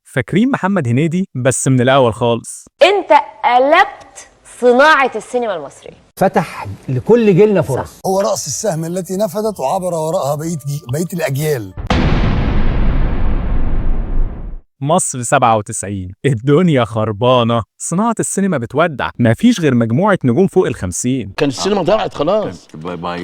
فاكرين محمد هنيدي بس من الأول خالص. انت قلبت صناعة السينما المصرية، فتح لكل جيلنا فرص. هو رأس السهم التي نفذت وعبر وراءها بقية الأجيال. مصر 97 الدنيا خربانة، صناعة السينما بتودع، مفيش غير مجموعة نجوم فوق ال50. كان السينما ضاعت خلاص،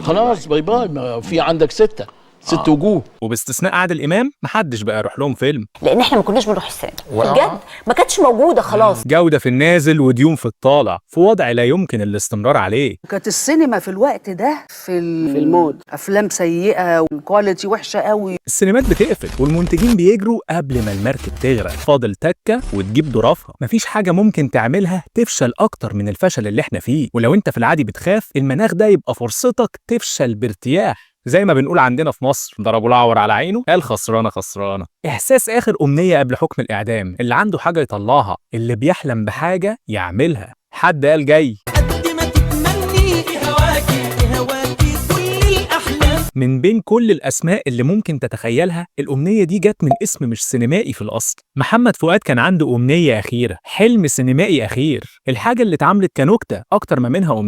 خلاص باي باي. ما في عندك ست وجوه، وباستثناء عادل إمام محدش بقى يروح لهم فيلم، لأن احنا ما كناش بنروح السينما بجد، ما كانتش موجودة خلاص. جودة في النازل وديون في الطالع، في وضع لا يمكن الاستمرار عليه. كانت السينما في الوقت ده في المود، افلام سيئه والكواليتي وحشه قوي. السينمات بتقفل والمنتجين بيجروا قبل ما المركب تغرق، فاضل تكة وتجيب ظرافها. مفيش حاجة ممكن تعملها تفشل أكتر من الفشل اللي احنا فيه، ولو انت في العادي بتخاف المناخ ده يبقى فرصتك تفشل بارتياح. زي ما بنقول عندنا في مصر، ضربوا العور على عينه قال خسرانة خسرانة. إحساس آخر أمنية قبل حكم الإعدام، اللي عنده حاجة يطلعها، اللي بيحلم بحاجة يعملها. حد قال جاي قد ما تتمني في هواكي كل الأحلام. من بين كل الأسماء اللي ممكن تتخيلها، الأمنية دي جت من اسم مش سينمائي في الأصل. محمد فؤاد كان عنده أمنية أخيرة، حلم سينمائي أخير، الحاجة اللي اتعملت كنكتة أكتر ما منها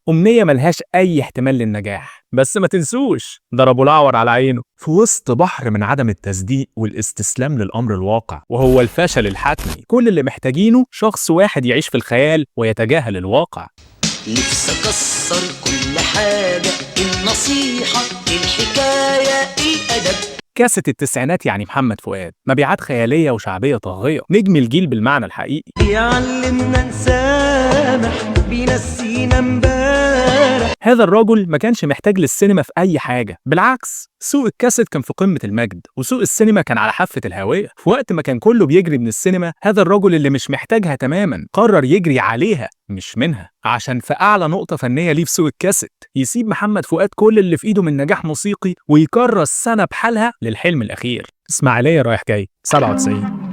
أمنية ملهاش أي احتمال للنجاح. بس ما تنسوش ضربوا العور على عينه في وسط بحر من عدم التصديق والاستسلام للأمر الواقع، وهو الفشل الحتمي. كل اللي محتاجينه شخص واحد يعيش في الخيال ويتجاهل الواقع. نفسي أكسر كل حاجة، النصيحة الحكاية الأدب. كاسة التسعينات يعني محمد فؤاد، مبيعات خيالية وشعبية طاغية، نجم الجيل بالمعنى الحقيقي. يعلمنا نسامح، بينسينا امبارح. هذا الرجل ما كانش محتاج للسينما في أي حاجة، بالعكس سوق الكاسيت كان في قمة المجد، وسوق السينما كان على حافة الهوية. في وقت ما كان كله بيجري من السينما، هذا الرجل اللي مش محتاجها تماما قرر يجري عليها مش منها، عشان في أعلى نقطة فنية ليه في سوق الكاسيت يسيب محمد فؤاد كل اللي في إيده من نجاح موسيقي ويكرس سنة بحالها للحلم الأخير. إسماعيلية رايح جاي 97.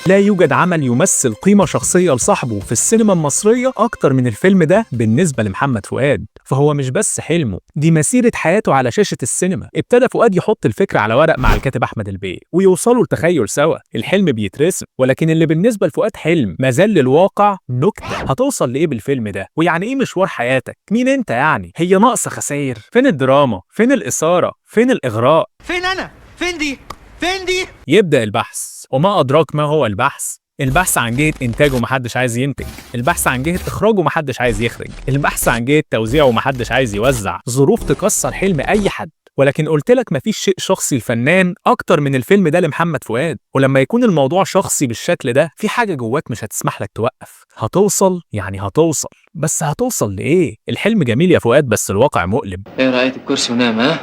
لا يوجد عمل يمثل قيمة شخصية لصاحبه في السينما المصرية أكتر من الفيلم ده بالنسبة لمحمد فؤاد. فهو مش بس حلمه، دي مسيرة حياته على شاشة السينما. ابتدى فؤاد يحط الفكرة على ورق مع الكاتب أحمد البيه ويوصلوا لتخيل سوا، الحلم بيترسم، ولكن اللي بالنسبة لفؤاد حلم مازال للواقع نكتة. هتوصل لإيه بالفيلم ده؟ ويعني إيه مشوار حياتك؟ مين أنت يعني؟ هي ناقصة خسائر؟ فين الدراما؟ فين الإثارة؟ فين الإغراء؟ فين أنا؟ فين دي؟ فين دي؟ يبدأ البحث، وما أدراك ما هو البحث. البحث عن جهة إنتاجه محدش عايز ينتج، البحث عن جهة إخراجه محدش عايز يخرج، البحث عن جهة توزيعه محدش عايز يوزع. ظروف تكسر حلم أي حد، ولكن قلت لك مفيش شيء شخصي الفنان أكتر من الفيلم ده لمحمد فؤاد. ولما يكون الموضوع شخصي بالشكل ده، في حاجة جواك مش هتسمح لك توقف. هتوصل يعني هتوصل، بس هتوصل لإيه؟ الحلم جميل يا فؤاد بس الواقع مؤلم. ايه رأيت الكرسي ونام؟ ها؟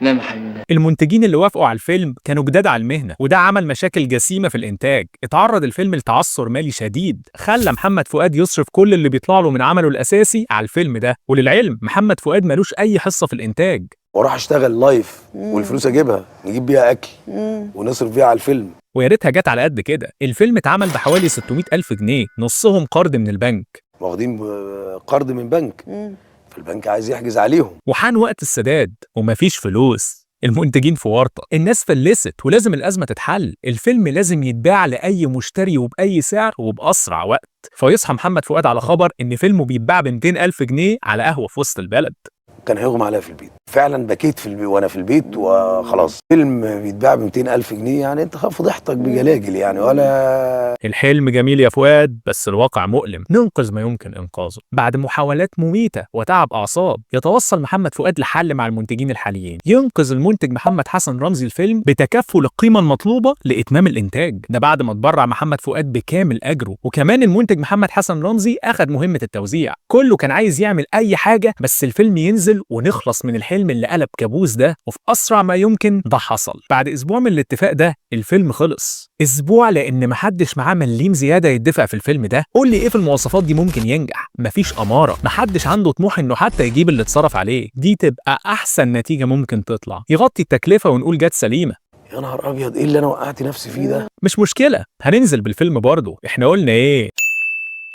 نام يا حبيبي. المنتجين اللي وافقوا على الفيلم كانوا جداد على المهنة، وده عمل مشاكل جسيمة في الإنتاج. اتعرض الفيلم لتعثر مالي شديد خلى محمد فؤاد يصرف كل اللي بيطلع له من عمله الأساسي على الفيلم ده. وللعلم محمد فؤاد ملوش أي حصة في الإنتاج. واروح اشتغل لايف والفلوس اجيبها نجيب بيها اكل ونصرف بيها على الفيلم. ويا ريتها جت على قد كده. الفيلم اتعمل بحوالي 600,000 جنيه، نصهم قرض من البنك. واخدين قرض من بنك، فالبنك عايز يحجز عليهم. وحان وقت السداد ومفيش فلوس، المنتجين في ورطة، الناس فلست ولازم الأزمة تتحل. الفيلم لازم يتباع لأي مشتري وبأي سعر وبأسرع وقت. فيصحى محمد فؤاد على خبر إن فيلمه بيتباع ب200,000 جنيه على قهوة في وسط البلد. كان هيغمى عليا في البيت، فعلا بكيت في البيت وانا في البيت وخلاص. فيلم بيتباع ب200,000 جنيه يعني انت فضحتك بجلاجل يعني. ولا الحلم جميل يا فؤاد بس الواقع مؤلم. ننقذ ما يمكن إنقاذه. بعد محاولات مميتة وتعب أعصاب، يتوصل محمد فؤاد لحل مع المنتجين الحاليين. ينقذ المنتج محمد حسن رمزي الفيلم بتكافل القيمة المطلوبة لإتمام الإنتاج، ده بعد ما اتبرع محمد فؤاد بكامل أجره. وكمان المنتج محمد حسن رمزي أخذ مهمة التوزيع. كله كان عايز يعمل أي حاجة بس الفيلم ينزل ونخلص من الحلم اللي قلب كابوس ده، وفي أسرع ما يمكن ده حصل. بعد أسبوع من الاتفاق ده الفيلم خلص. أسبوع لأن محدش معاه مليم زيادة يدفع في الفيلم ده. قول لي إيه في المواصفات دي ممكن ينجح؟ مفيش أمارة، محدش عنده طموح إنه حتى يجيب اللي اتصرف عليه. دي تبقى أحسن نتيجة ممكن تطلع، يغطي التكلفة ونقول جت سليمة. يا نهار أبيض، إيه اللي أنا وقعت نفسي فيه ده؟ مش مشكلة، هننزل بالفيلم برضه. إحنا قلنا إيه؟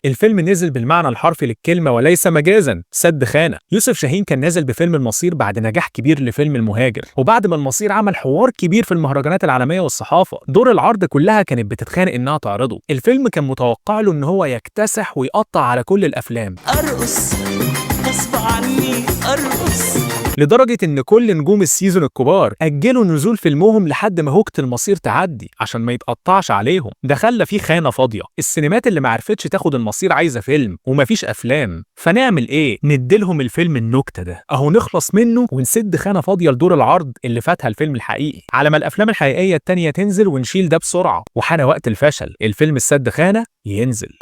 الفيلم نزل بالمعنى الحرفي للكلمة وليس مجازا، سد خانة. يوسف شاهين كان نازل بفيلم المصير بعد نجاح كبير لفيلم المهاجر، وبعد ما المصير عمل حوار كبير في المهرجانات العالمية والصحافة، دور العرض كلها كانت بتتخانق انها تعرضه. الفيلم كان متوقع له ان هو يكتسح ويقطع على كل الافلام، ارقص غصب عني ارقص، لدرجة إن كل نجوم السيزون الكبار أجلوا نزول فيلمهم لحد ما هوجة المصير تعدي عشان ما يتقطعش عليهم. ده خلى فيه خانة فاضية، السينمات اللي ما عرفتش تاخد المصير عايزة فيلم ومفيش أفلام، فنعمل إيه؟ نديلهم الفيلم النكتة ده أهو، نخلص منه ونسد خانة فاضية لدور العرض اللي فاتها الفيلم الحقيقي، على ما الأفلام الحقيقية التانية تنزل ونشيل ده بسرعة. وحان وقت الفشل، الفيلم السد خانة ينزل.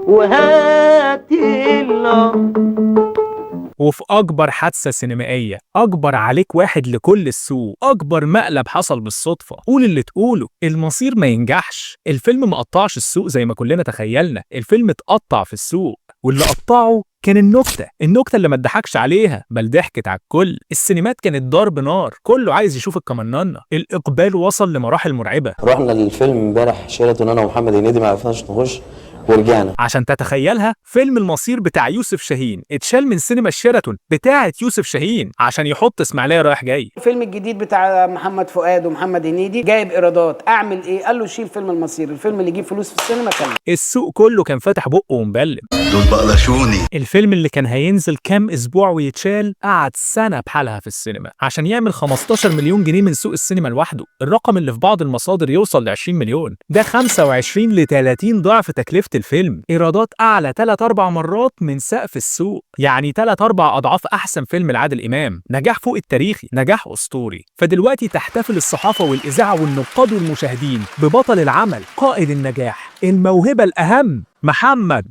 وفي أكبر حادثة سينمائية، أكبر عليك واحد لكل السوق، أكبر مقلب حصل بالصدفة، قول اللي تقوله، المصير ما ينجحش. الفيلم ما قطعش السوق زي ما كلنا تخيلنا، الفيلم اتقطع في السوق، واللي قطعه كان النكتة اللي ما اتضحكش عليها بل ضحكت على الكل. السينمات كانت ضرب نار، كله عايز يشوف الكمنانة. الإقبال وصل لمراحل مرعبة. رحنا للفيلم امبارح شيراتون انا ومحمد هنيدي، ما عرفناش نخش ورجعنا. عشان تتخيلها، فيلم المصير بتاع يوسف شاهين اتشال من سينما الشيراتون بتاعة يوسف شاهين عشان يحط اسماعيلية رايح جاي. الفيلم الجديد بتاع محمد فؤاد ومحمد هنيدي جايب ايرادات، اعمل ايه؟ قال له شيل فيلم المصير، الفيلم اللي يجيب فلوس في السينما كان. السوق كله كان فاتح بقه ومبلم، دول بقلشوني. الفيلم اللي كان هينزل كام اسبوع ويتشال قعد سنة بحالها في السينما عشان يعمل 15 مليون جنيه من سوق السينما لوحده، الرقم اللي في بعض المصادر يوصل ل 20 مليون، ده 25 ل 30 ضعف تكلفة الفيلم، ايرادات اعلى 3-4 مرات من سقف السوق، يعني 3-4 اضعاف احسن فيلم لعادل امام، نجاح فوق التاريخي، نجاح اسطوري. فدلوقتي تحتفل الصحافة والاذاعة والنقاد والمشاهدين ببطل العمل، قائد النجاح، الموهبة الاهم، محمد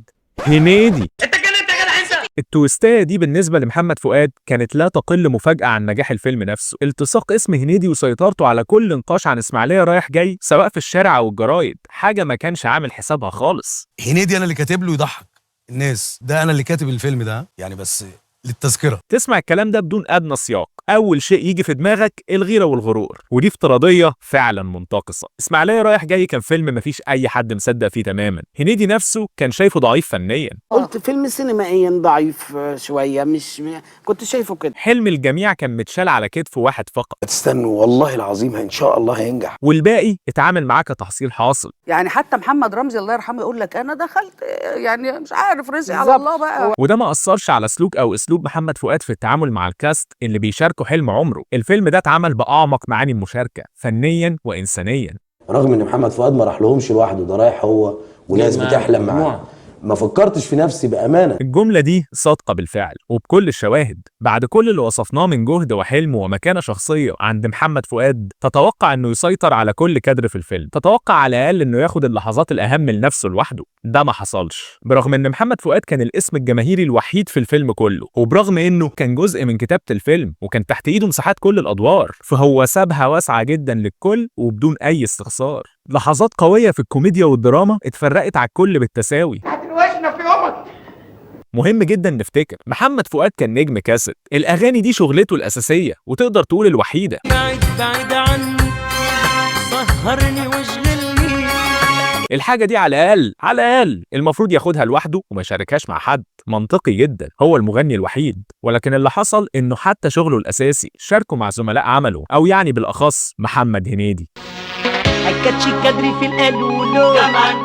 هنيدي. التويستاية دي بالنسبة لمحمد فؤاد كانت لا تقل مفاجأة عن نجاح الفيلم نفسه، التصاق اسم هنيدي وسيطرته على كل نقاش عن اسماعيلية رايح جاي سواء في الشارع او الجرايد، حاجة ما كانش عامل حسابها خالص. هنيدي انا اللي كاتب له يضحك الناس، ده انا اللي كاتب الفيلم ده يعني بس للتذكرة. تسمع الكلام ده بدون أدنى سياق، أول شيء يجي في دماغك الغيرة والغرور، ودي افتراضية فعلا منتقصة. إسماعيلية رايح جاي كان فيلم مفيش أي حد مصدق فيه تماما، هنيدي نفسه كان شايفه ضعيف فنيا. قلت فيلم سينمائيا ضعيف شوية، مش كنت شايفه كده. حلم الجميع كان متشال على كتف واحد فقط. تستنوا والله العظيم إن شاء الله هينجح، والباقي اتعامل معاه كتحصيل حاصل. يعني حتى محمد رمزي الله يرحمه يقول لك أنا دخلت يعني مش عارف رزقي على الله بقى. وده ما أثرش على سلوك أو أسلوب محمد فؤاد في التعامل مع الكاست اللي بيشاركوا حلم عمره. الفيلم ده اتعمل بأعمق معاني المشاركة فنيا وإنسانيا، رغم ان محمد فؤاد ما راح لهمش لوحده، ده رايح هو وناس بتحلم معاه. ما فكرتش في نفسي بأمانة. الجملة دي صادقة بالفعل وبكل الشواهد. بعد كل اللي وصفناه من جهد وحلم ومكانة شخصية عند محمد فؤاد، تتوقع انه يسيطر على كل كادر في الفيلم، تتوقع على الأقل انه ياخد اللحظات الأهم لنفسه لوحده. ده ما حصلش، برغم ان محمد فؤاد كان الاسم الجماهيري الوحيد في الفيلم كله، وبرغم انه كان جزء من كتابة الفيلم وكان تحت ايده مساحات كل الأدوار، فهو سابها واسعة جدا للكل وبدون أي استخسار. لحظات قوية في الكوميديا والدراما اتفرقت على الكل بالتساوي. مهم جدا نفتكر محمد فؤاد كان نجم كاسيت، الاغاني دي شغلته الاساسيه وتقدر تقول الوحيده. بعيد عني سهرني واشغلني، الحاجه دي على الاقل المفروض ياخدها لوحده وما يشاركهاش مع حد، منطقي جدا، هو المغني الوحيد. ولكن اللي حصل انه حتى شغله الاساسي شاركه مع زملاء عمله، او يعني بالاخص محمد هنيدي. حكتش كدري في القالولو كمان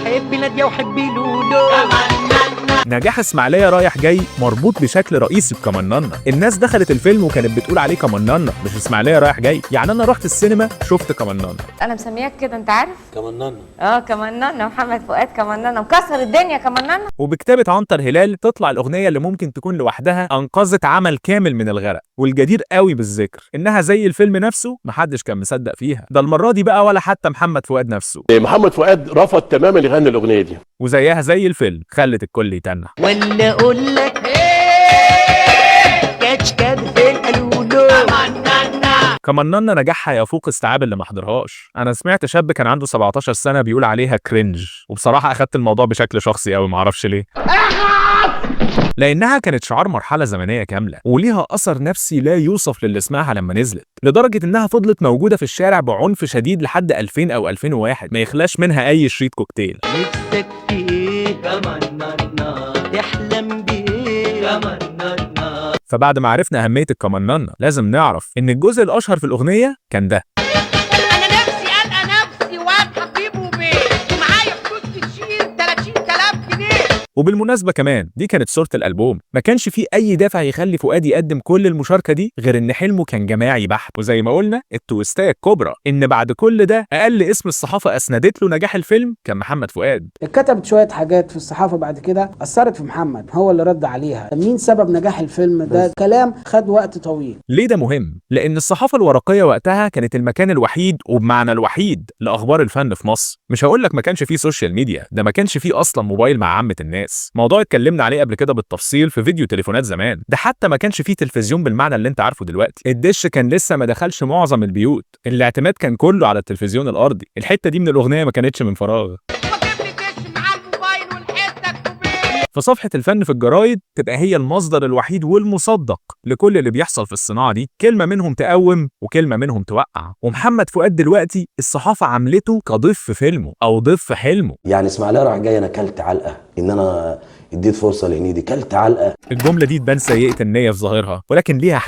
حبي نادية وحبي لولو كمان. نجاح اسماعيلية رايح جاي مربوط بشكل رئيسي بكمنانة. الناس دخلت الفيلم وكانت بتقول عليه كمنانة مش اسماعيلية رايح جاي، يعني انا رحت السينما شفت كمنانة. انا مسمياك كده انت عارف؟ كمنانة. كمنانة، محمد فؤاد كمنانة مكسر الدنيا كمنانة. وبكتابة عنتر هلال تطلع الاغنية اللي ممكن تكون لوحدها انقذت عمل كامل من الغرق، والجدير قوي بالذكر انها زي الفيلم نفسه محدش كان مصدق فيها، ده المرة دي بقى ولا حتى محمد فؤاد نفسه. محمد فؤاد رفض تماما يغني الاغنية دي، وزيها زي الفيلم خلت الكل يتنح. ولا اقول لك كاتش كاد في القالولو كمنانة نجاحها يفوق استيعاب اللي ما حضرهاش. انا سمعت شاب كان عنده 17 سنة بيقول عليها كرنج، وبصراحة اخدت الموضوع بشكل شخصي قوي، معرفش ليه، لانها كانت شعار مرحلة زمنية كاملة وليها اثر نفسي لا يوصف للي سمعها لما نزلت، لدرجة انها فضلت موجودة في الشارع بعنف شديد لحد 2000 او 2001 ما يخلاش منها اي شريط كوكتيل. نفسك في ايه كمان فبعد ما عرفنا أهمية الكمنانة لازم نعرف إن الجزء الأشهر في الأغنية كان ده. انا نفسي القى نفسي واد حبيب وبيت ومعايا فلوس تشيل 30,000 جنيه. وبالمناسبة كمان دي كانت صورة الألبوم، ما كانش فيه أي دافع يخلي فؤاد يقدم كل المشاركة دي غير إن حلمه كان جماعي بحت. وزي ما قلنا التويستاية الكبرى إن بعد كل ده أقل اسم الصحافة أسندت له نجاح الفيلم كان محمد فؤاد. اتكتبت شويه حاجات في الصحافه بعد كده اثرت في محمد، هو اللي رد عليها. مين سبب نجاح الفيلم ده؟ كلام خد وقت طويل. ليه ده مهم؟ لأن الصحافة الورقية وقتها كانت المكان الوحيد وبمعنى الوحيد لأخبار الفن في مصر. مش هقولك ما كانش فيه سوشيال ميديا، ده ما كانش فيه أصلا موبايل مع عامة الناس. موضوع اتكلمنا عليه قبل كده بالتفصيل في فيديو تليفونات زمان. ده حتى ما كانش فيه تلفزيون بالمعنى اللي انت عارفه دلوقتي. الدش كان لسه ما دخلش معظم البيوت، الاعتماد كان كله على التلفزيون الأرضي. الحتة دي من الأغنية ما كانتش من فراغ. فصفحة الفن في الجرايد تبقى هي المصدر الوحيد والمصدق لكل اللي بيحصل في الصناعة دي، كلمة منهم تقوم وكلمة منهم توقع. ومحمد فؤاد دلوقتي الصحافة عملته كضيف في فيلمه أو ضيف في حلمه. يعني اسماعيليه راح جاي انا كلت علقه ان انا اديت فرصه لهنيدي، كلت علقه. الجملة دي تبان سيئة النية في ظاهرها، ولكن ليها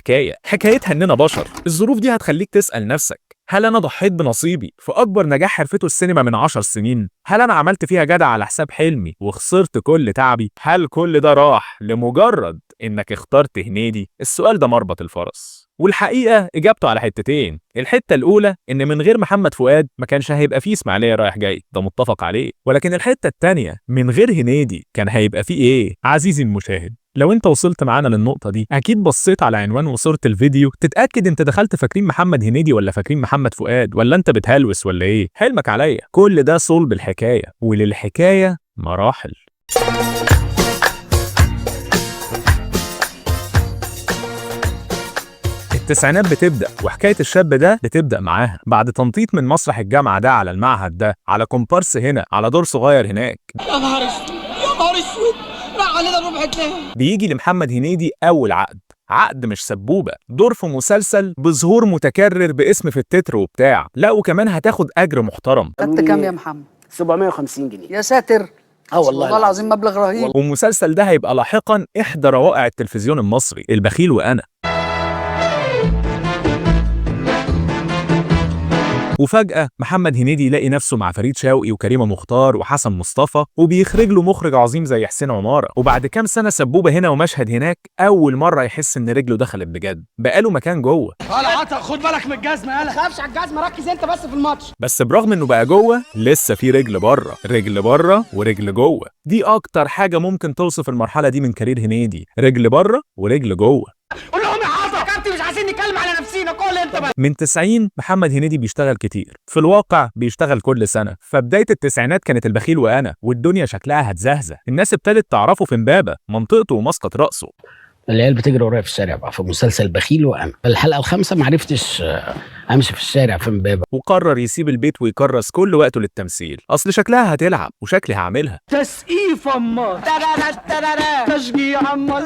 حكايتها إننا بشر. الظروف دي هتخليك تسأل نفسك، هل أنا ضحيت بنصيبي في أكبر نجاح حرفته السينما من 10 سنين؟ هل أنا عملت فيها جدع على حساب حلمي وخسرت كل تعبي؟ هل كل ده راح لمجرد إنك اخترت هنيدي؟ السؤال ده مربط الفرس، والحقيقة إجابته على حتتين. الحتة الأولى إن من غير محمد فؤاد ما كانش هيبقى فيه إسماعيلية رايح جاي، ده متفق عليه. ولكن الحتة التانية، من غير هنيدي كان هيبقى فيه إيه؟ عزيزي المشاهد، لو انت وصلت معانا للنقطة دي أكيد بصيت على عنوان وصورة الفيديو تتأكد انت دخلت فاكرين محمد هنيدي ولا فاكرين محمد فؤاد، ولا انت بتهلوس ولا ايه؟ حلمك عليا، كل ده صلب الحكاية، وللحكاية مراحل. التسعينات بتبدأ، وحكاية الشاب ده بتبدأ معاها بعد تنطيط من مسرح الجامعة ده على المعهد ده، على كومبارس هنا، على دور صغير هناك. يا نهار اسود يا نهار اسود، راح علينا ربع جنيه. بيجي لمحمد هنيدي أول عقد مش سبوبة، دور في مسلسل بظهور متكرر باسم في التتر وبتاع، لا وكمان هتاخد أجر محترم. خدت كام يا محمد؟ 750 جنيه. يا ساتر. والله العظيم مبلغ رهيب. والمسلسل ده هيبقى لاحقا إحدى روائع التلفزيون المصري، البخيل وأنا. وفجأة محمد هنيدي يلاقي نفسه مع فريد شوقي وكريمة مختار وحسن مصطفى، وبيخرج له مخرج عظيم زي حسين عمارة. وبعد كام سنة سبوبة هنا ومشهد هناك، أول مرة يحس إن رجله دخلت بجد، بقاله مكان جوه. عطا خد بالك من الجزمة، يلا خافش على الجزمة، ركز أنت بس في الماتش. بس برغم إنه بقى جوه لسه في رجل بره، رجل بره ورجل جوه. دي أكتر حاجة ممكن توصف المرحلة دي من كارير هنيدي، رجل بره ورجل جوه. قول لهم يا عطا كابتن مش عايزين نتكلم على نفسينا، قول أنت بس. من 90 محمد هنيدي بيشتغل كتير، في الواقع بيشتغل كل سنة. فبداية التسعينات كانت البخيل وأنا، والدنيا شكلها هتزهزه، الناس ابتدت تعرفه في إمبابة، منطقته ومسقط رأسه. العيال بتجري ورايا في الشارع بقى في مسلسل بخيل وانا. الحلقه الخامسه ما عرفتش امشي في الشارع في امبابه، وقرر يسيب البيت ويكرس كل وقته للتمثيل. اصل شكلها هتلعب وشكلي هعملها تسقيف امال تشجيع امال.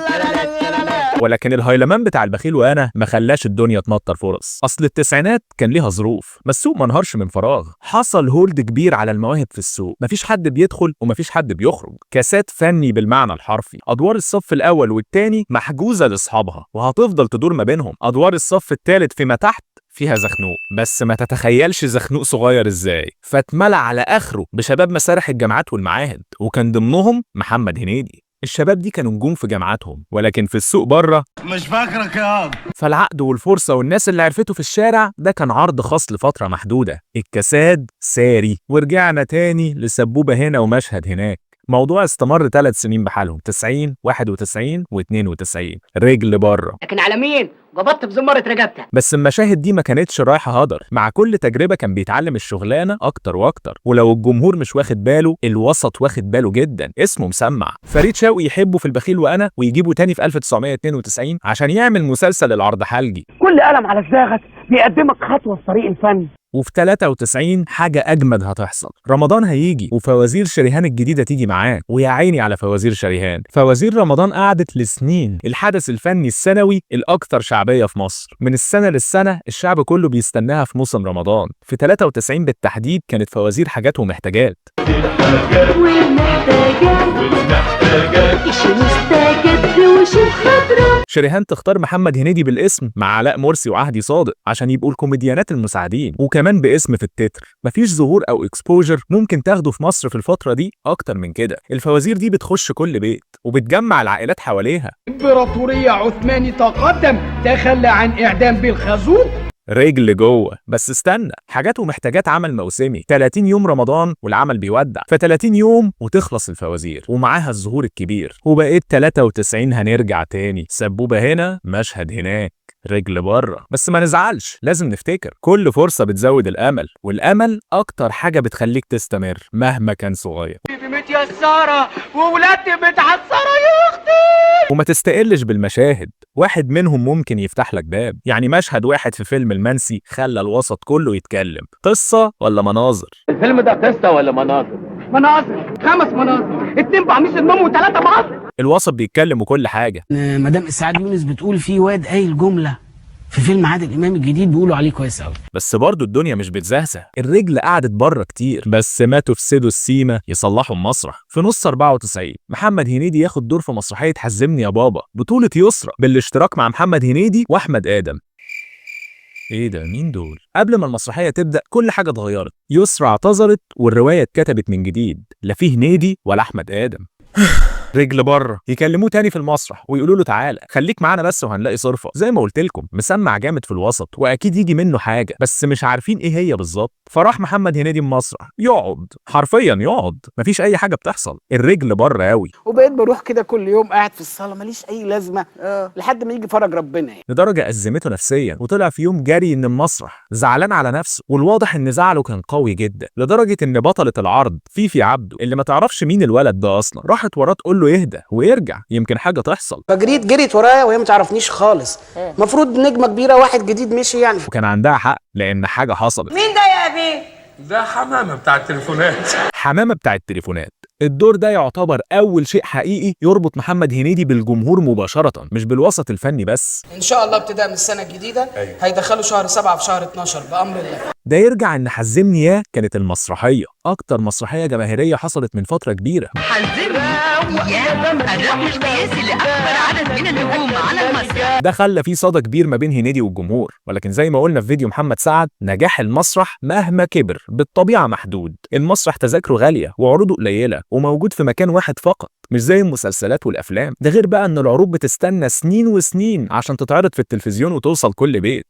ولكن الهيلمان بتاع البخيل وانا ما خلاش الدنيا تمطر فرص. اصل التسعينات كان ليها ظروف، ما السوق ما انهارش من فراغ، حصل هولد كبير على المواهب في السوق، مفيش حد بيدخل ومفيش حد بيخرج، كاسات فني بالمعنى الحرفي. ادوار الصف الاول والثاني محجوزه لاصحابها وهتفضل تدور ما بينهم. ادوار الصف الثالث فيما تحت فيها زخنوق، بس ما تتخيلش زخنوق صغير ازاي، فاتملى على اخره بشباب مسارح الجامعات والمعاهد، وكان ضمنهم محمد هنيدي. الشباب دي كانوا نجوم في جامعاتهم، ولكن في السوق بره مش فاكرك يا اب. فالعقد والفرصه والناس اللي عرفته في الشارع ده كان عرض خاص لفتره محدوده. الكساد ساري، ورجعنا تاني لسبوبه هنا ومشهد هناك. موضوع استمر 3 سنين بحالهم، 90 91 و92، رجل بره. لكن على مين؟ جبطت بزمرة رجبتها. بس المشاهد دي ما كانتش رايحه هدر، مع كل تجربه كان بيتعلم الشغلانه اكتر واكتر. ولو الجمهور مش واخد باله، الوسط واخد باله جدا، اسمه مسمع. فريد شوقي يحبه في البخيل وانا ويجيبه تاني في 1992 عشان يعمل مسلسل العرض حلجي. كل قلم على دماغك بيقدمك خطوه في طريق الفن. وفي 93 حاجة أجمد هتحصل، رمضان هيجي وفوازير شريهان الجديدة تيجي معاه، ويا عيني على فوازير شريهان. فوازير رمضان قعدت لسنين الحدث الفني السنوي الأكثر شعبية في مصر، من السنة للسنة الشعب كله بيستناها في موسم رمضان. في 93 بالتحديد كانت فوازير حاجات ومحتاجات. شريهان تختار محمد هنيدي بالاسم مع علاء مرسي وعهدي صادق عشان يبقوا الكوميديانات المساعدين، وكمان باسم في التتر. مفيش ظهور او اكسبوجر ممكن تاخده في مصر في الفتره دي اكتر من كده. الفوازير دي بتخش كل بيت وبتجمع العائلات حواليها. امبراطورية عثماني تقدم تخلى عن اعدام بالخازوق. رجل جوه. بس استنى، حاجات ومحتاجات عمل موسمي. 30 يوم رمضان والعمل بيودع، ف 30 يوم وتخلص الفوازير ومعاها الظهور الكبير، وبقيت 93 هنرجع تاني. سبوبة هنا، مشهد هناك، رجل بره. بس ما نزعلش، لازم نفتكر كل فرصة بتزود الأمل، والأمل أكتر حاجة بتخليك تستمر مهما كان صغير. متيسرة وولادي متعصرة يا اختي. وما تستقلش بالمشاهد، واحد منهم ممكن يفتح لك باب. يعني مشهد واحد في فيلم المنسي خلى الوسط كله يتكلم. قصة ولا مناظر؟ الفيلم ده قصه ولا مناظر؟ مناظر، 5 مناظر، 2 بقميص النوم و3 معاصر. الوسط بيتكلم وكل حاجة. مدام اسعاد يونس بتقول في واد قايل جمله في فيلم عادل امام الجديد بيقولوا عليه كويس قوي. بس برضه الدنيا مش بتزهزه. الرجل قعدت بره كتير، بس ماتوا في سيدو السيما يصلحوا المسرح. في نص 94 محمد هنيدي ياخد دور في مسرحيه حزمني يا بابا بطوله يسرى بالاشتراك مع محمد هنيدي واحمد ادم. ايه ده؟ مين دول؟ قبل ما المسرحيه تبدا كل حاجه اتغيرت. يسرى اعتذرت والروايه اتكتبت من جديد، لا فيه هنيدي ولا احمد ادم. رجل بره يكلموه تاني في المسرح ويقولوا له تعالى خليك معانا بس وهنلاقي صرفه. زي ما قلت لكم مسمع جامد في الوسط واكيد يجي منه حاجه، بس مش عارفين ايه هي بالظبط. فراح محمد هنيدي المسرح يقعد، حرفيا يقعد، مفيش اي حاجه بتحصل. الرجل بره قوي. وبقيت بروح كده كل يوم قاعد في الصاله ماليش اي لازمه لحد ما يجي فرج ربنا يعني. لدرجه ازمته نفسيا وطلع في يوم جري من المسرح زعلان على نفسه، والواضح ان زعله كان قوي جدا لدرجه ان بطله العرض فيفي عبده اللي ما تعرفش مين الولد ده اصلا راحت وراه تقول له يهدى ويرجع يمكن حاجه تحصل. جريت ورايا وهي ما تعرفنيش خالص. المفروض نجمه كبيره واحد جديد مشي يعني. وكان عندها حق لان حاجه حصلت. مين ده يا ابي؟ ده حمامه بتاع التليفونات. حمامه بتاع التليفونات. الدور ده يعتبر اول شيء حقيقي يربط محمد هنيدي بالجمهور مباشره، مش بالوسط الفني بس. ان شاء الله ابتداء من السنه الجديده هيدخلوا شهر 7 في شهر 12 بامر الله. ده يرجع ان حزمني ياه كانت المسرحيه اكتر مسرحيه جماهيريه حصلت من فتره كبيره. حزمني يا الرقم القياسي لاكبر عدد من النجوم على المسرح. ده خلى في صدى كبير ما بين هنيدي والجمهور، ولكن زي ما قلنا في فيديو محمد سعد، نجاح المسرح مهما كبر بالطبيعه محدود. المسرح تذاكره غاليه وعروضه قليله وموجود في مكان واحد فقط، مش زي المسلسلات والافلام. ده غير بقى ان العروض بتستنى سنين وسنين عشان تتعرض في التلفزيون وتوصل كل بيت.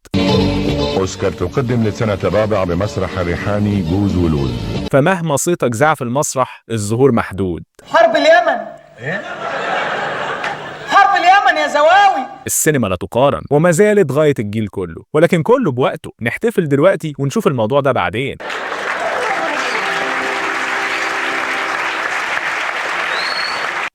اوسكار تقدم للسنة الرابعة بمسرح الريحاني جوز ولوز. فمهما صيتك زع في المسرح الظهور محدود. حرب اليمن. ايه؟ حرب اليمن يا زواوي. السينما لا تقارن وما زالت غاية الجيل كله، ولكن كله بوقته. نحتفل دلوقتي ونشوف الموضوع ده بعدين.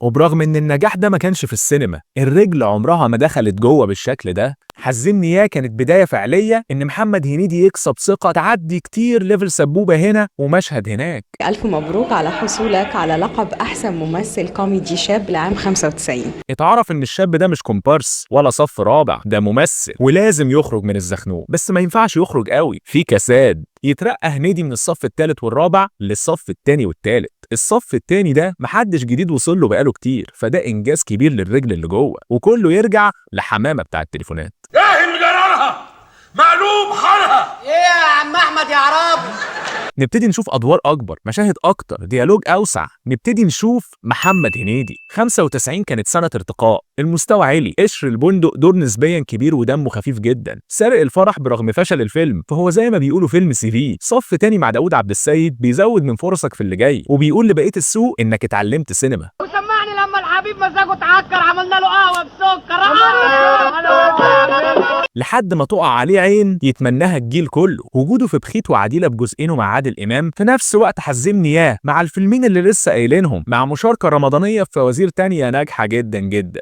وبرغم ان النجاح ده ما كانش في السينما، الرجل عمرها ما دخلت جوه بالشكل ده. حزمني ياه كانت بدايه فعليه ان محمد هنيدي يكسب ثقه تعدي كتير ليفل سبوبه هنا ومشهد هناك. الف مبروك على حصولك على لقب احسن ممثل كوميدي شاب لعام 95. اتعرف ان الشاب ده مش كومبارس ولا صف رابع، ده ممثل ولازم يخرج من الزخنوق، بس ما ينفعش يخرج قوي في كساد. يترقى هنيدي من الصف الثالث والرابع للصف الثاني والثالث. الصف الثاني ده محدش جديد وصل له بقاله كتير، فده انجاز كبير للرجل اللي جوه، وكله يرجع لحمامه بتاع التليفونات. ايه اللي جرالها؟ مقلوب حالها. ايه يا عم احمد يا عرابي؟ نبتدي نشوف ادوار اكبر، مشاهد اكتر، ديالوج اوسع. نبتدي نشوف محمد هنيدي. 95 كانت سنه ارتقاء، المستوى عالي. قشر البندق دور نسبيا كبير ودمه خفيف جدا. سارق الفرح برغم فشل الفيلم، فهو زي ما بيقولوا فيلم سي في. صف تاني مع داوود عبد السيد بيزود من فرصك في اللي جاي، وبيقول لبقيه السوق انك اتعلمت سينما. وسمعني لما الحبيب مزاجه اتعكر عملنا له قهوه بسكر. لحد ما تقع عليه عين يتمناها الجيل كله. وجوده في بخيت وعديلة بجزئين مع عادل امام في نفس وقت حزمني ياه مع الفيلمين اللي لسه قايلينهم، مع مشاركه رمضانيه في فوازير تانية ناجحه جدا جدا.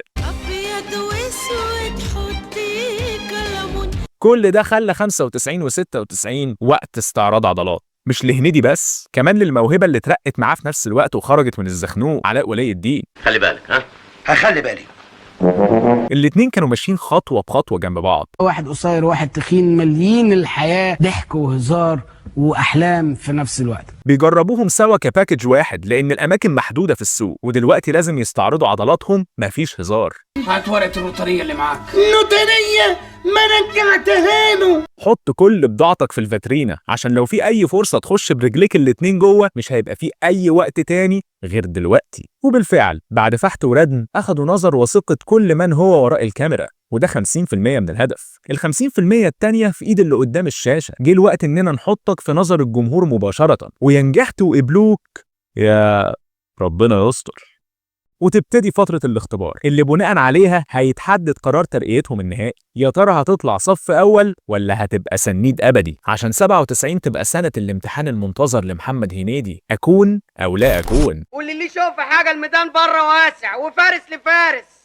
كل ده خلى 95 و96 وقت استعراض عضلات، مش لهنيدي بس، كمان للموهبه اللي اترقت معاه في نفس الوقت وخرجت من الزخنوق، علاء ولي الدين. خلي بالك. هخلي بالي. الاتنين كانوا ماشيين خطوه بخطوه جنب بعض. واحد قصير واحد تخين، مليين الحياه ضحك وهزار واحلام في نفس الوقت. بيجربوهم سوا كباكج واحد لان الاماكن محدوده في السوق، ودلوقتي لازم يستعرضوا عضلاتهم، مفيش هزار. هات ورقه النوتاريه اللي معاك. نوتارية ما رجعتها له. حط كل بضاعتك في الفاترينا عشان لو في اي فرصه تخش برجليك الاتنين جوه مش هيبقى في اي وقت تاني غير دلوقتي. وبالفعل بعد فحت وردم اخدوا نظر وثقه كل من هو وراء الكاميرا، وده 50% من الهدف. ال 50% التانية في ايد اللي قدام الشاشه. جه الوقت اننا نحطك في نظر الجمهور مباشره، ويا نجحت وقبلوك يا ربنا يستر. وتبتدي فترة الاختبار اللي بناء عليها هيتحدد قرار ترقيتهم النهائي. يا ترى هتطلع صف أول ولا هتبقى سنيد أبدي؟ عشان 97 تبقى سنة الامتحان المنتظر لمحمد هنيدي، أكون أو لا أكون. واللي يشوف حاجة الميدان بره واسع وفارس لفارس.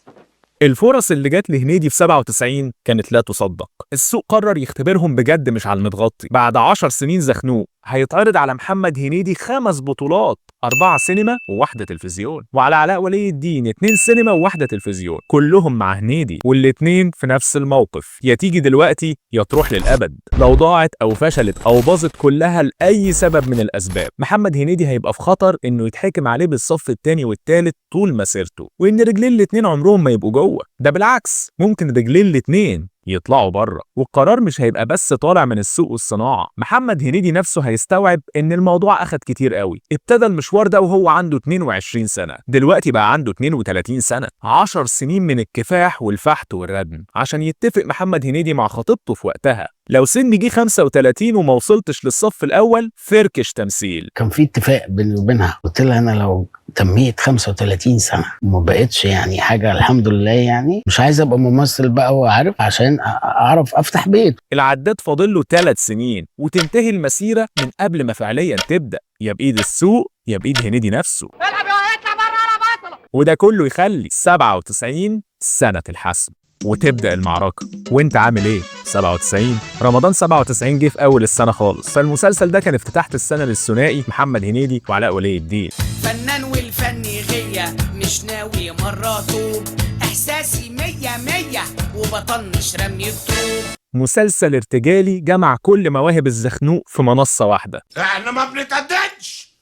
الفرص اللي جات لهنيدي في 97 كانت لا تصدق. السوق قرر يختبرهم بجد مش على المتغطي. بعد 10 سنين زخنوق هيتعرض على محمد هنيدي 5 بطولات، 4 سينما و1 تلفزيون، وعلى علاء ولي الدين 2 سينما و1 تلفزيون، كلهم مع هنيدي، والاتنين في نفس الموقف. يا تيجي دلوقتي يا تروح للأبد. لو ضاعت أو فشلت أو باظت كلها لأي سبب من الأسباب، محمد هنيدي هيبقى في خطر إنه يتحكم عليه بالصف الثاني والثالث طول مسيرته، وإن رجلين الاتنين عمرهم ما يبقوا جوه. ده بالعكس، ممكن رجلين الاتنين يطلعوا بره، والقرار مش هيبقى بس طالع من السوق والصناعه. محمد هنيدي نفسه هيستوعب ان الموضوع اخد كتير قوي. ابتدى المشوار ده وهو عنده 22 سنه، دلوقتي بقى عنده 32 سنه. 10 سنين من الكفاح والفحت والردم عشان يتفق محمد هنيدي مع خطيبته في وقتها. لو سني جه 35 وما وصلتش للصف الاول، فركش تمثيل. كان في اتفاق بيني وبينها، قلت لها انا لو تميت 35 سنه وما بقتش يعني حاجه الحمد لله، يعني مش عايز ابقى ممثل بقى وعارف، عشان اعرف افتح بيت. العداد فاضل له 3 سنين وتنتهي المسيره من قبل ما فعليا تبدا، يا بايد السوق يا بايد هنيدي نفسه. العب يا اطلع بره على بطله. وده كله يخلي 97 سنه الحسم وتبدا المعركه. وانت عامل ايه؟ 97 رمضان 97 جه في اول السنه خالص، فالمسلسل ده كان افتتاح السنه للثنائي محمد هنيدي وعلاء ولي الدين. فنان والفن غية مش ناوي مرة طوب، احساسي 100 وبطنش رمي الطوب. مسلسل ارتجالي جمع كل مواهب الزخنوق في منصه واحده. احنا ما بنتهددش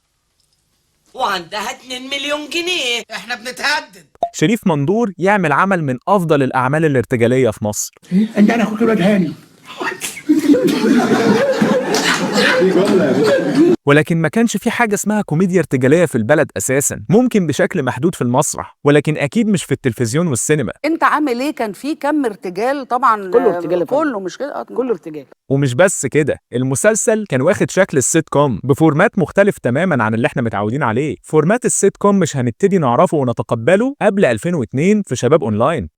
وعندها 2 مليون جنيه، احنا بنتهدد. شريف مندور يعمل عمل من افضل الاعمال الارتجاليه في مصر. انت انا اخوك الواد هاني. ولكن ما كانش في حاجه اسمها كوميديا ارتجاليه في البلد اساسا، ممكن بشكل محدود في المسرح ولكن اكيد مش في التلفزيون والسينما. انت عامل ايه؟ كان في كم ارتجال طبعا، كله ارتجال، كله مش كده، كله ارتجال. ومش بس كده، المسلسل كان واخد شكل السيت كوم بفورمات مختلف تماما عن اللي احنا متعودين عليه. فورمات السيت كوم مش هنبتدي نعرفه ونتقبله قبل 2002 في شباب اونلاين.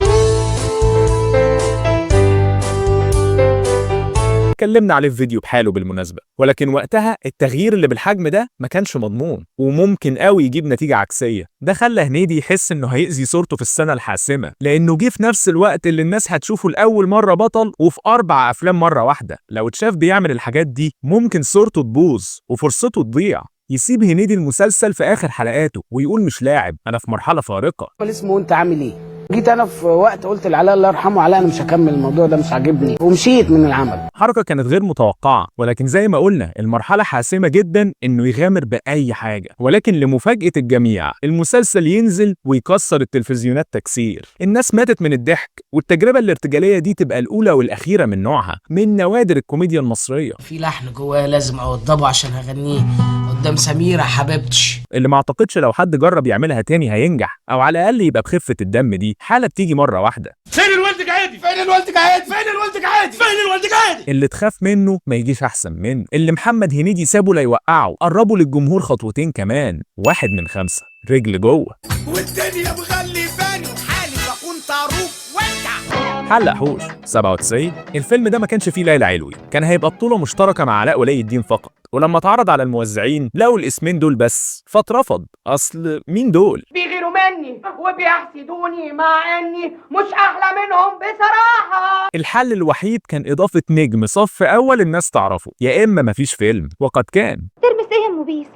اتكلمنا عليه في فيديو بحاله بالمناسبة، ولكن وقتها التغيير اللي بالحجم ده ما كانش مضمون وممكن قوي يجيب نتيجة عكسية. ده خلى هنيدي يحس انه هيأذي صورته في السنة الحاسمة، لانه جه في نفس الوقت اللي الناس هتشوفه لأول مرة بطل وفي 4 أفلام مرة واحدة. لو اتشاف بيعمل الحاجات دي ممكن صورته تبوظ وفرصته تضيع. يسيب هنيدي المسلسل في آخر حلقاته ويقول مش لاعب، أنا في مرحلة فارقة. اسمه انت عامل ايه؟ جيت انا في وقت قلت لعلاء الله يرحمه، علاء انا مش هكمل الموضوع ده، مش عاجبني، ومشيت من العمل. حركه كانت غير متوقعه، ولكن زي ما قلنا المرحله حاسمه جدا انه يغامر باي حاجه. ولكن لمفاجاه الجميع المسلسل ينزل ويكسر التلفزيونات تكسير. الناس ماتت من الضحك، والتجربه الارتجاليه دي تبقى الاولى والاخيره من نوعها، من نوادر الكوميديا المصريه. في لحن جواه لازم اوضبه عشان هغنيه قدام سميره حبيبتي، اللي ما اعتقدش لو حد جرب يعملها تاني هينجح، او على الاقل يبقى بخفه الدم. دي حاله بتيجي مره واحده. فين الولد قاعد؟ فين الولد قاعد؟ فين الولد قاعد؟ فين الولد قاعد؟ اللي تخاف منه ما يجيش احسن منه. اللي محمد هنيدي سابه لا يوقعه، قربوا للجمهور خطوتين كمان. 1 من 5 رجل جوه. والدنيا مغلباني وحالي بكون طاروق وانت. حلق حوش 97. الفيلم ده ما كانش فيه ليلى علوي، كان هيبقى بطوله مشتركه مع علاء ولي الدين فقط. ولما اتعرض على الموزعين لقوا الاسمين دول بس، فاترفض. اصل مين دول؟ بيغيروا مني وبيحسدوني مع اني مش احلى منهم بصراحه. الحل الوحيد كان اضافه نجم صف اول الناس تعرفه، يا اما مفيش فيلم. وقد كان. ترمس ايه يا ام بيسا؟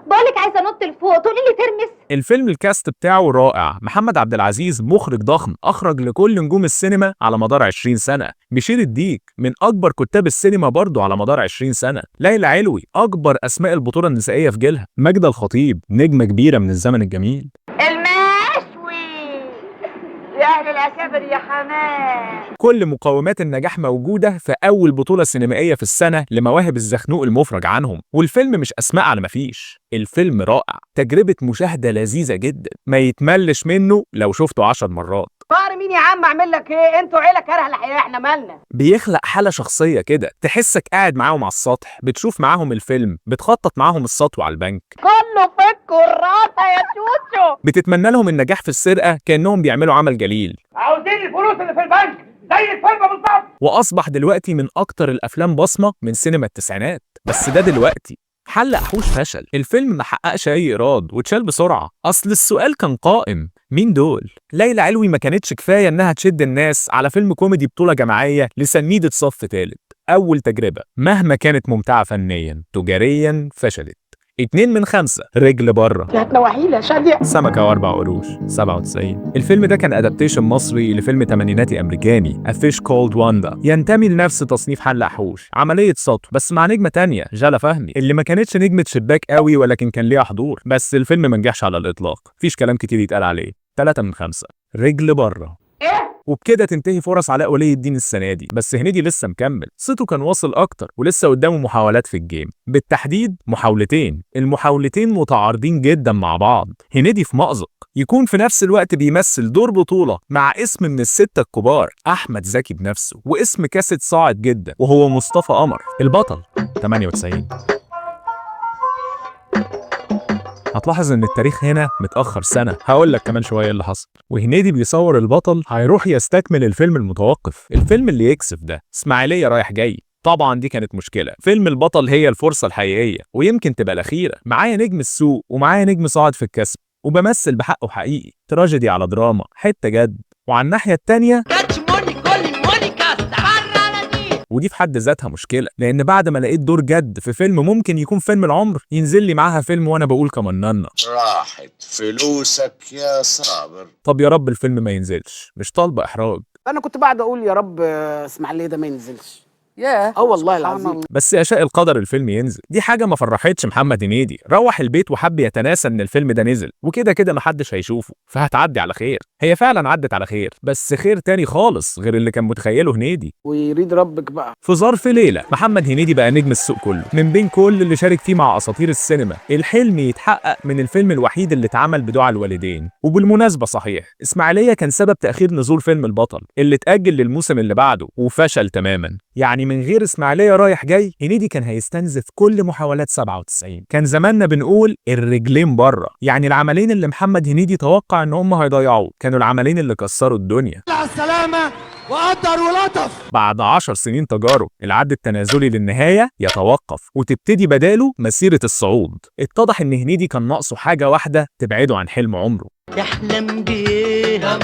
بقولك عايزه انط لفوق تقولي لي ترمس. الفيلم الكاست بتاعه رائع. محمد عبد العزيز مخرج ضخم أخرج لكل نجوم السينما على مدار 20 سنة. بشير الديك من أكبر كتاب السينما برضه على مدار 20 سنة. ليلى علوي أكبر أسماء البطولة النسائية في جيلها. ماجدة الخطيب نجمة كبيرة من الزمن الجميل. المشوي يا اهل العسافر يا حمام. كل مقومات النجاح موجودة في أول بطولة سينمائية في السنة لمواهب الزخنوق المفرج عنهم. والفيلم مش أسماء على مفيش، الفيلم رائع، تجربة مشاهدة لذيذة جدا ما يتملش منه لو شفته 10 مرات. فقر مين يا عم؟ اعمل لك ايه؟ انتوا عيله كاره الحياه، احنا مالنا؟ بيخلق حالة شخصية كده، تحسك قاعد معاهم على السطح، بتشوف معاهم الفيلم، بتخطط معاهم السطوة على البنك، كله في الكراسه يا شوشو. بتتمنى لهم النجاح في السرقة كأنهم بيعملوا عمل جليل. عاوزين الفلوس اللي في البنك زي الفيلم بالظبط. وأصبح دلوقتي من أكتر الأفلام بصمة من سينما التسعينات. بس ده دلوقتي. حلق حوش فشل، الفيلم ما حققش أي إيراد واتشال بسرعة. أصل السؤال كان قائم، مين دول؟ ليلى علوي ما كانتش كفاية إنها تشد الناس على فيلم كوميدي بطولة جماعية لسنيدة صف ثالث. أول تجربة مهما كانت ممتعة فنيا تجاريا فشلت. 2 من 5 رجل بره. يا نواحيل يا شادية. سمكة و4 قروش 97. الفيلم ده كان أدابتيشن مصري لفيلم تمانيناتي أمريكاني A Fish Called Wanda، ينتمي لنفس تصنيف حلق حوش، عملية سطو بس مع نجمة تانية جالا فهمي اللي ما كانتش نجمة شباك قوي ولكن كان ليها حضور. بس الفيلم ما نجحش على الإطلاق، فيش كلام كتير يتقال عليه. 3 من 5 رجل بره. وبكده تنتهي فرص علاء ولي الدين السنه دي. بس هنيدي لسه مكمل، صيته كان واصل اكتر ولسه قدامه محاولات في الجيم، بالتحديد محاولتين. المحاولتين متعارضين جدا مع بعض. هنيدي في مأزق يكون في نفس الوقت بيمثل دور بطوله مع اسم من الستة الكبار احمد زكي بنفسه، واسم كاسيت صاعد جدا وهو مصطفى قمر البطل. 98. هتلاحظ ان التاريخ هنا متأخر سنة، هقول لك كمان شوية اللي حصل. وهنيدي بيصور البطل هيروح يستكمل الفيلم المتوقف، الفيلم اللي يكسف ده، اسماعيلية رايح جاي. طبعا دي كانت مشكلة، فيلم البطل هي الفرصة الحقيقية ويمكن تبقى الأخيرة. معايا نجم السوق ومعايا نجم صاعد في الكسب وبمثل بحقه حقيقي، تراجيدي على دراما، حتة جد. وعلى الناحية التانية ودي في حد ذاتها مشكلة، لأن بعد ما لقيت دور جد في فيلم ممكن يكون فيلم العمر ينزل لي معاها فيلم وأنا بقول كمننا راحت فلوسك يا صابر. طب يا رب الفيلم ما ينزلش، مش طالبة إحراج. انا كنت بعد اقول يا رب اسماعيليه ده ما ينزلش. ياه والله العظيم. بس يشاء القدر الفيلم ينزل، دي حاجة ما فرحتش محمد هنيدي. روح البيت وحب يتناسى ان الفيلم ده نزل، وكده كده محدش هيشوفه، فهتعدي على خير. هي فعلا عدت على خير، بس خير تاني خالص غير اللي كان متخيله هنيدي. ويريد ربك بقى. في ظرف ليلة محمد هنيدي بقى نجم السوق كله، من بين كل اللي شارك فيه مع اساطير السينما. الحلم يتحقق من الفيلم الوحيد اللي اتعمل بدعاء الوالدين. وبالمناسبة صحيح، اسماعيلية كان سبب تأخير نزول فيلم البطل اللي اتأجل للموسم اللي بعده وفشل تماما. يعني من غير اسماعيلية رايح جاي هنيدي كان هيستنزف كل محاولات 97. كان زماننا بنقول الرجلين بره. يعني العملين اللي محمد هنيدي توقع ان هم هيضيعوه كانوا العملين اللي كسروا الدنيا. على السلامة وقدر ولطف. بعد 10 سنين تجارب العد التنازلي للنهاية يتوقف وتبتدي بداله مسيرة الصعود. اتضح ان هنيدي كان ناقصه حاجة واحدة تبعده عن حلم عمره. يحلم بيه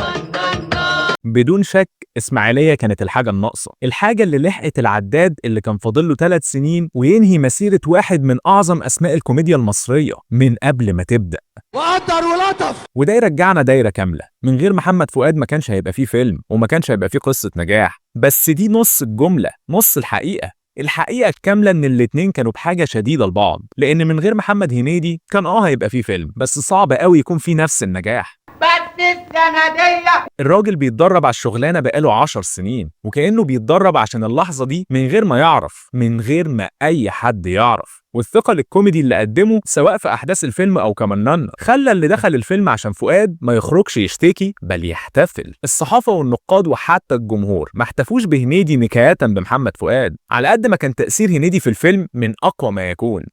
بدون شك اسماعيلية كانت الحاجة الناقصة، الحاجة اللي لحقت العداد اللي كان فاضل له 3 سنين وينهي مسيرة واحد من أعظم أسماء الكوميديا المصرية من قبل ما تبدأ. وقدر ولطف. وده يرجعنا دايرة كاملة، من غير محمد فؤاد ما كانش هيبقى فيه فيلم وما كانش هيبقى فيه قصة نجاح. بس دي نص الجملة، نص الحقيقة. الحقيقة الكاملة ان الاتنين كانوا بحاجة شديدة لبعض، لان من غير محمد هنيدي كان هيبقى فيه فيلم، بس صعب قوي يكون فيه نفس النجاح. بس السندية الراجل بيتدرب على الشغلانة بقاله 10 سنين، وكأنه بيتدرب عشان اللحظة دي من غير ما يعرف، من غير ما أي حد يعرف. والثقل الكوميدي اللي قدمه سواء في أحداث الفيلم أو كمننا خلى اللي دخل الفيلم عشان فؤاد ما يخرجش يشتكي بل يحتفل. الصحافة والنقاد وحتى الجمهور ما احتفوش بهنيدي نكاية بمحمد فؤاد، على قد ما كان تأثير هنيدي في الفيلم من أقوى ما يكون.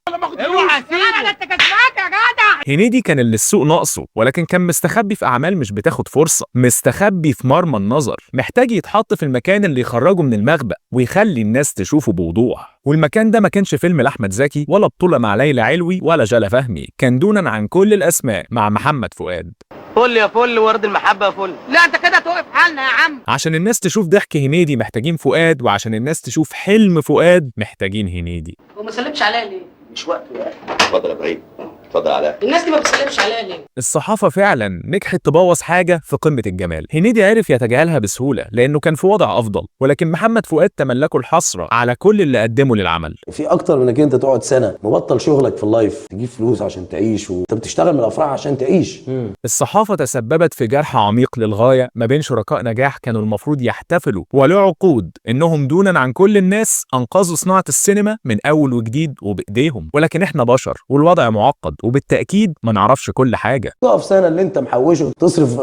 هنيدي كان اللي السوق ناقصه، ولكن كان مستخبي في أعمال مش بتاخد فرصة، مستخبي في مرمى النظر، محتاج يتحط في المكان اللي يخرجه من المخبأ ويخلي الناس تشوفه بوضوح. والمكان ده ما كانش فيلم لأحمد زكي ولا بطولة مع ليلى علوي ولا جالا فهمي، كان دونا عن كل الأسماء مع محمد فؤاد. فل يا فل ورد المحبة يا فل. لا انت كده توقف حالنا يا عم. عشان الناس تشوف ضحك هنيدي محتاجين فؤاد، وعشان الناس تشوف حلم فؤاد محتاجين هنيدي. وما سلمتش عليا ليه؟ مش وقته يعني. اتفضل يا ابراهيم. اتفضل علاء. الناس دي ما بتسلمش عليها ليه؟ الصحافة فعلا نجحت تبوظ حاجة في قمة الجمال. هنيدي عرف يتجاهلها بسهولة لأنه كان في وضع أفضل، ولكن محمد فؤاد تملكه الحسرة على كل اللي قدمه للعمل. في اكتر من انك انت تقعد سنه مبطل شغلك في اللايف تجيب فلوس عشان تعيش، وانت بتشتغل من الافراح عشان تعيش. الصحافة تسببت في جرح عميق للغاية ما بين شركاء نجاح كانوا المفروض يحتفلوا وله عقود إنهم دونا عن كل الناس أنقذوا صناعة السينما من أول وجديد وبإيديهم، ولكن إحنا بشر والوضع معقد وبالتأكيد ما نعرفش كل حاجة. تقف سنه اللي انت محوشه تصرف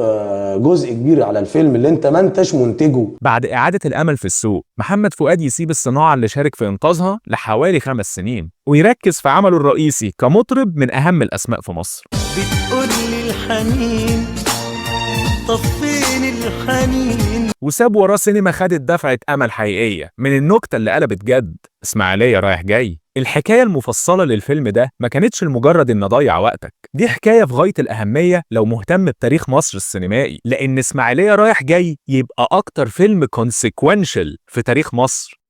جزء كبير على الفيلم اللي انت ما انتش منتجه. بعد إعادة الأمل في السوق، محمد فؤاد يسيب الصناعة اللي شارك في إنقاذها لحوالي 5 سنين ويركز في عمله الرئيسي كمطرب من أهم الأسماء في مصر. بتقولي الحنين طب فين الحنين؟ وساب وراه سينما خدت دفعة أمل حقيقية من النكتة اللي قلبت جد، إسماعيلية رايح جاي. الحكاية المفصلة للفيلم ده ما كانتش لمجرد إن أضيع وقتك، دي حكاية في غاية الأهمية لو مهتم بتاريخ مصر السينمائي، لأن إسماعيلية رايح جاي يبقى أكتر فيلم consequential في تاريخ مصر.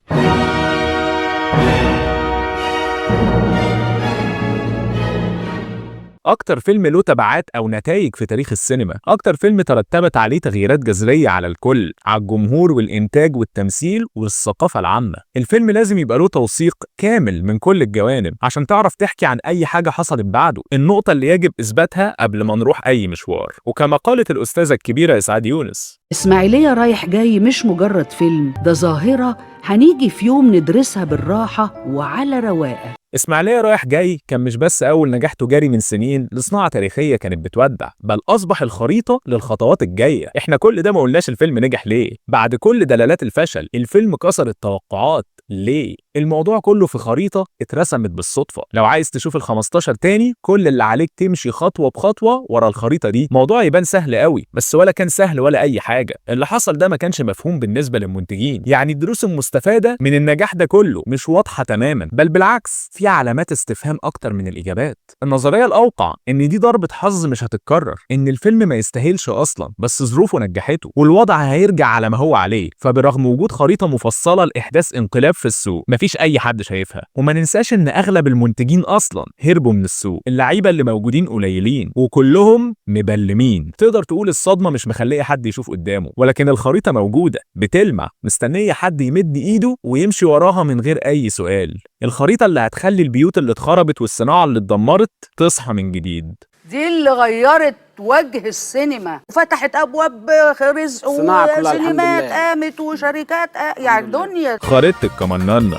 أكتر فيلم له تبعات أو نتائج في تاريخ السينما، أكتر فيلم ترتبت عليه تغييرات جذرية على الكل، على الجمهور والإنتاج والتمثيل والثقافة العامة. الفيلم لازم يبقى له توثيق كامل من كل الجوانب عشان تعرف تحكي عن أي حاجة حصلت بعده، النقطة اللي يجب إثباتها قبل ما نروح أي مشوار. وكما قالت الأستاذة الكبيرة إسعاد يونس، إسماعيلية رايح جاي مش مجرد فيلم، ده ظاهرة هنيجي في يوم ندرسها بالراحة وعلى رواقة. إسماعيلية رايح جاي كان مش بس أول نجاح تجاري من سنين لصناعة تاريخية كانت بتودع، بل أصبح الخريطة للخطوات الجاية. إحنا كل ده ما قلناش الفيلم نجح ليه؟ بعد كل دلالات الفشل، الفيلم كسر التوقعات ليه؟ الموضوع كله في خريطة اترسمت بالصدفة. لو عايز تشوف ال15 تاني، كل اللي عليك تمشي خطوة بخطوة ورا الخريطة دي. موضوع يبان سهل قوي، بس ولا كان سهل ولا أي حاجة. اللي حصل ده ما كانش مفهوم بالنسبة للمنتجين، يعني الدروس المستفادة من النجاح ده كله مش واضحة تماما، بل بالعكس في علامات استفهام أكتر من الإجابات. النظرية الأوقع إن دي ضربة حظ مش هتتكرر، إن الفيلم ما يستاهلش أصلا بس ظروفه نجحته، والوضع هيرجع على ما هو عليه. فبرغم وجود خريطة مفصلة لإحداث انقلاب في السوق، مفيش أي حد شايفها. وما ننساش إن أغلب المنتجين أصلا هربوا من السوق، اللعيبة اللي موجودين قليلين وكلهم مبلمين. تقدر تقول الصدمة مش مخلية حد يشوف قدامه، ولكن الخريطة موجودة بتلمع، مستنية حد يمد إيده ويمشي وراها من غير أي سؤال. الخريطة اللي هتخلي البيوت اللي اتخربت والصناعة اللي اتدمرت تصحى من جديد. دي اللي غيرت وجه السينما وفتحت ابواب رزق وسينمات قامت وشركات يعني دنيا. خريطة الكمنانة.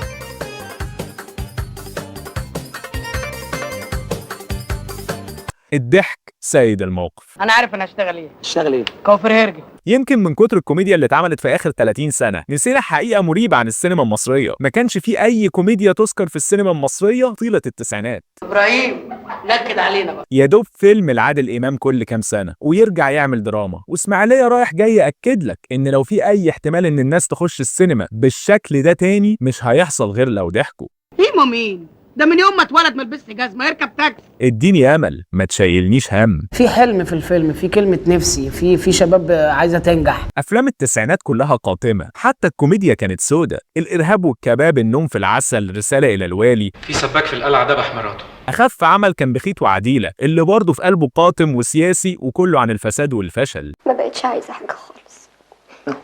الضحك سيد الموقف. انا عارف انا هشتغل ايه. تشتغل ايه؟ كوافير هرجي. يمكن من كتر الكوميديا اللي اتعملت في اخر 30 سنه نسينا حقيقه مريبه عن السينما المصريه. ما كانش في اي كوميديا تذكر في السينما المصريه طيله التسعينات. ابراهيم نكد علينا بقى. يا دوب فيلم لعادل امام كل كام سنه ويرجع يعمل دراما، واسماعيليه رايح جاي ياكد لك ان لو في اي احتمال ان الناس تخش السينما بالشكل ده تاني مش هيحصل غير لو ضحكوا. هيمو مين؟ ده من يوم ما اتولد ما لبسش جزمه يركب تاكسي. اديني امل ما تشيلنيش هم. في حلم في الفيلم، في كلمه نفسي، في شباب عايزه تنجح. افلام التسعينات كلها قاتمه، حتى الكوميديا كانت سودة. الارهاب والكباب، النوم في العسل، رساله الى الوالي، في سباك في القلعه ذبح مراته. اخف عمل كان بخيت وعديله اللي برضه في قلبه قاتم وسياسي وكله عن الفساد والفشل. ما بقتش عايزه حاجه خالص.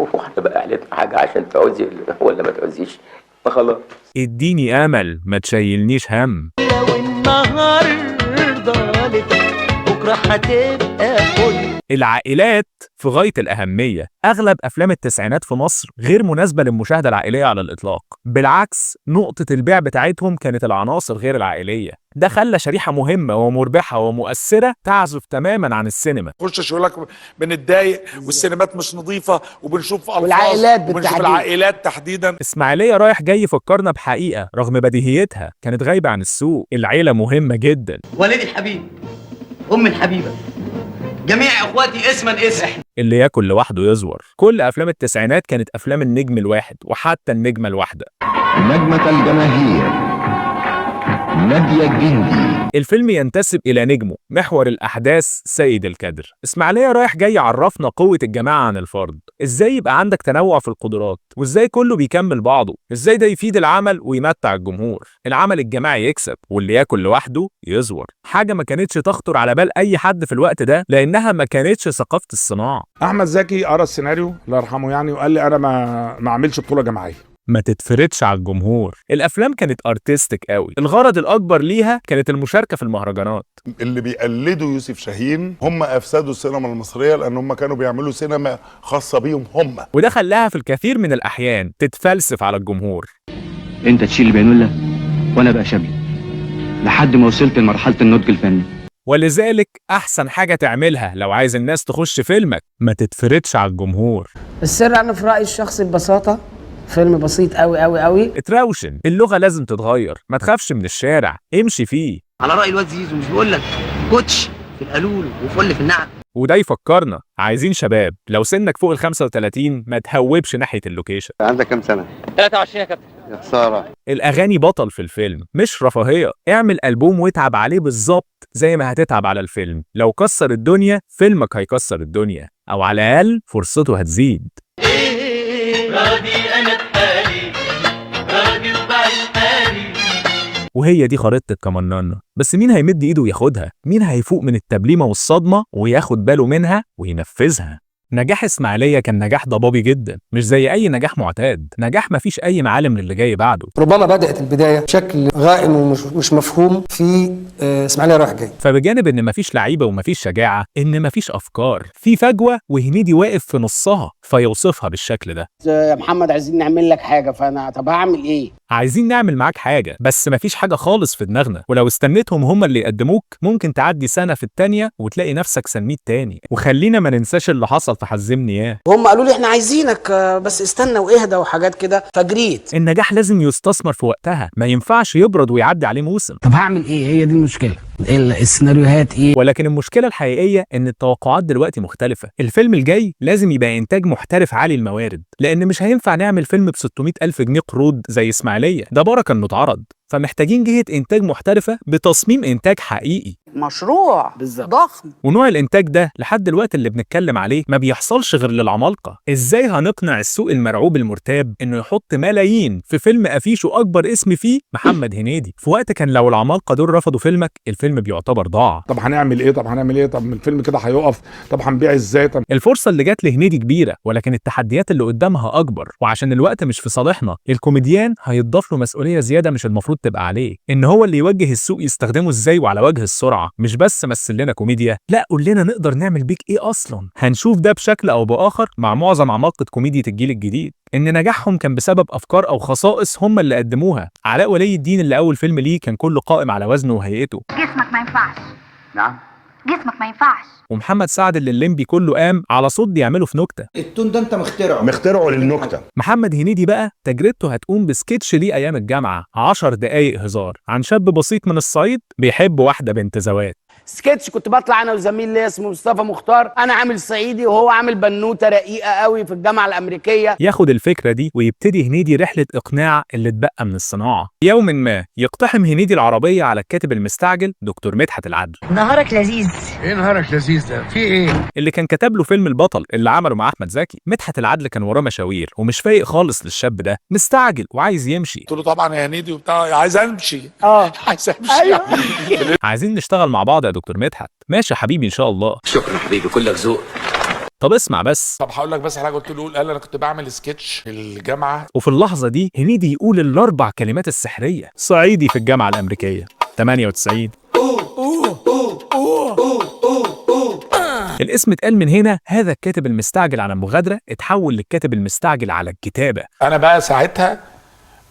هو احنا بقى علينا حاجه عشان تعوزي ولا ما تعوزيش؟ خلاص. اديني امل ما تشيلنيش هم. لو النهارده بكره هتبقى فل. العائلات في غاية الأهمية. أغلب أفلام التسعينات في مصر غير مناسبة للمشاهدة العائلية على الإطلاق، بالعكس نقطة البيع بتاعتهم كانت العناصر غير العائلية. ده خلى شريحة مهمة ومربحة ومؤثرة تعزف تماما عن السينما. خش يقول لك بنتضايق والسينمات مش نظيفة وبنشوف ألفاظ وبنشوف العائلات تحديدا. إسماعيلية رايح جاي فكرنا بحقيقة رغم بديهيتها كانت غايبة عن السوق. العيلة مهمة جدا. والدي الحبيب، أمي الحبيبة، جميع اخواتي اسما اسم. اللي ياكل لوحده يزور. كل افلام التسعينات كانت افلام النجم الواحد وحتى النجمه الواحده. نجمة الجماهير نادية الجندي. الفيلم ينتسب إلى نجمه محور الأحداث سيد الكدر. إسماعيلية رايح جاي يعرفنا قوة الجماعة عن الفرد، إزاي يبقى عندك تنوع في القدرات، وإزاي كله بيكمل بعضه، إزاي ده يفيد العمل ويمتع الجمهور. العمل الجماعي يكسب واللي ياكل لوحده يزور، حاجة ما كانتش تخطر على بال أي حد في الوقت ده لأنها ما كانتش ثقافة الصناعة. احمد زكي قرا السيناريو الله يرحمه يعني وقال لي انا ما اعملش بطوله جماعيه. ما تتفرضش على الجمهور. الافلام كانت ارتستيك قوي، الغرض الاكبر ليها كانت المشاركه في المهرجانات. اللي بيقلدوا يوسف شاهين هم افسدوا السينما المصريه لان هم كانوا بيعملوا سينما خاصه بيهم هم، وده خلاها في الكثير من الاحيان تتفلسف على الجمهور. انت تشيل بينولا وانا بقى شبل لحد ما وصلت لمرحله النضج الفني. ولذلك احسن حاجه تعملها لو عايز الناس تخش فيلمك ما تتفرضش على الجمهور. السر انا في رايي الشخصي ببساطه فيلم بسيط قوي قوي قوي. اتراوشن، اللغه لازم تتغير، ما تخافش من الشارع، امشي فيه. على راي الواد زيزو مش بيقول لك كوتش في القالول وفل في النعل. وده يفكرنا عايزين شباب لو سنك فوق ال 35 ما تهوبش ناحيه اللوكيشن. عندك كام سنه؟ 23 يا كابتن. يا خساره. الاغاني بطل في الفيلم مش رفاهيه. اعمل البوم واتعب عليه بالظبط زي ما هتتعب على الفيلم. لو كسر الدنيا فيلمك هيكسر الدنيا، او على الاقل فرصته هتزيد. راضي انا بحالي، راضي وبعيش حالي. وهي دي خريطة كمنانة، بس مين هيمد ايده وياخدها؟ مين هيفوق من التبليمة والصدمة وياخد باله منها وينفذها؟ نجاح إسماعيلية كان نجاح ضبابي جدا، مش زي أي نجاح معتاد، نجاح مفيش أي معالم للي جاي بعده. ربما بدأت البداية بشكل غائم ومش مفهوم في إسماعيلية رايح جاي. فبجانب إن مفيش لعيبة ومفيش شجاعة، إن مفيش أفكار، في فجوة وهنيدي واقف في نصها فيوصفها بالشكل ده. يا محمد عايزين نعمل لك حاجة، فأنا طب هعمل إيه؟ عايزين نعمل معاك حاجة بس مفيش حاجة خالص في دماغنا، ولو استنيتهم هم اللي يقدموك ممكن تعدي سنة في التانية وتلاقي نفسك سميت تاني. وخلينا ما ننساش اللي حصل في حزمني اياه. وهم قالوا لي احنا عايزينك بس استنى واهدى وحاجات كده فجريت. النجاح لازم يستثمر في وقتها، ما ينفعش يبرد ويعدي عليه موسم. طب هعمل ايه؟ هي دي المشكلة. السيناريوهات ايه؟ ولكن المشكلة الحقيقية ان التوقعات دلوقتي مختلفة. الفيلم الجاي لازم يبقى انتاج محترف عالي الموارد، لان مش هينفع نعمل فيلم ب 600,000 جنيه قروض زي اسماعيلية، ده بركة انه اتعرض. فمحتاجين جهة إنتاج محترفة بتصميم إنتاج حقيقي، مشروع ضخم. ونوع الإنتاج ده لحد دلوقتي اللي بنتكلم عليه ما بيحصلش غير للعمالقة. إزاي هنقنع السوق المرعوب المرتاب إنه يحط ملايين في فيلم أفيشه أكبر اسم فيه محمد هنيدي، في وقت كان لو العمالقة دول رفضوا فيلمك الفيلم بيعتبر ضاع. طب هنعمل إيه؟ طب الفيلم كده هيقف، طب هنبيع إزاي؟ طب الفرصة اللي جات لهنيدي كبيرة، ولكن التحديات اللي قدامها أكبر، وعشان الوقت مش في صالحنا الكوميديان هيتضاف له مسؤولية زيادة مش المفروض تبقى عليه، ان هو اللي يوجه السوق يستخدمه ازاي وعلى وجه السرعه. مش بس مثل لنا كوميديا، لا قول لنا نقدر نعمل بيك ايه اصلا. هنشوف ده بشكل او باخر مع معظم عمالقه كوميديا الجيل الجديد، ان نجاحهم كان بسبب افكار او خصائص هم اللي قدموها. علاء ولي الدين اللي اول فيلم ليه كان كله قائم على وزنه وهيئته. جسمك ما ينفعش. نعم. جسمك ما ينفعش. ومحمد سعد اللي الليمبي كله قام على صوت يعمله في نكته. التون ده انت مخترعه للنكته. محمد هنيدي بقى تجربته هتقوم بسكتش ليه ايام الجامعه، 10 دقايق هزار عن شاب بسيط من الصعيد بيحب واحده بنت زوات. سكتش كنت بطلع انا وزميل ليا اسمه مصطفى مختار، انا عامل صعيدي وهو عامل بنوته رقيقه قوي في الجامعه الامريكيه. ياخد الفكره دي ويبتدي هنيدي رحله اقناع اللي اتبقى من الصناعه. يوم ما يقتحم هنيدي العربيه على الكاتب المستعجل دكتور مدحت العدل. نهارك لذيذ. ايه نهارك لذيذ ده؟ في ايه؟ اللي كان كتب له فيلم البطل اللي عمله مع احمد زكي. مدحت العدل كان وراه مشاوير ومش فايق خالص للشاب ده، مستعجل وعايز يمشي. قلت له طبعا يا هنيدي وبتاع عايز امشي. عايز امشي. أيوة. عايزين نشتغل مع بعض يا دكتور مدحت. ماشي يا حبيبي ان شاء الله. شكرا حبيبي كلك ذوق. طب اسمع بس. طب هقول لك بس حاجه. قلت له قال انا كنت بعمل سكتش في الجامعه. وفي اللحظه دي هنيدي يقول الاربع كلمات السحريه: صعيدي في الجامعه الامريكيه 98. الاسم اتقال من هنا. هذا الكاتب المستعجل على المغادره اتحول للكاتب المستعجل على الكتابه. انا بقى ساعتها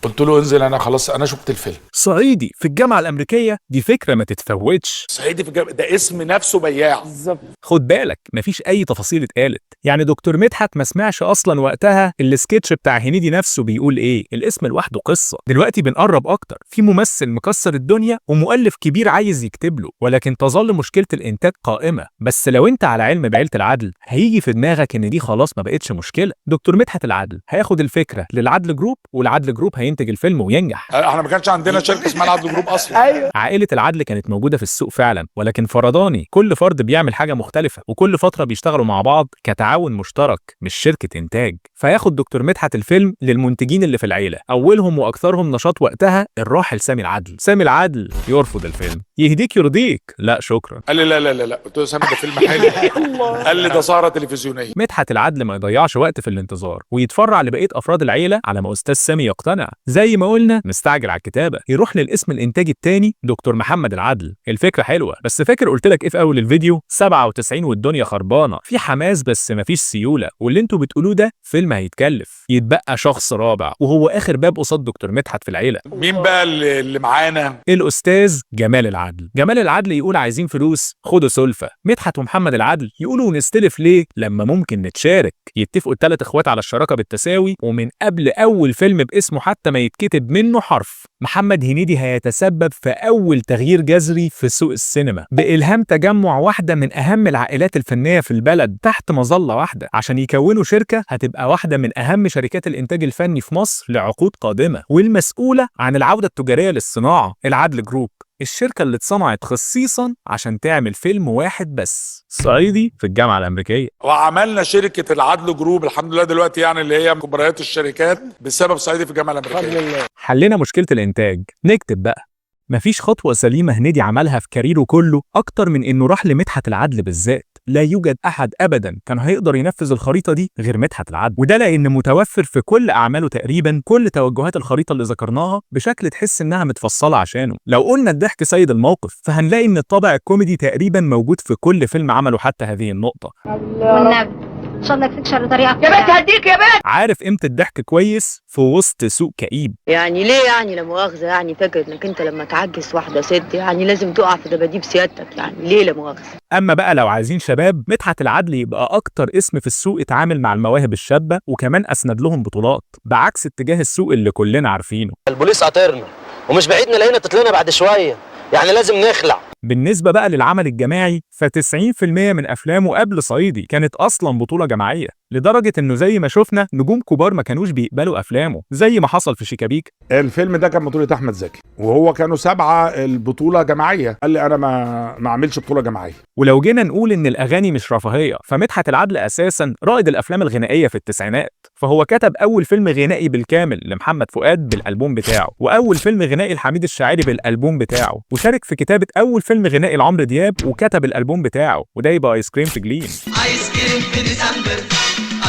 قلت له انزل، انا خلاص انا شفت الفيلم. صعيدي في الجامعه الامريكيه دي فكره ما تتفوتش. صعيدي في الجامعه ده اسم نفسه بياع. بالظبط. خد بالك مفيش اي تفاصيل اتقالت، يعني دكتور مدحت ما سمعش اصلا وقتها السكتش بتاع هنيدي نفسه بيقول ايه. الاسم لوحده قصه. دلوقتي بنقرب اكتر، في ممثل مكسر الدنيا ومؤلف كبير عايز يكتب له، ولكن تظل مشكله الانتاج قائمه. بس لو انت على علم بعيله العدل هيجي في دماغك ان دي خلاص ما بقتش مشكله. دكتور مدحت العدل هياخد الفكره للعدل جروب، والعدل جروب ينتج الفيلم وينجح. احنا ما كانش عندنا شركه اسمها العدل جروب اصلا. ايوه عائلة العدل كانت موجودة في السوق فعلا، ولكن فرداني، كل فرد بيعمل حاجة مختلفة وكل فترة بيشتغلوا مع بعض كتعاون مشترك مش شركة إنتاج. فياخد دكتور مدحت الفيلم للمنتجين اللي في العيلة، أولهم وأكثرهم نشاط وقتها الراحل سامي العدل. سامي العدل يرفض الفيلم، يهديك يرضيك، لا شكرا. قال لي لا لا لا لا، قلت له سامي ده فيلم حلو. قال لي ده سهرة تلفزيونية. مدحت العدل ما يضيعش وقت في الانتظار ويتفرع لبقية أفراد العيلة على ما أستاذ سامي يقتنع. زي ما قلنا مستعجل على الكتابة، يروح للاسم الإنتاج التاني دكتور محمد العدل. الفكرة حلوة، بس فاكر قلت لك إيه في أول الفيديو؟ 97 والدنيا خربانة، في حماس بس مفيش سيولة، واللي انتوا بتقولوه ده فيلم هيتكلف. يتبقى شخص رابع وهو آخر باب قصاد دكتور مدحت في العيلة. مين بقى اللي معانا؟ الأستاذ جمال العدل. جمال العدل يقول عايزين فلوس، خدوا سلفة. مدحت ومحمد العدل يقولوا نستلف ليه لما ممكن نتشارك. يتفقوا الثلاث اخوات على الشراكة بالتساوي، ومن قبل أول فيلم باسمه حتى ما يتكتب منه حرف، محمد هنيدي هيتسبب في أول تغيير جذري في سوق السينما بإلهام تجمع واحدة من أهم العائلات الفنية في البلد تحت مظلة واحدة عشان يكونوا شركة هتبقى واحدة من أهم شركات الإنتاج الفني في مصر لعقود قادمة، والمسؤولة عن العودة التجارية للصناعة، العدل جروب، الشركة اللي اتصنعت خصيصا عشان تعمل فيلم واحد بس، صعيدي في الجامعة الأمريكية. وعملنا شركة العدل جروب الحمد لله دلوقتي، يعني اللي هي كبريات الشركات بسبب صعيدي في الجامعة الأمريكية. حلنا مشكلة الإنتاج. نكتب بقى، مفيش خطوة سليمة هنيدي عملها في كاريره كله أكتر من إنه راح لمدحت العدل بالذات. لا يوجد أحد أبدا كان هيقدر ينفذ الخريطة دي غير مدحت العدل، وده لأن متوفر في كل أعماله تقريبا كل توجهات الخريطة اللي ذكرناها بشكل تحس إنها متفصلة عشانه. لو قلنا الضحك سيد الموقف فهنلاقي إن الطابع الكوميدي تقريبا موجود في كل فيلم عمله حتى هذه النقطة. والنبي ان شاء الله تكشر بطريقه يا بنت هديك يا بنت. عارف قيمة الضحك كويس في وسط سوق كئيب. يعني ليه يعني لا مؤاخذة يعني فاكر انك انت لما تعجز واحدة ست يعني لازم تقع في دباديب سيادتك، يعني ليه لا مؤاخذة؟ أما بقى لو عايزين شباب، مدحت العدل يبقى أكتر اسم في السوق اتعامل مع المواهب الشابة وكمان أسند لهم بطولات، بعكس اتجاه السوق اللي كلنا عارفينه. البوليس قاطرنا ومش بعيد نلاقينا تطلعنا بعد شوية، يعني لازم نخلع. بالنسبة بقى للعمل الجماعي ف90% من أفلامه قبل صعيدي كانت أصلا بطولة جماعية، لدرجة إنه زي ما شفنا نجوم كبار ما كانوش بيقبلوا أفلامه زي ما حصل في شيكابيك. الفيلم ده كان بطولة أحمد زكي وهو كانوا 7 البطولة جماعية، قال لي أنا ما أعملش بطولة جماعية. ولو جينا نقول إن الأغاني مش رفاهية، فمدحت العدل أساسا رائد الأفلام الغنائية في التسعينات، فهو كتب أول فيلم غنائي بالكامل لمحمد فؤاد بالألبوم بتاعه، وأول فيلم غنائي لحميد الشاعري بالألبوم بتاعه، وشارك في كتابة أول فيلم غنائي لعمرو دياب وكتب الألبوم بتاعه، وده يبقى آيس كريم في جليم. آيس كريم في ديسمبر،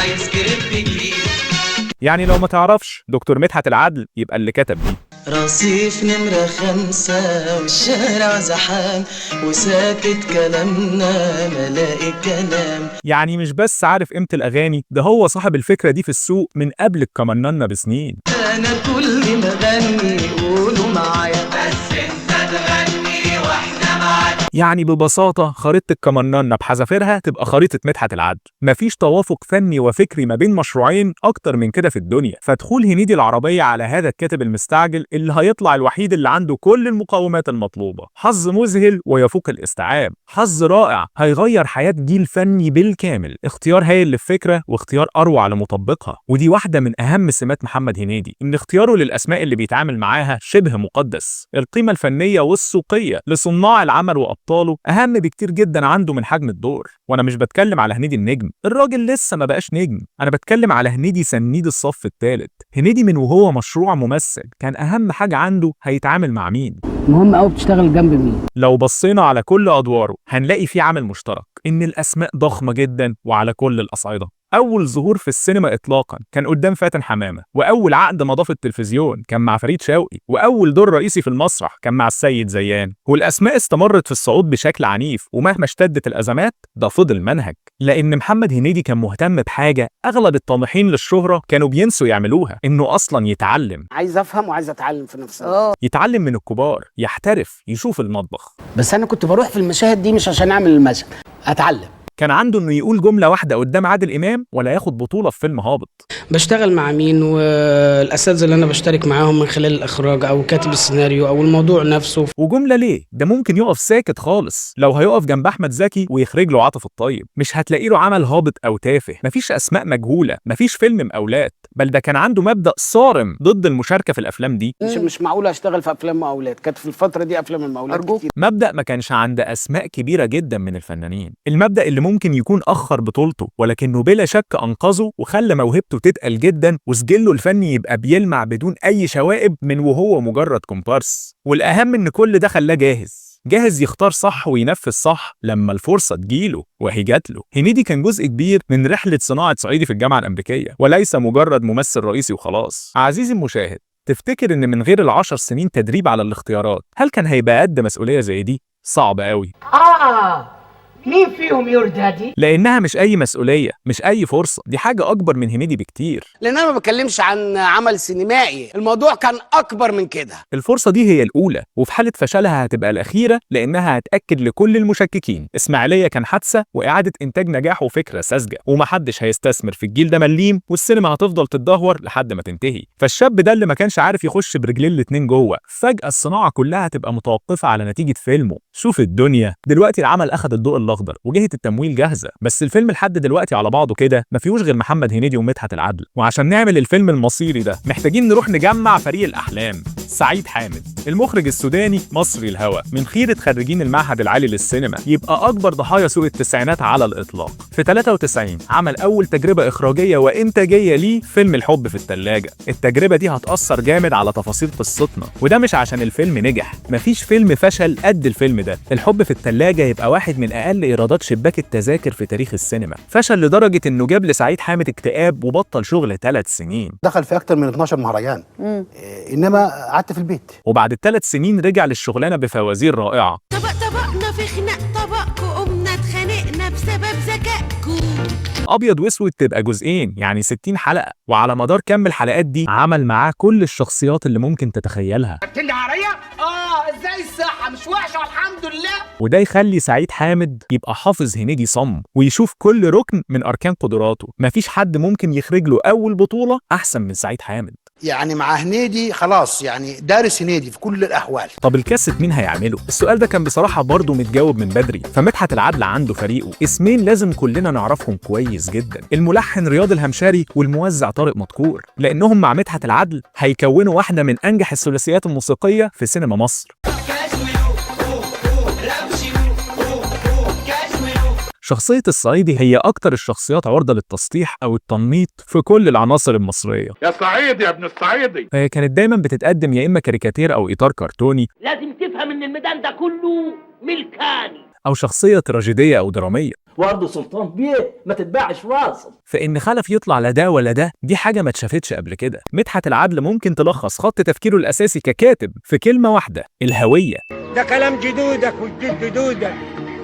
آيس كريم في جليم. يعني لو ما تعرفش دكتور مدحت العدل يبقى اللي كتب دي. رصيف نمرة 5 والشارع زحام وساكت كلامنا ملاقي كلام. يعني مش بس عارف قيمة الأغاني، ده هو صاحب الفكرة دي في السوق من قبل الكمنانة بسنين. أنا كل ما أغني قولوا معايا بس أنت تغني وإحنا معاك. يعني ببساطة خريطة الكمنانة بحذافيرها تبقى خريطة مدحت العدل. مفيش توافق فني وفكري ما بين مشروعين أكتر من كده في الدنيا، فدخول هنيدي العربية على هذا الكاتب المستعجل اللي هيطلع الوحيد اللي عنده كل المقومات المطلوبة، حظ مذهل ويفوق الاستيعاب، حظ رائع هيغير حياة جيل فني بالكامل، اختيار هايل للفكرة واختيار أروع لمطبقها. ودي واحدة من أهم سمات محمد هنيدي، إن اختياره للأسماء اللي بيتعامل معاها شبه مقدس. القيمة الفنية والسوقية لصناع العمل وأبطاله أهم بكتير جدا عنده من حجم الدور. وأنا مش بتكلم على هنيدي النجم، الراجل لسه ما بقاش نجم، أنا بتكلم على هنيدي سنيد الصف الثالث. هنيدي من وهو مشروع ممثل كان أهم حاجة عنده هيتعامل مع مين، مهم قوي بتشتغل جنب مين. لو بصينا على كل أدواره هنلاقي في عامل مشترك، إن الأسماء ضخمة جدا وعلى كل الأصعدة. أول ظهور في السينما إطلاقا كان قدام فاتن حمامة، وأول عقد مضى في التلفزيون كان مع فريد شوقي، وأول دور رئيسي في المسرح كان مع السيد زيان. والأسماء استمرت في الصعود بشكل عنيف، ومهما اشتدت الأزمات ده فضل منهج، لأن محمد هنيدي كان مهتم بحاجة أغلب الطامحين للشهرة كانوا بينسوا يعملوها، إنه أصلا يتعلم. عايز أفهم وعايز أتعلم في نفس الوقت. يتعلم من الكبار، يحترف، يشوف المطبخ. بس أنا كنت بروح في المشاهد دي مش عشان أعمل المشهد، أتعلم. كان عنده انه يقول جمله واحده قدام عادل امام ولا ياخد بطوله في فيلم هابط. بشتغل مع مين، والاساتذه اللي انا بشترك معاهم من خلال الاخراج او كاتب السيناريو او الموضوع نفسه. وجمله ليه؟ ده ممكن يقف ساكت خالص لو هيقف جنب احمد زكي ويخرج له عاطف الطيب. مش هتلاقي له عمل هابط او تافه، مفيش اسماء مجهوله، مفيش فيلم مقاولات، بل ده كان عنده مبدا صارم ضد المشاركه في الافلام دي. مش معقول اشتغل في افلام مقاولات، كانت في الفتره دي افلام المقاولات كتير. مبدا ما كانش عند اسماء كبيره جدا من الفنانين، المبدا اللي ممكن يكون اخر بطولته ولكنه بلا شك انقذه وخلى موهبته تتقل جدا وسجله الفني يبقى بيلمع بدون اي شوائب من وهو مجرد كومبارس. والاهم ان كل ده خلاه جاهز يختار صح وينفذ صح لما الفرصة تجيله، وهي جات له. هنيدي كان جزء كبير من رحلة صناعة صعيدي في الجامعة الأمريكية وليس مجرد ممثل رئيسي وخلاص. عزيزي المشاهد، تفتكر إن من غير ال10 سنين تدريب على الاختيارات هل كان هيبقى قد مسؤولية زي دي؟ صعب قوي. مين فيهم يور دادي؟ لأنها مش أي مسؤولية، مش أي فرصة، دي حاجة أكبر من هنيدي بكتير. لان انا ما بتكلمش عن عمل سينمائي، الموضوع كان اكبر من كده. الفرصة دي هي الأولى، وفي حالة فشلها هتبقى الأخيرة لأنها هتأكد لكل المشككين إسماعيلية كان حادثة وإعادة إنتاج نجاح وفكرة ساذجة، ومحدش هيستثمر في الجيل ده مليم، والسينما هتفضل تتدهور لحد ما تنتهي. فالشاب ده اللي ما كانش عارف يخش برجلين الاتنين جوه، فجأة الصناعة كلها هتبقى متوقفة على نتيجة فيلمه. شوف الدنيا دلوقتي، العمل أخد الضوء الأخضر وجهة التمويل جاهزة، بس الفيلم لحد دلوقتي على بعضه كده ما فيهوش غير محمد هنيدي ومدحت العدل. وعشان نعمل الفيلم المصيري ده محتاجين نروح نجمع فريق الأحلام. سعيد حامد المخرج السوداني مصري الهوى، من خيرة خريجين المعهد العالي للسينما، يبقى أكبر ضحايا سوق التسعينات على الإطلاق. في 93 عمل أول تجربة إخراجية وإنتاجية ليه فيلم الحب في التلاجة. التجربة دي هتأثر جامد على تفاصيل قصتنا، وده مش عشان الفيلم نجح، مفيش فيلم فشل قد الفيلم ده. الحب في التلاجة يبقى واحد من أقل إيرادات شباك التذاكر في تاريخ السينما. فشل لدرجة إنه جاب لسعيد حامد اكتئاب وبطل شغل 3 سنين. دخل في اكتر من 12 مهرجان، انما قعدت في البيت. وبعد ال3 سنين رجع للشغلانة بفوازير رائعة. طبقنا في خناق طبقكم، قمنا اتخانقنا بسبب ذكائكم. أبيض وأسود تبقى جزئين، يعني 60 حلقة، وعلى مدار كم الحلقات دي عمل معاه كل الشخصيات اللي ممكن تتخيلها. بتندى عليا؟ ازاي الصحة مش وحشة والحمد لله. وده يخلي سعيد حامد يبقى حافظ هنيدي صم، ويشوف كل ركن من أركان قدراته. مفيش حد ممكن يخرج له أول بطولة أحسن من سعيد حامد. يعني مع هنيدي خلاص، يعني دارس هنيدي في كل الأحوال. طب الكاسيت مين هيعمله؟ السؤال ده كان بصراحة برضه متجاوب من بدري. فمدحت العدل عنده فريقه اسمين لازم كلنا نعرفهم كويس جدا، الملحن رياض الهمشري والموزع طارق مدكور، لأنهم مع مدحت العدل هيكونوا واحدة من أنجح الثلاثيات الموسيقية في سينما مصر. شخصية الصعيدي هي أكتر الشخصيات عرضة للتسطيح أو التنميط في كل العناصر المصرية. يا صعيدي يا ابن الصعيدي. فهي كانت دايما بتتقدم يا إما كاريكاتير أو إطار كرتوني، لازم تفهم إن الميدان ده كله ملكاني، أو شخصية تراجيدية أو درامية. وارد سلطان بيه ما تتباعش راسه. فإن خلف يطلع لا ده ولا ده، دي حاجة ما اتشافتش قبل كده. مدحت العدل ممكن تلخص خط تفكيره الأساسي ككاتب في كلمة واحدة: الهوية. ده كلام جدودك وجدود جدودك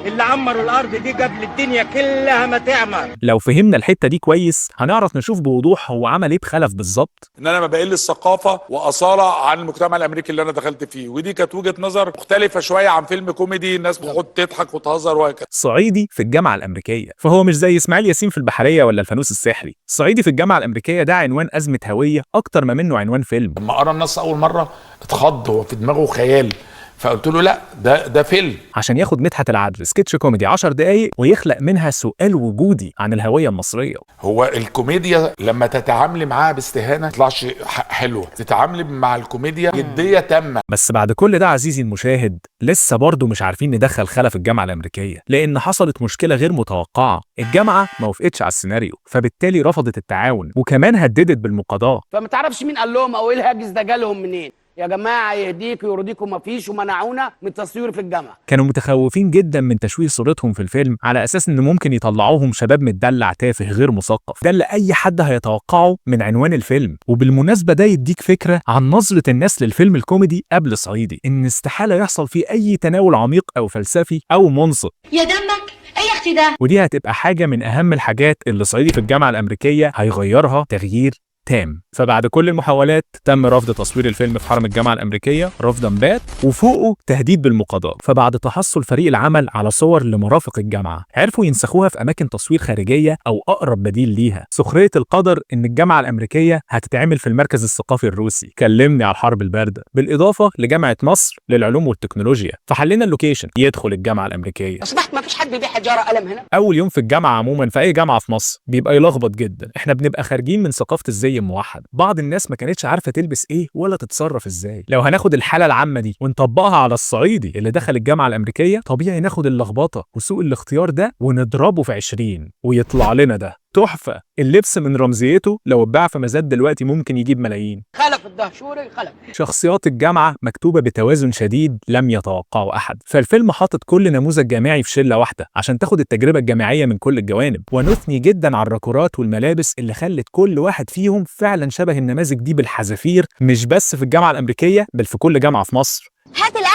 اللي عمروا الارض دي قبل الدنيا كلها ما تعمر. لو فهمنا الحته دي كويس هنعرف نشوف بوضوح هو عمل ايه بخلف بالظبط. ان انا ما بقل الثقافه واصاله عن المجتمع الامريكي اللي انا دخلت فيه، ودي كانت وجهه نظر مختلفه شويه عن فيلم كوميدي الناس بتقعد تضحك وتهزر وهكذا. صعيدي في الجامعه الامريكيه، فهو مش زي اسماعيل ياسين في البحريه ولا الفانوس السحري. صعيدي في الجامعه الامريكيه ده عنوان ازمه هويه اكتر ما منه عنوان فيلم. لما قرا النص اول مره اتخض، هو في دماغه خيال، فقلت له لا ده فيلم. عشان ياخد مدحت العدل سكتش كوميدي 10 دقايق ويخلق منها سؤال وجودي عن الهوية المصرية. هو الكوميديا لما تتعاملي معاها باستهانة ما تطلعش حلوة، تتعاملي مع الكوميديا جدية تامة. بس بعد كل ده عزيزي المشاهد لسه برضه مش عارفين ندخل خلف الجامعة الأمريكية، لأن حصلت مشكلة غير متوقعة. الجامعة ما وافقتش على السيناريو، فبالتالي رفضت التعاون وكمان هددت بالمقاضاة. فما تعرفش مين قال لهم او ايه الهاجس ده جالهم منين. يا جماعه يهديك ويرضيكم مفيش، ومنعونا من التصوير في الجامعه. كانوا متخوفين جدا من تشويه صورتهم في الفيلم على اساس ان ممكن يطلعوهم شباب متدلع تافه غير مثقف، ده اللي اي حد هيتوقعه من عنوان الفيلم. وبالمناسبه ده يديك فكره عن نظره الناس للفيلم الكوميدي قبل صعيدي، ان استحاله يحصل فيه اي تناول عميق او فلسفي او منصف. يا دمك ايه يا اختي ده؟ ودي هتبقى حاجه من اهم الحاجات اللي صعيدي في الجامعه الامريكيه هيغيرها تغيير تام. فبعد كل المحاولات تم رفض تصوير الفيلم في حرم الجامعة الأمريكية رفضا بات، وفوقه تهديد بالمقاضاة. فبعد تحصل فريق العمل على صور لمرافق الجامعة عرفوا ينسخوها في أماكن تصوير خارجية أو أقرب بديل ليها. سخرية القدر إن الجامعة الأمريكية هتتعمل في المركز الثقافي الروسي، كلمني على الحرب الباردة، بالإضافة لجامعة مصر للعلوم والتكنولوجيا. فحلينا اللوكيشن يدخل الجامعة الأمريكية. أصبحت ما فيش حد بيبيع حجارة قلم هنا. أول يوم في الجامعة عموما في أي جامعة في مصر بيبقى يلخبط جدا. إحنا بنبقى خارجين من ثقافة الزي موحد، بعض الناس ما كانتش عارفة تلبس إيه ولا تتصرف إزاي. لو هناخد الحالة العامة دي ونطبقها على الصعيدي اللي دخل الجامعة الأمريكية، طبيعي ناخد اللخبطة وسوء الاختيار ده ونضربه في 20 ويطلع لنا ده تحفة. اللبس من رمزيته لو اتباع في مزاد دلوقتي ممكن يجيب ملايين. خلف الدهشوري خلف. شخصيات الجامعة مكتوبة بتوازن شديد لم يتوقعه أحد. فالفيلم حاطط كل نموذج جامعي في شلة واحدة عشان تاخد التجربة الجامعية من كل الجوانب. ونثني جدا على الراكورات والملابس اللي خلت كل واحد فيهم فعلا شبه النماذج دي بالحذافير، مش بس في الجامعة الأمريكية بل في كل جامعة في مصر. هات القلم.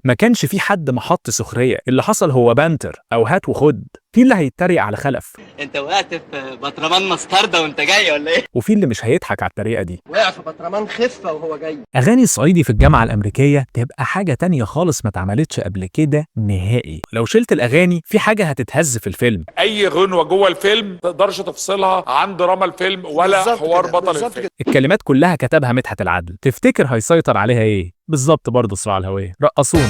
ما كانش في حد محط سخرية، اللي حصل هو بانتر أو هات وخد. في اللي هيتريق على خلف، انت وقعت في بطرمان مستردة وانت جاي ولا ايه؟ وفي اللي مش هيضحك على الطريقة دي. وقع في بطرمان خفة وهو جاي. أغاني الصعيدي في الجامعة الأمريكية تبقى حاجة تانية خالص ما اتعملتش قبل كده نهائي. لو شلت الأغاني في حاجة هتتهز في الفيلم. اي غنوه جوه الفيلم تقدرش تفصلها عن دراما الفيلم ولا حوار بطل الفيلم. الكلمات كلها كتبها مدحت العدل. تفتكر هيسيطر عليها ايه؟ بالظبط برضه صراع الهوية. رقصونا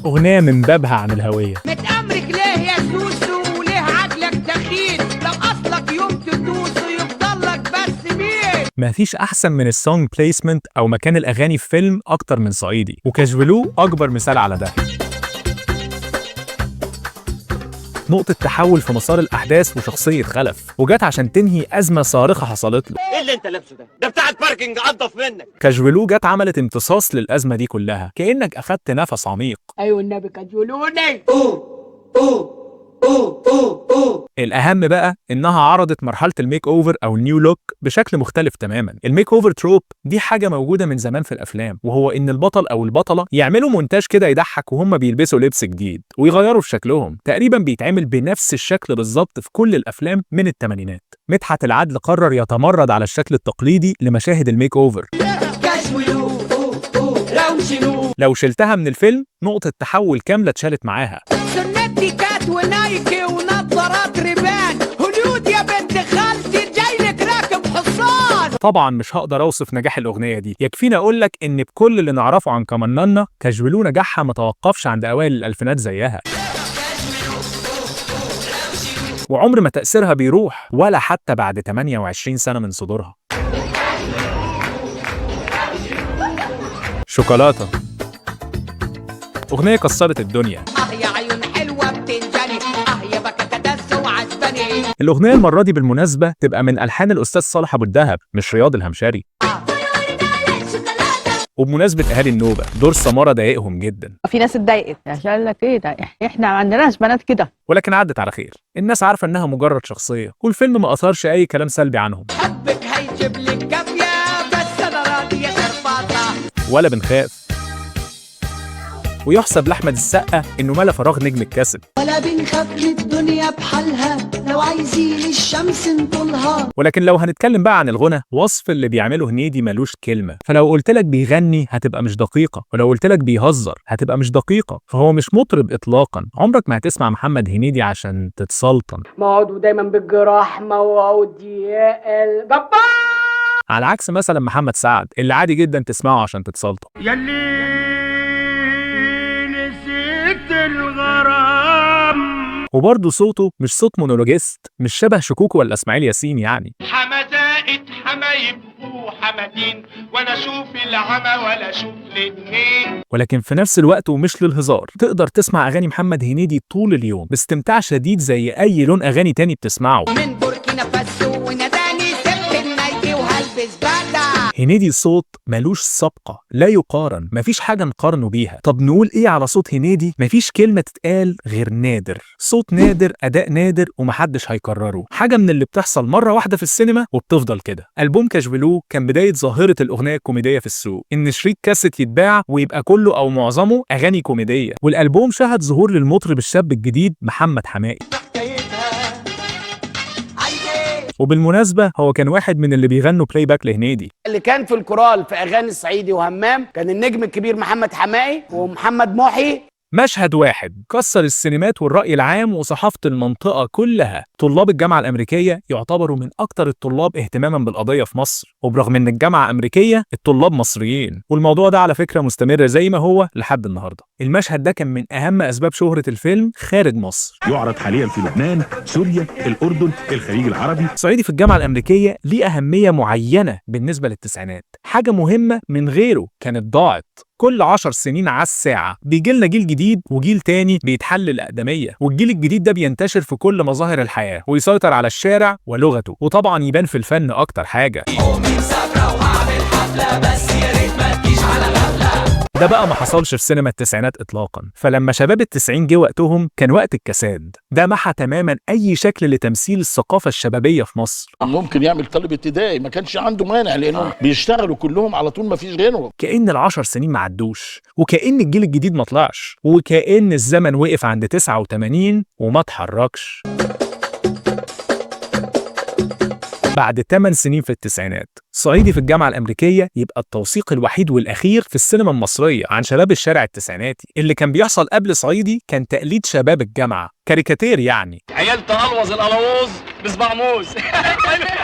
أغنية من بابها عن الهوية. متأمرك ليه يا سوسو وليه عقلك دخيل؟ لو أصلك يوم تدوسه يفضلك بس مين؟ مفيش أحسن من السونج بليسمنت أو مكان الأغاني في فيلم أكتر من صعيدي، وكاجولو أكبر مثال على ده. نقطة تحول في مسار الأحداث وشخصية خلف، وجات عشان تنهي أزمة صارخة حصلت له. ايه اللي انت لابسه ده؟ ده بتاع الباركينج انضف منك. كاجولو جات عملت امتصاص للأزمة دي كلها، كأنك أخدت نفس عميق. أيوة النبي كجولوني. الأهم بقى إنها عرضت مرحلة الميك أوفر أو النيو لوك بشكل مختلف تماماً. الميك أوفر تروب دي حاجة موجودة من زمان في الأفلام، وهو إن البطل أو البطلة يعملوا مونتاج كده يضحك وهم بيلبسوا لبس جديد ويغيروا في شكلهم. تقريباً بيتعمل بنفس الشكل بالظبط في كل الأفلام من الثمانينات. مدحت العدل قرر يتمرد على الشكل التقليدي لمشاهد الميك أوفر. لو شلتها من الفيلم نقطة تحول كاملة اتشالت معاها. سنتي كات ونايكي ونظارات ريبان، هوليود يا بنت خالتي جايلك راكب حصان. طبعا مش هقدر اوصف نجاح الاغنيه دي، يكفينا اقول لك ان بكل اللي نعرفه عن كمانانا كاجولو نجاحها ما توقفش عند اوائل الالفينات زيها، وعمر ما تاثيرها بيروح ولا حتى بعد 28 سنه من صدورها. شوكولاته أغنية كسرت الدنيا. يا عيون حلوة بتنجني، يا بكتدس وعجبني. الأغنية المرة دي بالمناسبة تبقى من ألحان الأستاذ صالح أبو الدهب مش رياض الهمشري. وبمناسبة أهالي النوبة دور سمارة ضايقهم جدا. في ناس اتضايقت عشان لك ايه ده، احنا ما عندناش بنات كده، ولكن عدت على خير. الناس عارفة إنها مجرد شخصية، والفيلم ما أثارش أي كلام سلبي عنهم. حبك هيجيب لك كافية بس أنا راضية ترفضها. ولا بنخاف. ويحسب لأحمد السقا إنه ملا فراغ نجم الكاسب. ولا بنخاف الدنيا بحالها لو عايزين الشمس نطولها. ولكن لو هنتكلم بقى عن الغنى، وصف اللي بيعمله هنيدي ملوش كلمة. فلو قلت لك بيغني هتبقى مش دقيقة، ولو قلت لك بيهزر هتبقى مش دقيقة. فهو مش مطرب إطلاقا. عمرك ما هتسمع محمد هنيدي عشان تتسلطن. موعود دايما بالجراح، موعود يا الجبار. على عكس مثلا محمد سعد اللي عادي جدا تسمعه عشان تتسلطن. يلي نسيت الغرام. وبرضه صوته مش صوت مونولوجيست، مش شبه شكوكو ولا اسماعيل ياسين يعني. حمزائد حمايب وحمدين، ولا اشوف العمى ولا اشوف الاتنين. ولكن في نفس الوقت ومش للهزار، تقدر تسمع اغاني محمد هنيدي طول اليوم باستمتاع شديد زي اي لون اغاني تاني بتسمعه. من بوركينا فاسو وناداني سبت النايتي وهلبس بدله. هنيدي صوت ملوش سابقة، لا يقارن، مفيش حاجة نقارنه بيها. طب نقول ايه على صوت هنيدي؟ مفيش كلمة تتقال غير نادر. صوت نادر، أداء نادر، ومحدش هيكرره. حاجة من اللي بتحصل مرة واحدة في السينما وبتفضل كده. ألبوم كاجولو كان بداية ظاهرة الأغنية الكوميدية في السوق، إن شريط كاسيت يتباع ويبقى كله أو معظمه أغاني كوميدية. والألبوم شهد ظهور للمطرب الشاب الجديد محمد حماقي. وبالمناسبة هو كان واحد من اللي بيغنوا بلاي باك لهنيدي. اللي كان في الكورال في اغاني الصعيدي وهمام كان النجم الكبير محمد حماقي ومحمد محي. مشهد واحد كسر السينمات والرأي العام وصحافة المنطقة كلها. طلاب الجامعة الأمريكية يعتبروا من أكتر الطلاب اهتماما بالقضية في مصر، وبرغم إن الجامعة أمريكية الطلاب مصريين، والموضوع ده على فكرة مستمر زي ما هو لحد النهاردة. المشهد ده كان من أهم أسباب شهرة الفيلم خارج مصر. يعرض حاليا في لبنان، سوريا، الأردن، الخليج العربي. صعيدي في الجامعة الأمريكية ليه أهمية معينة بالنسبة للتسعينات. حاجة مهمة من غيره كانت ضاعت. كل 10 سنين على الساعة بيجي لنا جيل جديد وجيل تاني بيتحل الأقدمية، والجيل الجديد ده بينتشر في كل مظاهر الحياة ويسيطر على الشارع ولغته، وطبعا يبان في الفن أكتر حاجة. ده بقى ما حصلش في سينما التسعينات إطلاقا، فلما شباب التسعين جه وقتهم كان وقت الكساد. ده محى تماما أي شكل لتمثيل الثقافة الشبابية في مصر. ممكن يعمل طالب ابتدائي ما كانش عنده مانع لأنهم بيشتغلوا كلهم على طول ما فيش غيرهم. كأن ال10 سنين ما عدوش، وكأن الجيل الجديد ما طلعش، وكأن الزمن وقف عند 89 وما اتحركش. بعد 8 سنين في التسعينات صعيدي في الجامعة الأمريكية يبقى التوثيق الوحيد والأخير في السينما المصرية عن شباب الشارع التسعيناتي. اللي كان بيحصل قبل صعيدي كان تقليد شباب الجامعة، كاريكاتير يعني، عيال تقلوظ القلاووز بصباع موز.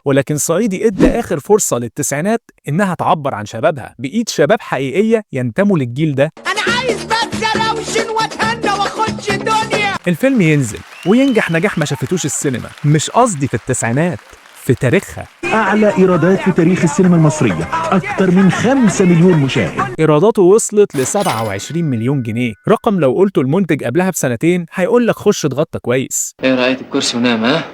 ولكن صعيدي ادى آخر فرصة للتسعينات إنها تعبر عن شبابها بإيد شباب حقيقية ينتموا للجيل ده. انا عايز بس اروشن واتهنى واخدش الدنيا. الفيلم ينزل وينجح نجاح ما شافتوش السينما، مش قصدي في التسعينات، في تاريخها. أعلى إيرادات في تاريخ السينما المصرية، أكثر من 5 مليون مشاهد. إيراداته وصلت ل 27 مليون جنيه، رقم لو قلته المنتج قبلها بسنتين هيقول لك خش اتغطى كويس. ايه رأيت الكرسي ونام؟ ها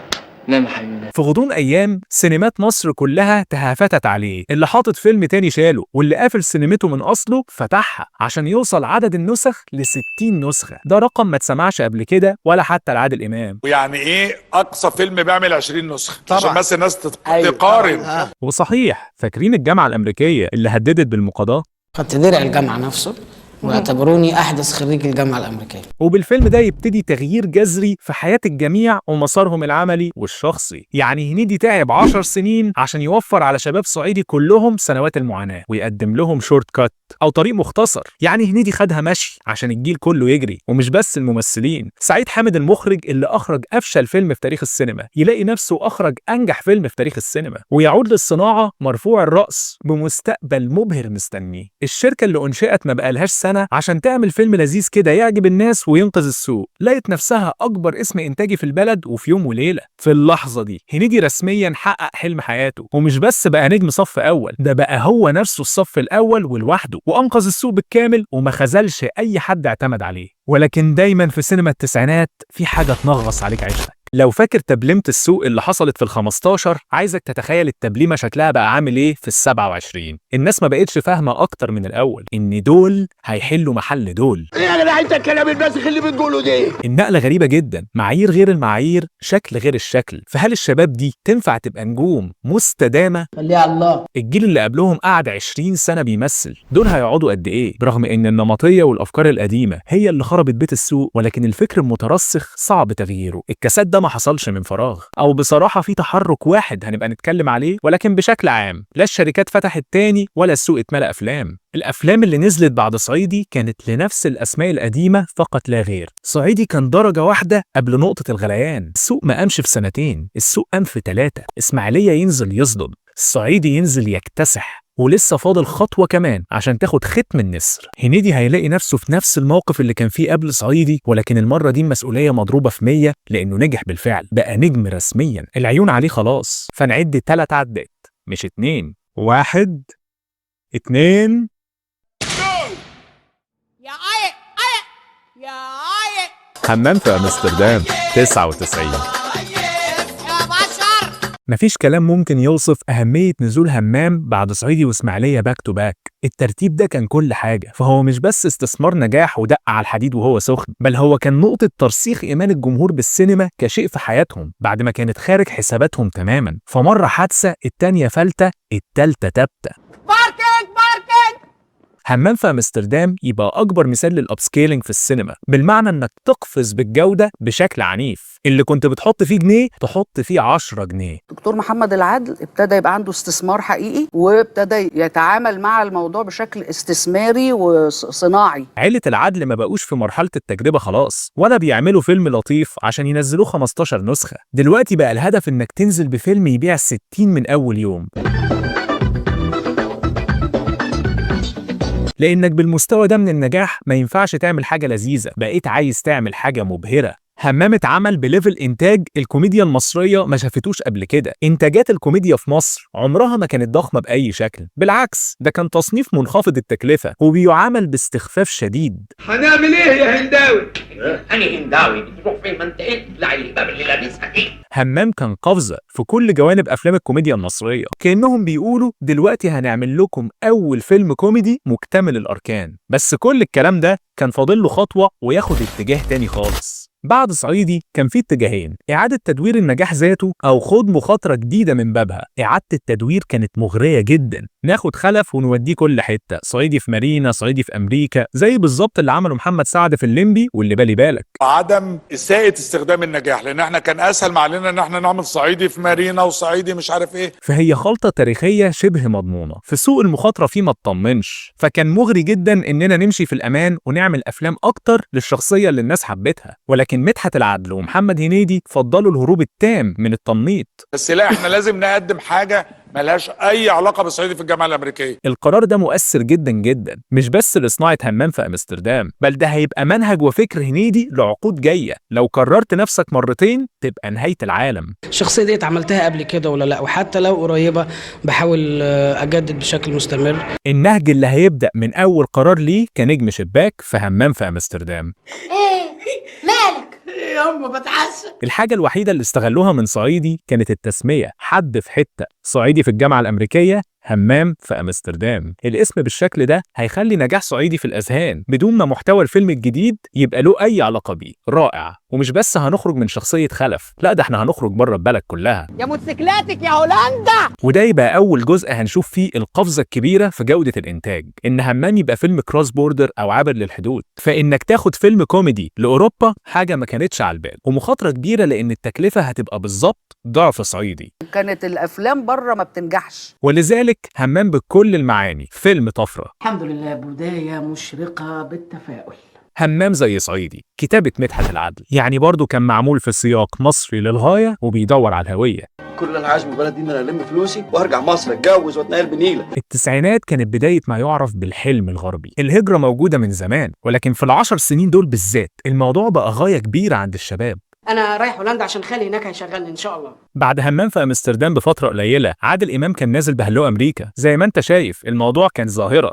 نام يا حبيبي. في غضون أيام سينمات مصر كلها تهافتت عليه، اللي حاطط فيلم تاني شاله، واللي قافل سينمته من أصله فتحها عشان يوصل عدد النسخ ل60 نسخة. ده رقم ما اتسمعش قبل كده ولا حتى لعادل إمام. ويعني إيه أقصى فيلم بيعمل 20 نسخة؟ طبعا. عشان بس الناس تقارن. وصحيح فاكرين الجامعة الأمريكية اللي هددت بالمقاضاة؟ خدت درع الجامعة نفسه واعتبروني أحدث خريج الجامعة الأمريكية. وبالفيلم ده يبتدي تغيير جذري في حياة الجميع ومسارهم العملي والشخصي. يعني هنيدي تعب 10 سنين عشان يوفر على شباب صعيدي كلهم سنوات المعاناة ويقدم لهم شورت كات أو طريق مختصر. يعني هنيدي خدها مشي عشان الجيل كله يجري، ومش بس الممثلين. سعيد حامد المخرج اللي أخرج أفشل فيلم في تاريخ السينما يلاقي نفسه أخرج أنجح فيلم في تاريخ السينما، ويعود للصناعة مرفوع الرأس بمستقبل مبهر مستنيه. الشركة اللي أنشئت ما بقالهاش سنة عشان تعمل فيلم لذيذ كده يعجب الناس وينقذ السوق، لقيت نفسها أكبر اسم إنتاجي في البلد، وفي يوم وليلة في اللحظة دي هنيدي رسميا حقق حلم حياته، ومش بس بقى نجم صف أول، ده بقى هو نفسه الصف الأول ولوحده، وأنقذ السوق بالكامل وما خذلش أي حد اعتمد عليه. ولكن دايما في سينما التسعينات في حاجة تنغص عليك عيشتك. لو فاكر تبليمة السوق اللي حصلت في ال15، عايزك تتخيل التبليمة شكلها بقى عامل ايه في ال27. الناس ما بقتش فاهمة اكتر من الاول ان دول هيحلوا محل دول. ايه يا جدع انت الكلام الباسخ اللي بتقوله ده؟ النقلة غريبة جدا، معايير غير المعايير، شكل غير الشكل. فهل الشباب دي تنفع تبقى نجوم مستدامة؟ خليها على الله. الجيل اللي قبلهم قعد 20 سنة بيمثل، دول هيقعدوا قد ايه؟ برغم ان النمطية والافكار القديمة هي اللي خربت بيت السوق، ولكن الفكر المترسخ صعب تغييره. الكساد ده ما حصلش من فراغ، او بصراحة في تحرك واحد هنبقى نتكلم عليه، ولكن بشكل عام لا الشركات فتحت تاني ولا السوق اتملأ افلام. الافلام اللي نزلت بعد صعيدي كانت لنفس الاسماء القديمة فقط لا غير. صعيدي كان درجة واحدة قبل نقطة الغليان، السوق ما قامش في سنتين، السوق قام في 3. اسماعيلية ينزل يصدد، الصعيدي ينزل يكتسح، ولسه فاضل خطوة كمان عشان تاخد ختم النسر. هنيدي هيلاقي نفسه في نفس الموقف اللي كان فيه قبل صعيدي، ولكن المرة دي المسؤولية مضروبة في 100 لأنه نجح بالفعل، بقى نجم رسميا، العيون عليه خلاص. فنعد 3 عدات مش 2. 1 2. يا عايق يا عايق. حمام في أمستردام 99. مفيش كلام ممكن يوصف أهمية نزول همام بعد صعيدي وإسماعيلية باك تو باك. الترتيب ده كان كل حاجة، فهو مش بس استثمار نجاح ودق على الحديد وهو سخن، بل هو كان نقطة ترسيخ إيمان الجمهور بالسينما كشيء في حياتهم بعد ما كانت خارج حساباتهم تماما. فمرة حادثة، التانية فلتة، التالتة تابتة. باركينج همام في امستردام يبقى اكبر مثال للابسكيلينج في السينما، بالمعنى انك تقفز بالجوده بشكل عنيف، اللي كنت بتحط فيه جنيه تحط فيه 10 جنيه. دكتور محمد العدل ابتدى يبقى عنده استثمار حقيقي، وابتدى يتعامل مع الموضوع بشكل استثماري وصناعي. عيلة العدل ما بقوش في مرحلة التجربة خلاص، ولا بيعملوا فيلم لطيف عشان ينزلوه 15 نسخة. دلوقتي بقى الهدف انك تنزل بفيلم يبيع 60 من اول يوم، لانك بالمستوى ده من النجاح ما ينفعش تعمل حاجة لذيذة، بقيت عايز تعمل حاجة مبهرة. همام اتعمل بليفل انتاج الكوميديا المصريه ما شافتوش قبل كده. انتاجات الكوميديا في مصر عمرها ما كانت ضخمه باي شكل، بالعكس ده كان تصنيف منخفض التكلفه وبيعامل باستخفاف شديد. هنعمل ايه يا هنداوي؟ انا هنداوي بتروح فين؟ ما انت اقلع الباب اللي لابسها ايه؟ همام كان قفزه في كل جوانب افلام الكوميديا المصريه، كانهم بيقولوا دلوقتي هنعمل لكم اول فيلم كوميدي مكتمل الاركان. بس كل الكلام ده كان فاضل له خطوه وياخد اتجاه تاني خالص. بعد صعيدي كان في اتجاهين: إعادة تدوير النجاح ذاته أو خوض مخاطرة جديدة من بابها. إعادة التدوير كانت مغرية جدا، ناخد خلف ونوديه كل حتة، صعيدي في مارينا، صعيدي في أمريكا، زي بالظبط اللي عمله محمد سعد في الليمبي واللي بالي بالك. عدم إساءة استخدام النجاح، لأن احنا كان أسهل معلنا إن احنا نعمل صعيدي في مارينا وصعيدي مش عارف إيه. فهي خلطة تاريخية شبه مضمونة، في سوق المخاطرة فيه ما تطمنش، فكان مغري جدا إننا نمشي في الأمان ونعمل أفلام أكتر للشخصية اللي الناس حبتها. ولكن مدحت العدل ومحمد هنيدي فضلوا الهروب التام من التنميط. بس لا، احنا لازم نقدم حاجة ملهاش أي علاقة بالصعيدي في الجامعة الأمريكية. القرار ده مؤثر جدا جدا، مش بس لصناعة همام في أمستردام، بل ده هيبقى منهج وفكر هنيدي لعقود جاية. لو كررت نفسك مرتين تبقى نهاية العالم. الشخصية ديت عملتها قبل كده ولا لا؟ وحتى لو قريبة بحاول أجدد بشكل مستمر. النهج اللي هيبدأ من أول قرار ليه كنجم شباك في همام في أمستردام. ايه مالك؟ يا أم بتعشى. الحاجة الوحيدة اللي استغلوها من صعيدي كانت التسمية، حد في حتة، صعيدي في الجامعة الأمريكية، همام في أمستردام. الاسم بالشكل ده هيخلي نجاح صعيدي في الأذهان بدون ما محتوى الفيلم الجديد يبقى له أي علاقة بيه. رائع. ومش بس هنخرج من شخصية خلف، لا ده احنا هنخرج بره البلد كلها. يا موتوسيكلاتك يا هولندا. وده يبقى أول جزء هنشوف فيه القفزة الكبيرة في جودة الإنتاج، إن همام يبقى فيلم كروس بوردر أو عابر للحدود. فإنك تاخد فيلم كوميدي لأوروبا حاجة ما كانتش على البال، ومخاطرة كبيرة لأن التكلفة هتبقى بالظبط ضعف صعيدي. كانت الأفلام بره ما بتنجحش، ولذلك همام بكل المعاني فيلم طفرة. الحمد لله، بداية مشرقة بالتفاؤل. همام زي صعيدي، كتابة مدحت العدل، يعني برضو كان معمول في سياق مصري للغاية وبيدور على الهوية. كل اللي انا عايش من البلد دي ان انا الم فلوسي وارجع مصر اتجوز واتنقل بنيله. التسعينات كانت بداية ما يعرف بالحلم الغربي. الهجرة موجودة من زمان، ولكن في ال10 سنين دول بالذات الموضوع بقى غاية كبيرة عند الشباب. أنا رايح هولندا عشان خالي هناك هيشغلني إن شاء الله. بعد همام في أمستردام بفترة قليلة عادل إمام كان نازل بهلو أمريكا. زي ما أنت شايف الموضوع كان ظاهرة.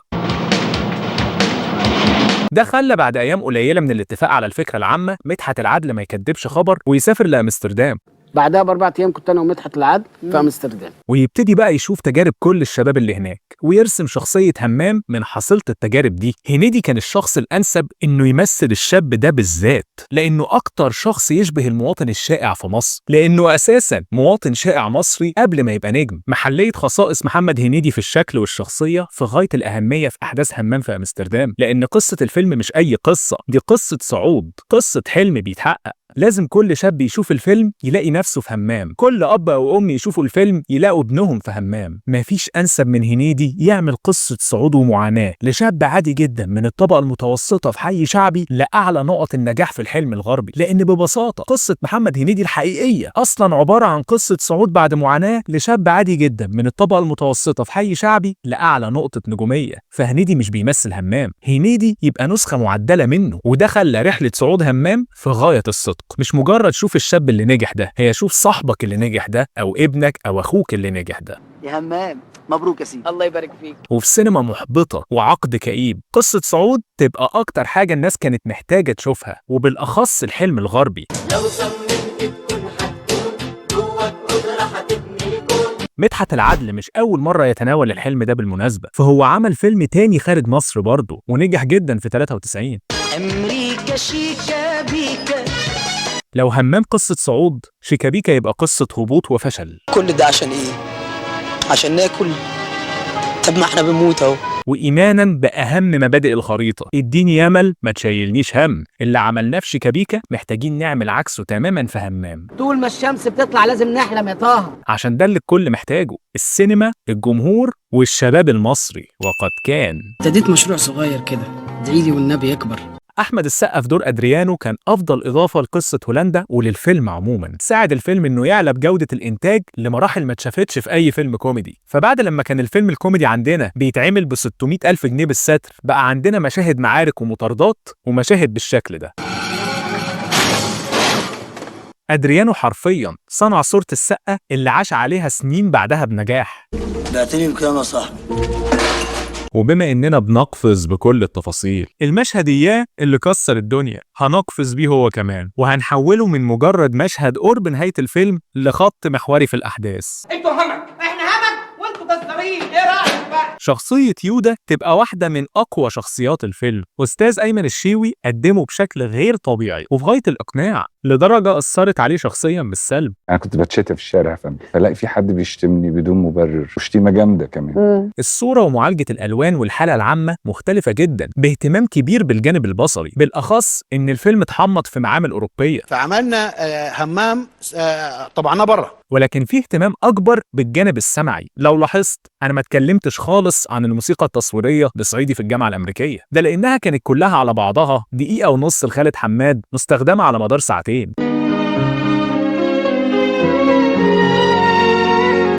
ده خلى بعد أيام قليلة من الاتفاق على الفكرة العامة مدحت العدل ما يكدبش خبر ويسافر لأمستردام. بعدها ب4 أيام كنت أنا ومدحت العدل في أمستردام، ويبتدي بقى يشوف تجارب كل الشباب اللي هناك ويرسم شخصية همام من حصيلة التجارب دي. هنيدي كان الشخص الأنسب إنه يمثل الشاب ده بالذات، لأنه أكتر شخص يشبه المواطن الشائع في مصر، لأنه أساساً مواطن شائع مصري قبل ما يبقى نجم. محلية خصائص محمد هنيدي في الشكل والشخصية في غاية الأهمية في أحداث همام في أمستردام، لأن قصة الفيلم مش أي قصة، دي قصة صعود، قصة حلم بيتحقق. لازم كل شاب يشوف الفيلم يلاقي نفسه في همام، كل أب أو أم يشوفوا الفيلم يلاقوا ابنهم في همام. مفيش أنسب من هنيدي يعمل قصة صعود ومعاناة لشاب عادي جدا من الطبقة المتوسطة في حي شعبي لأعلى نقط النجاح في الحلم الغربي. لأن ببساطة قصة محمد هنيدي الحقيقية أصلا عبارة عن قصة صعود بعد معاناة لشاب عادي جدا من الطبقة المتوسطة في حي شعبي لأعلى نقطة نجومية. فهنيدي مش بيمثل همام، هنيدي يبقى نسخة معدلة منه، وده خلى رحلة صعود همام في غاية الصدق. مش مجرد شوف الشاب اللي نجح ده، هي شوف صاحبك اللي نجح ده أو ابنك أو أخوك اللي نجح ده. يا همام مبروك يا سيدي. الله يبارك فيك. وفي سينما محبطة وعقد كئيب قصة صعود تبقى أكتر حاجة الناس كانت محتاجة تشوفها، وبالأخص الحلم الغربي. لو صممت تكون هتكون جواك قدرة هتبني الكون. مدحت العدل مش أول مرة يتناول الحلم ده بالمناسبة، فهو عمل فيلم تاني خارج مصر برضه ونجح جدا في 93. أمريكا شيكا بيكا. لو همام قصة صعود، شيكابيكا يبقى قصة هبوط وفشل. كل ده عشان ايه؟ عشان ناكل؟ طب ما احنا بنموت اهو. وإيمانا بأهم مبادئ الخريطة: اديني يمل ما تشيلنيش هم. اللي عملناه في شيكابيكا محتاجين نعمل عكسه تماما في همام. طول ما الشمس بتطلع لازم نحلم يا طه. عشان ده اللي الكل محتاجه: السينما، الجمهور، والشباب المصري. وقد كان. ابتديت مشروع صغير كده، ادعيلي والنبي يكبر. أحمد السقا في دور أدريانو كان أفضل إضافة لقصة هولندا وللفيلم عموما. ساعد الفيلم إنه يعلى بجودة الإنتاج لمراحل ما اتشافتش في أي فيلم كوميدي. فبعد لما كان الفيلم الكوميدي عندنا بيتعمل ب 600 ألف جنيه بالستر، بقى عندنا مشاهد معارك ومطاردات ومشاهد بالشكل ده. أدريانو حرفيا صنع صورة السقا اللي عاش عليها سنين بعدها بنجاح. بعتني بكام يا صاحبي؟ وبما إننا بنقفز بكل التفاصيل، المشهد إياه اللي كسر الدنيا هنقفز بيه هو كمان، وهنحوله من مجرد مشهد قرب نهاية الفيلم لخط محوري في الأحداث. انتوا همك، احنا همك وانتوا تصدرين، ايه رايك بقى؟ شخصية يودا تبقى واحدة من أقوى شخصيات الفيلم. أستاذ أيمن الشيوي قدمه بشكل غير طبيعي وفي غاية الإقناع، لدرجة أثرت عليه شخصيا بالسلب. أنا كنت بتشتم في الشارع فلاقي في حد بيشتمني بدون مبرر، وشتيمة جامدة كمان. الصورة ومعالجة الألوان والحالة العامة مختلفة جدا، باهتمام كبير بالجانب البصري، بالأخص إن الفيلم اتحمض في معامل أوروبية. فعملنا همام طبعنا بره. ولكن في اهتمام أكبر بالجانب السمعي. لو لاحظت أنا ما اتكلمتش خالص عن الموسيقى التصويرية لصعيدي في الجامعة الأمريكية، ده لأنها كانت كلها على بعضها دقيقة ونص لخالد حماد، مستخدمة على مدار ساعتين.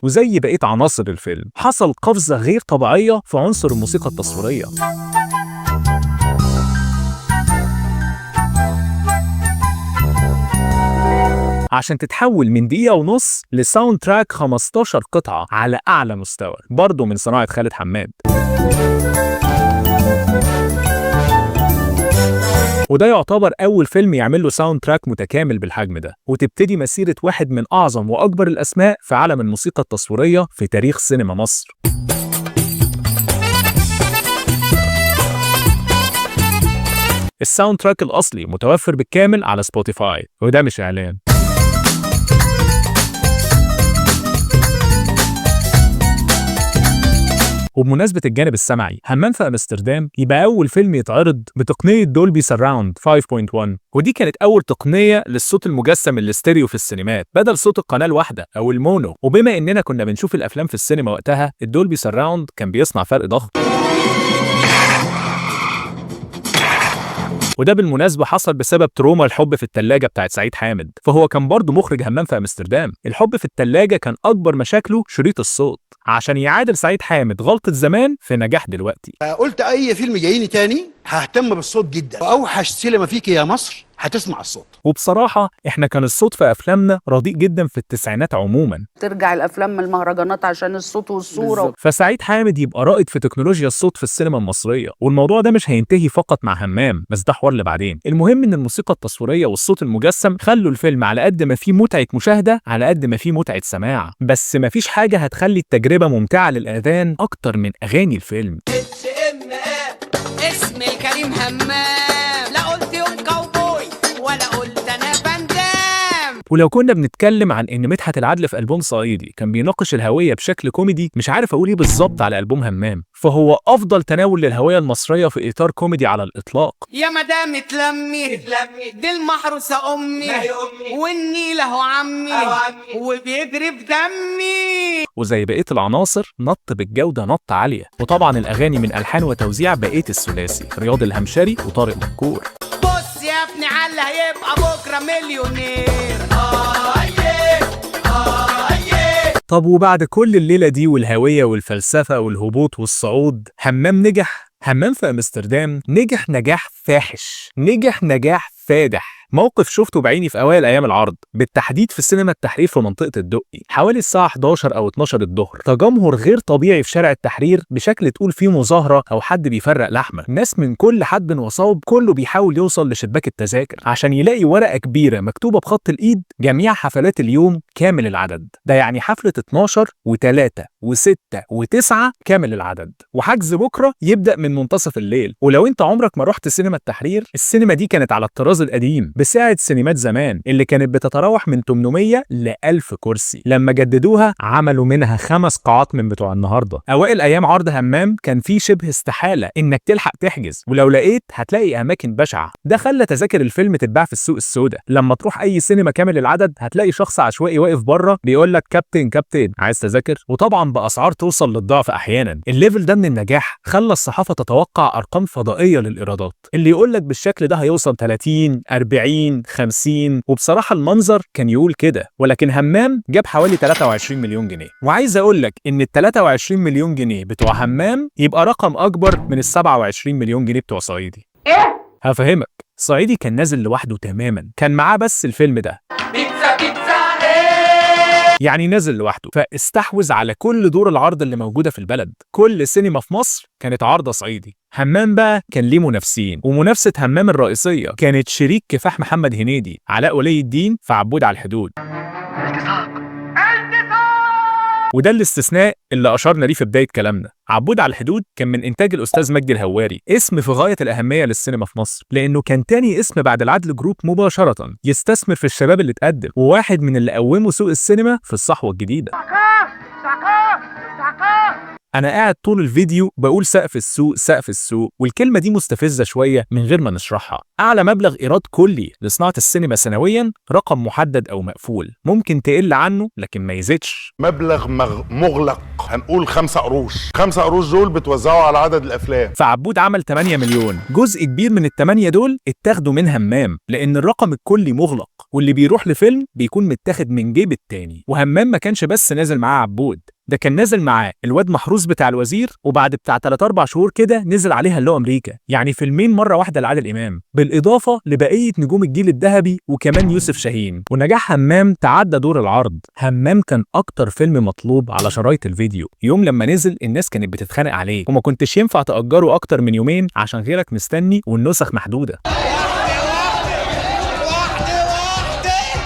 وزي بقية عناصر الفيلم، حصل قفزة غير طبيعية في عنصر الموسيقى التصويرية. عشان تتحول من دقيقة ونص لساوند تراك 15 قطعة على أعلى مستوى، برضه من صناعة خالد حماد. وده يعتبر أول فيلم يعمل له ساوند تراك متكامل بالحجم ده، وتبتدي مسيرة واحد من أعظم وأكبر الأسماء في عالم الموسيقى التصويرية في تاريخ سينما مصر. الساوند تراك الأصلي متوفر بالكامل على سبوتيفاي، وده مش إعلان. وبمناسبة الجانب السمعي، همام في أمستردام يبقى أول فيلم يتعرض بتقنية دولبي سراوند 5.1، ودي كانت أول تقنية للصوت المجسم الاستيريو في السينمات بدل صوت القناة الواحدة أو المونو. وبما إننا كنا بنشوف الأفلام في السينما وقتها، الدولبي سراوند كان بيصنع فرق ضخم. وده بالمناسبة حصل بسبب تروما الحب في التلاجة بتاعت سعيد حامد، فهو كان برضه مخرج همام في أمستردام. الحب في التلاجة كان أكبر مشاكله شريط الصوت، عشان يعادل سعيد حامد غلطة زمان في نجاح دلوقتي. قلت أي فيلم جايني تاني ههتم بالصوت جدا، وأوحش سينما فيك يا مصر هتسمع الصوت. وبصراحة احنا كان الصوت في أفلامنا رديء جدا في التسعينات عموما. ترجع الأفلام من المهرجانات عشان الصوت والصورة. فسعيد حامد يبقى رائد في تكنولوجيا الصوت في السينما المصرية. والموضوع ده مش هينتهي فقط مع همام، بس ده حوار لبعدين. المهم ان الموسيقى التصويرية والصوت المجسم خلوا الفيلم على قد ما فيه متعة مشاهدة على قد ما فيه متعة سماع. بس مفيش حاجة هتخلي التجربة ممتعة للآذان أكتر من أغاني الفيلم. اسم الكريم همام، لا قلت يوم كاوبوي ولا قلت انا بندام. ولو كنا بنتكلم عن ان مدحت العدل في ألبوم صعيدي كان بيناقش الهوية بشكل كوميدي، مش عارف اقول ايه بالظبط على ألبوم همام، فهو افضل تناول للهوية المصرية في اطار كوميدي على الاطلاق. يا مدام اتلمي دي المحروسة امي والنيل اهو عمي وبيجري بدمي. وزي بقية العناصر نط بالجودة نط عالية. وطبعا الأغاني من ألحان وتوزيع بقية الثلاثي رياض الهمشري وطارق مكور. بص يا ابني على هيبقى بكرة مليونير. طب وبعد كل الليلة دي والهوية والفلسفة والهبوط والصعود، همام نجح. همام في أمستردام نجح نجاح فاحش، نجح نجاح فادح. موقف شفته بعيني في أوائل أيام العرض، بالتحديد في سينما التحرير في منطقة الدقي، حوالي الساعة 11 أو 12 الظهر. تجمهر غير طبيعي في شارع التحرير بشكل تقول فيه مظاهرة أو حد بيفرق لحمة. ناس من كل حد وصوب، كله بيحاول يوصل لشباك التذاكر عشان يلاقي ورقة كبيرة مكتوبة بخط الإيد جميع حفلات اليوم كامل العدد. ده يعني حفلة 12 و3 و6 و9 كامل العدد. وحجز بكرة يبدأ من منتصف الليل. ولو انت عمرك ما رحت سينما التحرير، السينما دي كانت على الطراز القديم بسعة سينمات زمان اللي كانت بتتراوح من 800 ل 1000 كرسي. لما جددوها عملوا منها 5 قاعات من بتوع النهارده. اوائل ايام عرض همام كان في شبه استحالة انك تلحق تحجز، ولو لقيت هتلاقي اماكن بشعة. ده خلى تذاكر الفيلم تتباع في السوق السوداء. لما تروح اي سينما كامل العدد هتلاقي شخص عشوائي واقف بره بيقول لك كابتن عايز تذاكر، وطبعا باسعار توصل للضعف احيانا. الليفل ده من النجاح خلى الصحافه تتوقع ارقام فضائيه للايرادات. اللي يقول لك بالشكل ده هيوصل 30 40 50، وبصراحه المنظر كان يقول كده. ولكن همام جاب حوالي 23 مليون جنيه. وعايز اقول لك ان ال 23 مليون جنيه بتوع همام يبقى رقم اكبر من ال 27 مليون جنيه بتوع صعيدي. هفهمك. صعيدي كان نازل لوحده تماما، كان معاه بس الفيلم ده، يعني نازل لوحده، فاستحوذ على كل دور العرض اللي موجودة في البلد. كل سينما في مصر كانت عارضة صعيدي. همام بقى كان ليه منافسين، ومنافسة همام الرئيسية كانت شريك كفاح محمد هنيدي علاء ولي الدين في عبود على الحدود. وده الاستثناء اللي أشرنا ليه في بداية كلامنا. عبود على الحدود كان من إنتاج الأستاذ مجدي الهواري، اسم في غاية الأهمية للسينما في مصر، لأنه كان تاني اسم بعد العدل جروب مباشرة يستثمر في الشباب اللي اتقدم، وواحد من اللي قوموا سوق السينما في الصحوة الجديدة. أنا قاعد طول الفيديو بقول سقف السوق سقف السوق، والكلمة دي مستفزة شوية من غير ما نشرحها. أعلى مبلغ إيراد كلي لصناعة السينما سنويا رقم محدد أو مقفول، ممكن تقل عنه لكن ما يزيدش. مبلغ مغلق، هنقول 5 قروش. 5 قروش دول بتوزعوا على عدد الأفلام. فعبود عمل 8 مليون، جزء كبير من ال8 دول اتاخدوا من همام، لأن الرقم الكلي مغلق، واللي بيروح لفيلم بيكون متاخد من جيب التاني. وهمام ما كانش بس نازل معاه عبود، ده كان نازل معاه الواد محروس بتاع الوزير، وبعد بتاع 3-4 شهور كده نزل عليها اللي هو أمريكا، يعني فيلمين مرة واحدة لعادل إمام، بالإضافة لبقية نجوم الجيل الذهبي وكمان يوسف شاهين. ونجاح همام تعدى دور العرض. همام كان أكتر فيلم مطلوب على شرايط الفيديو. يوم لما نزل الناس كانت بتتخانق عليه، وما كنتش ينفع تأجره أكتر من يومين عشان غيرك مستني والنسخ محدودة.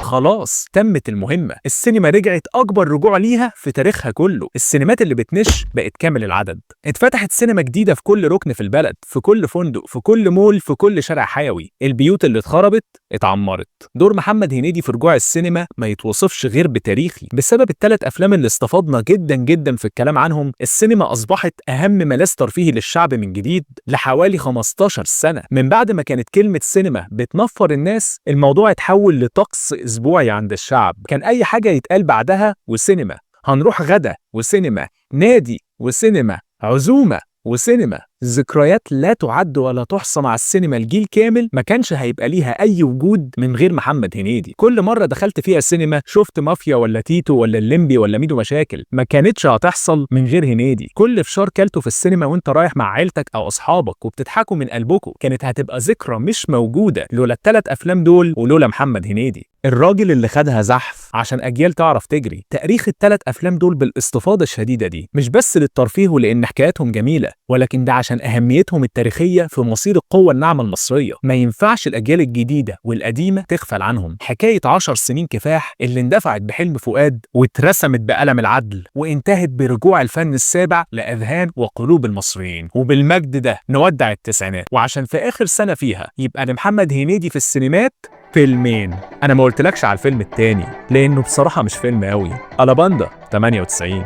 خلاص تمت المهمة، السينما رجعت أكبر رجوع ليها في تاريخها كله. السينمات اللي بتنش بقت كامل العدد، اتفتحت سينما جديدة في كل ركن في البلد، في كل فندق، في كل مول، في كل شارع حيوي. البيوت اللي اتخربت اتعمرت. دور محمد هنيدي في رجوع السينما ما يتوصفش غير بتاريخي. بسبب ال3 أفلام اللي استفضنا جدا جدا في الكلام عنهم، السينما أصبحت أهم ملاذ ترفيهي للشعب من جديد لحوالي 15 سنة. من بعد ما كانت كلمة سينما بتنفر الناس، الموضوع اتحول لطقس أسبوعي عند الشعب. كان أي حاجة يتقال بعدها وسينما، هنروح غدا وسينما، نادي وسينما، عزومة وسينما. ذكريات لا تعد ولا تحصى مع السينما. الجيل كامل ما كانش هيبقى ليها أي وجود من غير محمد هنيدي. كل مرة دخلت فيها السينما شفت مافيا ولا تيتو ولا الليمبي ولا ميدو مشاكل، ما كانتش هتحصل من غير هنيدي. كل فشار كلته في السينما وانت رايح مع عيلتك أو أصحابك وبتضحكوا من قلبكم كانت هتبقى ذكرى مش موجودة لولا ال3 أفلام دول ولولا محمد هنيدي، الراجل اللي خدها زحف عشان أجيال تعرف تجري. تاريخ ال3 أفلام دول بالاستفاضة الشديدة دي مش بس للترفيه ولأن حكاياتهم جميلة، ولكن ده عشان أهميتهم التاريخية في مصير القوة الناعمة المصرية. ما ينفعش الأجيال الجديدة والقديمة تغفل عنهم. حكاية 10 سنين كفاح اللي اندفعت بحلم فؤاد واترسمت بقلم العدل وانتهت برجوع الفن السابع لأذهان وقلوب المصريين. وبالمجد ده نودع التسعينات، وعشان في آخر سنة فيها يبقى لمحمد هنيدي في السينمات فيلمين. أنا ما قلتلكش على الفيلم التاني لأنه بصراحة مش فيلم قوي، ألاباندا 98.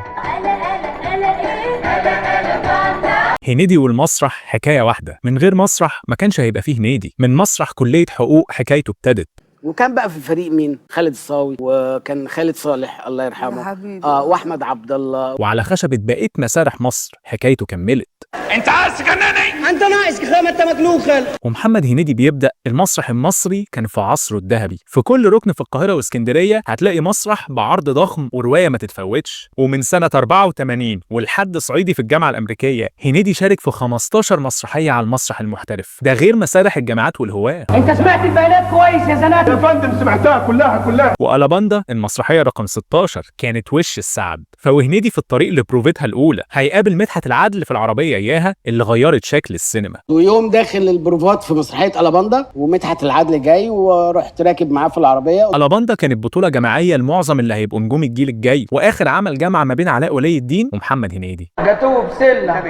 هنيدي والمسرح حكاية واحدة، من غير مسرح ما كانش هيبقى فيه هنيدي. من مسرح كلية حقوق حكايته ابتدت. وكان بقى في الفريق مين؟ خالد الصاوي، وكان خالد صالح الله يرحمه، واحمد عبد الله. وعلى خشبة بقية مسارح مصر حكايته كملت. انت عايز تجنني؟ انت ناقص كخامة، انت مجنون خالد. ومحمد هنيدي بيبدأ. المسرح المصري كان في عصره الذهبي. في كل ركن في القاهرة واسكندرية هتلاقي مسرح بعرض ضخم ورواية ما تتفوتش. ومن سنة 84 ولحد صعيدي في الجامعة الأمريكية هنيدي شارك في 15 مسرحية على المسرح المحترف، ده غير مسارح الجامعات والهواة. انت سمعت البيانات كويس يا زناد؟ يا فندم سمعتها كلها. وألاباندا المسرحية رقم 16 كانت وش السعد. فوهنيدي في الطريق لبروفيتها الأولى هيقابل مدحت العدل في العربية إياها اللي غيرت شكل السينما. ويوم داخل البروفات في مسرحية ألاباندا ومدحت العدل جاي ورحت راكب معاه في العربية. ألاباندا كانت بطولة جماعية لمعظم اللي هيبقوا نجوم الجيل الجاي، وآخر عمل جمع ما بين علاء ولي الدين ومحمد هنيدي. جاتوه بسلة،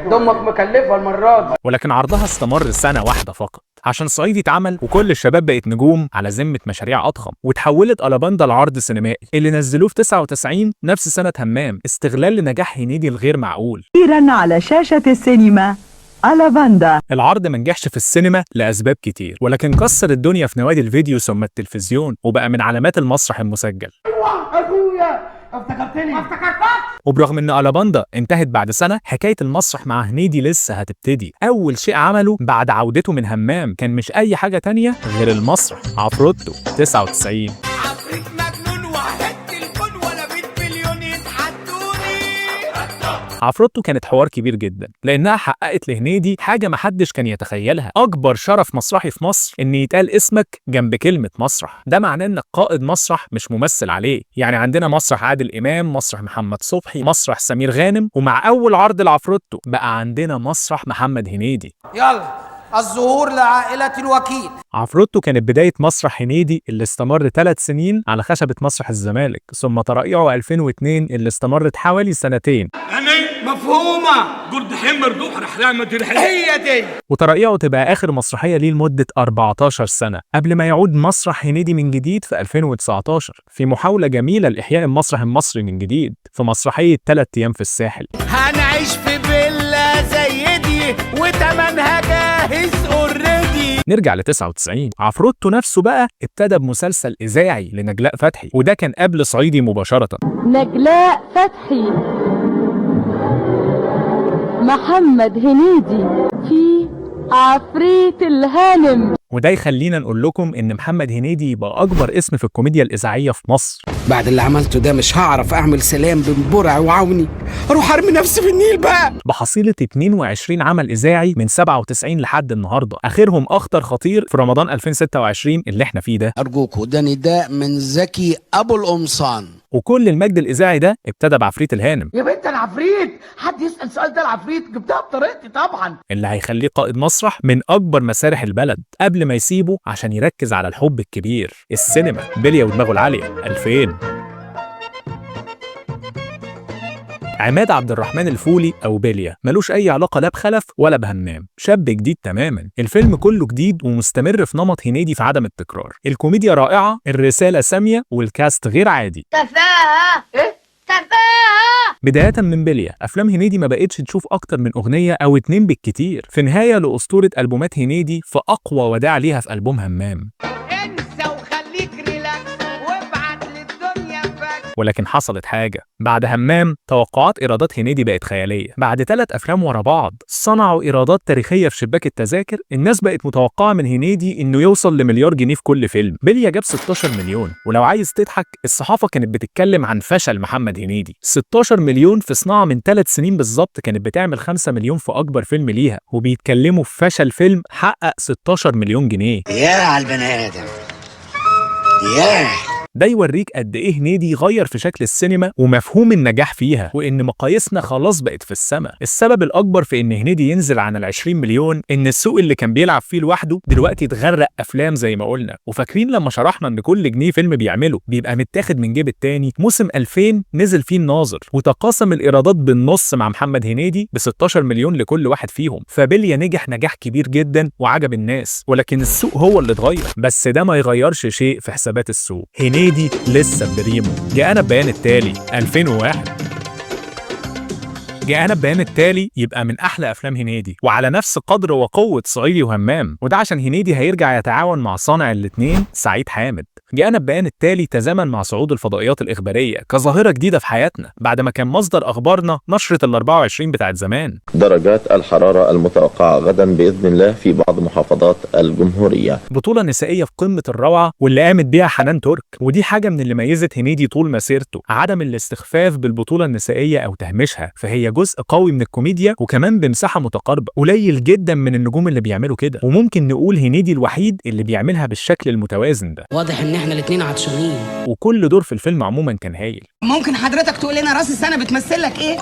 دمك مكلفة المرة دي. ولكن عرضها استمر سنة واحدة فقط. عشان صعيدي اتعمل وكل الشباب بقت نجوم على ذمه مشاريع اضخم، وتحولت ألاباندا لعرض سينمائي اللي نزلوه في 99 نفس سنه همام، استغلال لنجاح هنيدي الغير معقول. أخيراً على شاشة السينما ألاباندا. العرض ما نجحش في السينما لأسباب كتير، ولكن كسر الدنيا في نوادي الفيديو ثم التلفزيون، وبقى من علامات المسرح المسجل. اخويا افتكرتني افتكرتك. وبرغم ان ألاباندا انتهت بعد سنة، حكاية المسرح مع هنيدي لسه هتبتدي. أول شيء عمله بعد عودته من همام كان مش أي حاجة تانية غير المسرح. عفروتو 99. عفريت مجنون وهد الكون ولا 100 مليون يتحدوني. عفروتو كانت حوار كبير جدا، لأنها حققت لهنيدي حاجة محدش كان يتخيلها، أكبر شرف مسرحي في مصر إن يتقال اسمك جنب كلمة مسرح. ده معناه إنك قائد مسرح مش ممثل عليه. يعني عندنا مسرح عادل إمام، مسرح محمد صبحي، مسرح سمير غانم، ومع أول عرض لعفروتو بقى عندنا مسرح محمد هنيدي. يلا الظهور لعائلة الوكيل. عفروتو كانت بداية مسرح هنيدي اللي استمر 3 سنين على خشبة مسرح الزمالك، ثم ترقيعه 2002 اللي استمرت حوالي 2 سنين. أنا مفهومة. جرد حمر دوح رحلة هي دي. وترقيعه تبقى آخر مسرحية ليه لمدة 14 سنة، قبل ما يعود مسرح هنيدي من جديد في 2019 في محاولة جميلة لإحياء المسرح المصري من جديد في مسرحية 3 أيام في الساحل. هنعيش في فيلا زي دي وتمنها جاهز اوريدي. نرجع ل 99. عفروتو نفسه بقى ابتدى بمسلسل إذاعي لنجلاء فتحي، وده كان قبل صعيدي مباشرة. نجلاء فتحي، محمد هنيدي في عفريت الهانم. وده يخلينا نقول لكم ان محمد هنيدي يبقى اكبر اسم في الكوميديا الاذاعيه في مصر. بعد اللي عملته ده مش هعرف اعمل سلام بين برع وعوني، اروح ارمي نفسي في النيل بقى. بحصيله 22 عمل اذاعي من 97 لحد النهارده، اخرهم اخطر خطير في رمضان 2026 اللي احنا فيه ده. ارجوكوا ده نداء من زكي ابو القمصان. وكل المجد الاذاعي ده ابتدى بعفريت الهانم. يا بنت العفريت، حد يسال السؤال ده؟ العفريت جبتها بطريقتي طبعا، اللي هيخليه قائد مسرح من اكبر مسارح البلد قبل ما يسيبه عشان يركز على الحب الكبير، السينما. بلية ودماغه العالية 2000. عماد عبد الرحمن الفولي أو بلية ملوش أي علاقة لا بخلف ولا بهمام، شاب جديد تماما. الفيلم كله جديد ومستمر في نمط هنيدي في عدم التكرار. الكوميديا رائعة، الرسالة سامية، والكاست غير عادي. تفاهة ايه؟ تفاهة. بداية من بلية، أفلام هنيدي ما بقتش تشوف أكتر من أغنية أو 2 بالكتير، في نهاية لأسطورة ألبومات هنيدي في أقوى وداع ليها في ألبوم همام. انسى وخليك ريلاكس وابعت للدنيا فاكس. ولكن حصلت حاجة بعد همام. توقعات إيرادات هنيدي بقت خيالية. بعد 3 أفلام ورا بعض صنعوا إيرادات تاريخية في شباك التذاكر، الناس بقت متوقعة من هنيدي إنه يوصل ل1 مليار جنيه في كل فيلم. بلية جاب 16 مليون، ولو عايز تضحك الصحافة كانت بتتكلم عن فشل محمد هنيدي. 16 مليون في صناعة من 3 سنين بالظبط كانت بتعمل 5 مليون في أكبر فيلم ليها، وبيتكلموا في فشل فيلم حقق 16 مليون جنيه. يا على البني آدم يا. ده يوريك قد ايه هنيدي غير في شكل السينما ومفهوم النجاح فيها، وان مقاييسنا خلاص بقت في السماء. السبب الاكبر في ان هنيدي ينزل عن ال20 مليون ان السوق اللي كان بيلعب فيه لوحده دلوقتي اتغرق افلام زي ما قلنا. وفاكرين لما شرحنا ان كل جنيه فيلم بيعمله بيبقى متاخد من جيب التاني؟ موسم 2000 نزل فيه الناظر وتقاسم الايرادات بالنص مع محمد هنيدي ب16 مليون لكل واحد فيهم. فبلية نجح نجاح كبير جدا وعجب الناس، ولكن السوق هو اللي اتغير. بس ده ما يغيرش شيء في حسابات السوق. هنيدي لسه بريمو. جاءنا بيان التالي 2001. جاءنا بيان التالي يبقى من احلى افلام هنيدي، وعلى نفس قدر وقوه صعيدي وهمام، وده عشان هنيدي هيرجع يتعاون مع صانع الاثنين سعيد حامد. جاءنا بيان التالي تزامن مع صعود الفضائيات الاخباريه كظاهره جديده في حياتنا، بعد ما كان مصدر اخبارنا نشره ال24 بتاعت زمان. درجات الحراره المتوقعه غدا باذن الله في بعض محافظات الجمهوريه. بطوله نسائيه في قمه الروعه واللي قامت بيها حنان ترك، ودي حاجه من اللي ميزت هنيدي طول مسيرته، عدم الاستخفاف بالبطوله النسائيه او تهميشها. فهي جزء قوي من الكوميديا وكمان بمساحه متقاربه. قليل جدا من النجوم اللي بيعملوا كده، وممكن نقول هنيدي الوحيد اللي بيعملها بالشكل المتوازن ده. واضح ان احنا الاثنين عطشانين. وكل دور في الفيلم عموما كان هايل. ممكن حضرتك تقول لنا راس السنه بتمثل لك ايه؟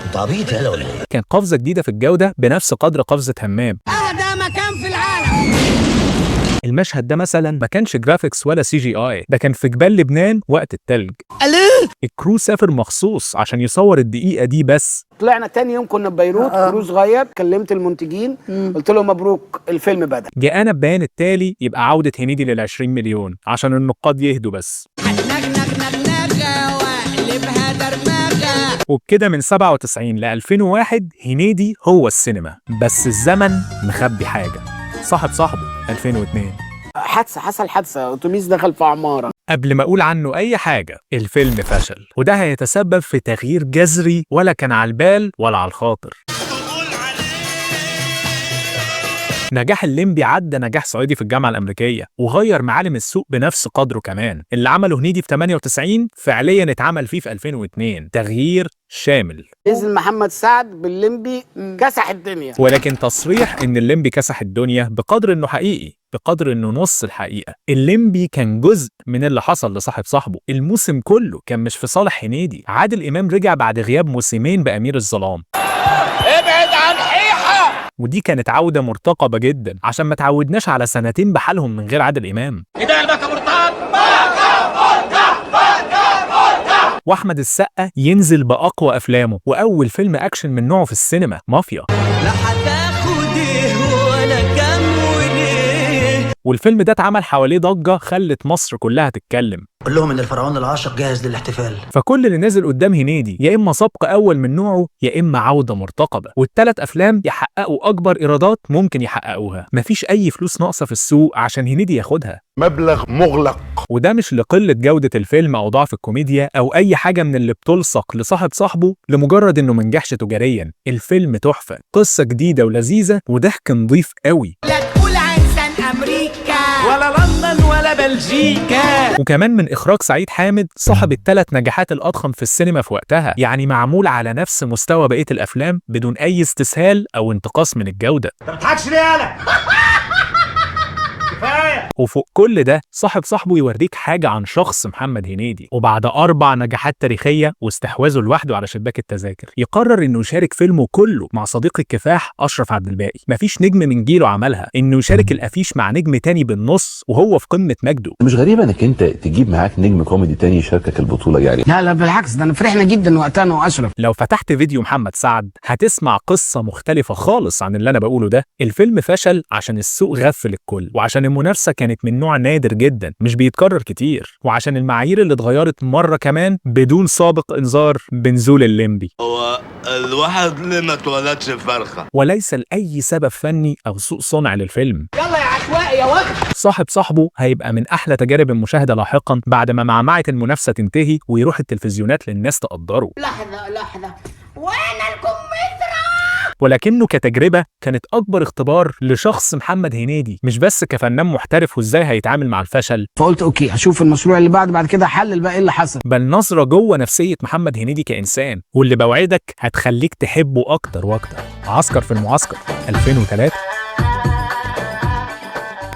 انت عبيط يالا ولا ايه؟ كان قفزه جديده في الجوده بنفس قدر قفزه همام. اهدى مكان في العالم. المشهد ده مثلا ما كانش جرافيكس ولا CGI، ده كان في جبال لبنان وقت التلج. الكرو سافر مخصوص عشان يصور الدقيقة دي بس. طلعنا تاني يوم كنا في بيروت، كرو صغير، كلمت المنتجين قلت لهم مبروك الفيلم بدأ. جاءنا البيان التالي يبقى عودة هنيدي لل20 مليون عشان النقاد يهدوا بس. وبكده من 97 ل 2001 هنيدي هو السينما، بس الزمن مخبي حاجة. صاحب صاحبه 2002 حصل حادثة، أتوبيس دخل في عمارة. قبل ما أقول عنه أي حاجة، الفيلم فشل، وده هيتسبب في تغيير جذري ولا كان على البال ولا على الخاطر. نجاح الليمبي عدى نجاح صعيدي في الجامعة الأمريكية، وغير معالم السوق بنفس قدره كمان. اللي عمله هنيدي في 98 فعليا اتعمل فيه في 2002، تغيير شامل. نزل محمد سعد بالليمبي كسح الدنيا. ولكن تصريح إن الليمبي كسح الدنيا بقدر إنه حقيقي، بقدر إنه نص الحقيقة. الليمبي كان جزء من اللي حصل لصاحب صاحبه، الموسم كله كان مش في صالح هنيدي. عادل إمام رجع بعد غياب موسمين بأمير الظلام. ابعد عن حيحة. ودي كانت عودة مرتقبة جدا عشان ما تعودناش على سنتين بحالهم من غير عادل إمام. إيه البكا مرتقب؟ وأحمد السقا ينزل بأقوى أفلامه وأول فيلم أكشن من نوعه في السينما، مافيا. لا هتاخد ايه ولا كام وليه. والفيلم ده اتعمل حواليه ضجة خلت مصر كلها تتكلم. قول لهم ان الفرعون العاشق جاهز للاحتفال. فكل اللي نازل قدام هنيدي يا اما سبق اول من نوعه يا اما عوده مرتقبه، والثلاث افلام يحققوا اكبر ايرادات ممكن يحققوها. مفيش اي فلوس ناقصه في السوق عشان هنيدي ياخدها، مبلغ مغلق. وده مش لقله جوده الفيلم او ضعف الكوميديا او اي حاجه من اللي بتلصق لصاحب صاحبه لمجرد انه منجحش تجاريا. الفيلم تحفه، قصه جديده ولذيذه وضحك نظيف قوي. لا تقول عنسان امريكا ولا لندن ولا بلجيكا. وكمان من إخراج سعيد حامد صاحب الثلاث نجاحات الأضخم في السينما في وقتها، يعني معمول على نفس مستوى بقية الأفلام بدون أي استسهال أو انتقاص من الجودة. ما بتضحكش ليه يالا؟ كفايه. وفوق كل ده صاحب صاحبه يوريك حاجة عن شخص محمد هنيدي، وبعد 4 نجاحات تاريخية واستحواذه لوحده على شباك التذاكر يقرر إنه يشارك فيلمه كله مع صديق الكفاح أشرف عبد الباقي. مفيش نجم من جيله عملها، إنه يشارك الأفيش مع نجم تاني بالنص وهو في قمة مجده. مش غريب انك انت تجيب معاك نجم كوميدي تاني يشاركك البطولة يعني؟ لا بالعكس، ده انا فرحنا جدا وقتها انا واشرف. لو فتحت فيديو محمد سعد هتسمع قصة مختلفة خالص عن اللي أنا بقوله ده. الفيلم فشل عشان السوق غفل الكل، وعشان المنافسة كانت من نوع نادر جدا مش بيتكرر كتير، وعشان المعايير اللي اتغيرت مرة كمان بدون سابق انذار بنزول الليمبي. هو الواحد ليه ما اتولدش فرخة؟ وليس لأي سبب فني أو سوء صنع للفيلم. يلا يا عشوائي يا وقت. صاحب صاحبه هيبقى من أحلى تجارب المشاهدة لاحقا بعد ما معمعة المنافسة تنتهي ويروح التلفزيونات للناس تقدره. لحظة وين الكمثرى؟ ولكنه كتجربة كانت أكبر اختبار لشخص محمد هنيدي، مش بس كفنان محترف وإزاي هيتعامل مع الفشل. فقلت أوكي هشوف المشروع اللي بعد كده حلل بقى إيه اللي حصل. بل نظرة جوه نفسية محمد هنيدي كإنسان، واللي بوعدك هتخليك تحبه أكتر وأكتر. عسكر في المعسكر 2003.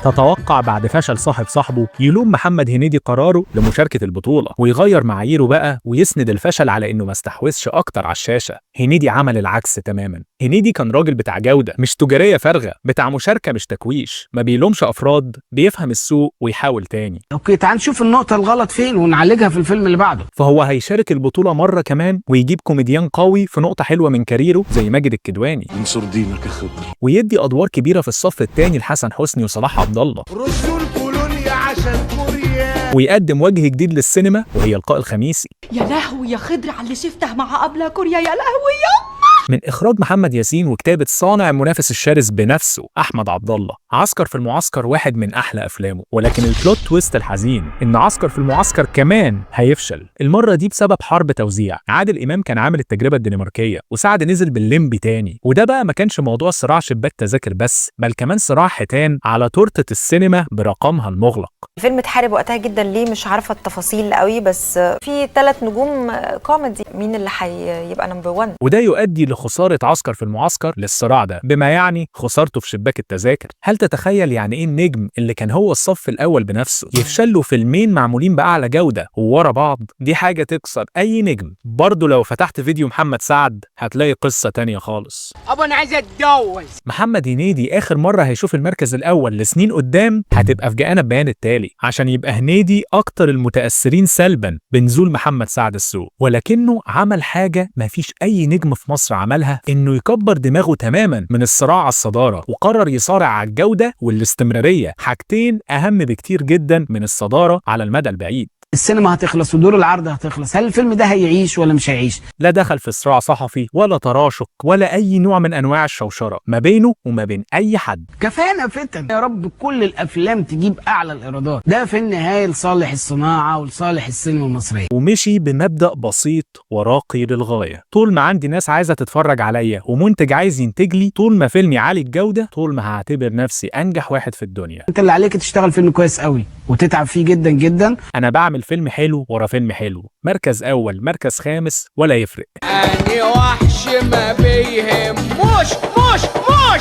تتوقع بعد فشل صاحب صاحبه يلوم محمد هنيدي قراره لمشاركة البطولة ويغير معاييره بقى ويسند الفشل على انه ما استحوذش اكتر على الشاشة. هنيدي عمل العكس تماما. هنيدي كان راجل بتاع جودة مش تجارية فارغة، بتاع مشاركة مش تكويش، ما بيلومش افراد، بيفهم السوق ويحاول تاني. اوكي تعال نشوف النقطة الغلط فين ونعالجها في الفيلم اللي بعده. فهو هيشارك البطولة مرة كمان ويجيب كوميديان قوي في نقطة حلوة من كاريره زي ماجد الكدواني، انصر دينك يا خضر، ويدي ادوار كبيرة في الصف الثاني لحسن حسني وصلاح عبد الله، رسول كولونيا عشان كوريا، ويقدم وجه جديد للسينما وهي لقاء الخميسي. يا لهوي يا خضر على اللي شفته مع أبلة كوريا، يا لهوي يا من إخراج محمد ياسين وكتابة صانع المنافس الشرس بنفسه أحمد عبد الله. عسكر في المعسكر واحد من أحلى أفلامه، ولكن البلوت تويست الحزين إن عسكر في المعسكر كمان هيفشل، المرة دي بسبب حرب توزيع. عادل إمام كان عامل التجربة الدنماركية وسعد نزل بالليمبي تاني، وده بقى ما كانش موضوع صراع شباك تذاكر بس، بل كمان صراع حيتان على تورتة السينما برقمها المغلق. الفيلم اتحارب وقتها جدا ليه مش عارفة التفاصيل قوي، بس في 3 نجوم كوميدي، مين اللي هيبقى نمبر 1؟ وده يؤدي خسارة عسكر في المعسكر للصراع ده، بما يعني خسارته في شباك التذاكر. هل تتخيل يعني ايه النجم اللي كان هو الصف الاول بنفسه يفشل له فيلمين معمولين باعلى جودة وورا بعض؟ دي حاجة تكسر اي نجم. برضه لو فتحت فيديو محمد سعد هتلاقي قصة تانية خالص. ابا انا عايز اتجوز. محمد هنيدي اخر مرة هيشوف المركز الاول لسنين قدام هتبقى في جاءنا بيان التالي، عشان يبقى هنيدي اكتر المتأثرين سلبا بنزول محمد سعد السوق. ولكنه عمل حاجة مفيش اي نجم في مصر عملها، انه يكبر دماغه تماما من الصراع على الصدارة، وقرر يصارع على الجودة والاستمرارية، حاجتين اهم بكتير جدا من الصدارة على المدى البعيد. السينما هتخلص ودور العرض هتخلص، هل الفيلم ده هيعيش ولا مش هيعيش؟ لا دخل في صراع صحفي ولا تراشق ولا اي نوع من انواع الشوشرة ما بينه وما بين اي حد. كفانا فتن يا رب، كل الافلام تجيب اعلى الايرادات، ده في النهايه لصالح الصناعه ولصالح السينما المصريه. ومشي بمبدأ بسيط وراقي للغاية، طول ما عندي ناس عايزة تتفرج عليا ومنتج عايز ينتج لي، طول ما فيلمي عالي الجودة، طول ما هعتبر نفسي انجح واحد في الدنيا. انت اللي عليك تشتغل فيلم كويس قوي وتتعب فيه جدا جدا. انا بعمل فيلم حلو ورا فيلم حلو، مركز اول مركز خامس ولا يفرق. اني وحش ما بيهموش مش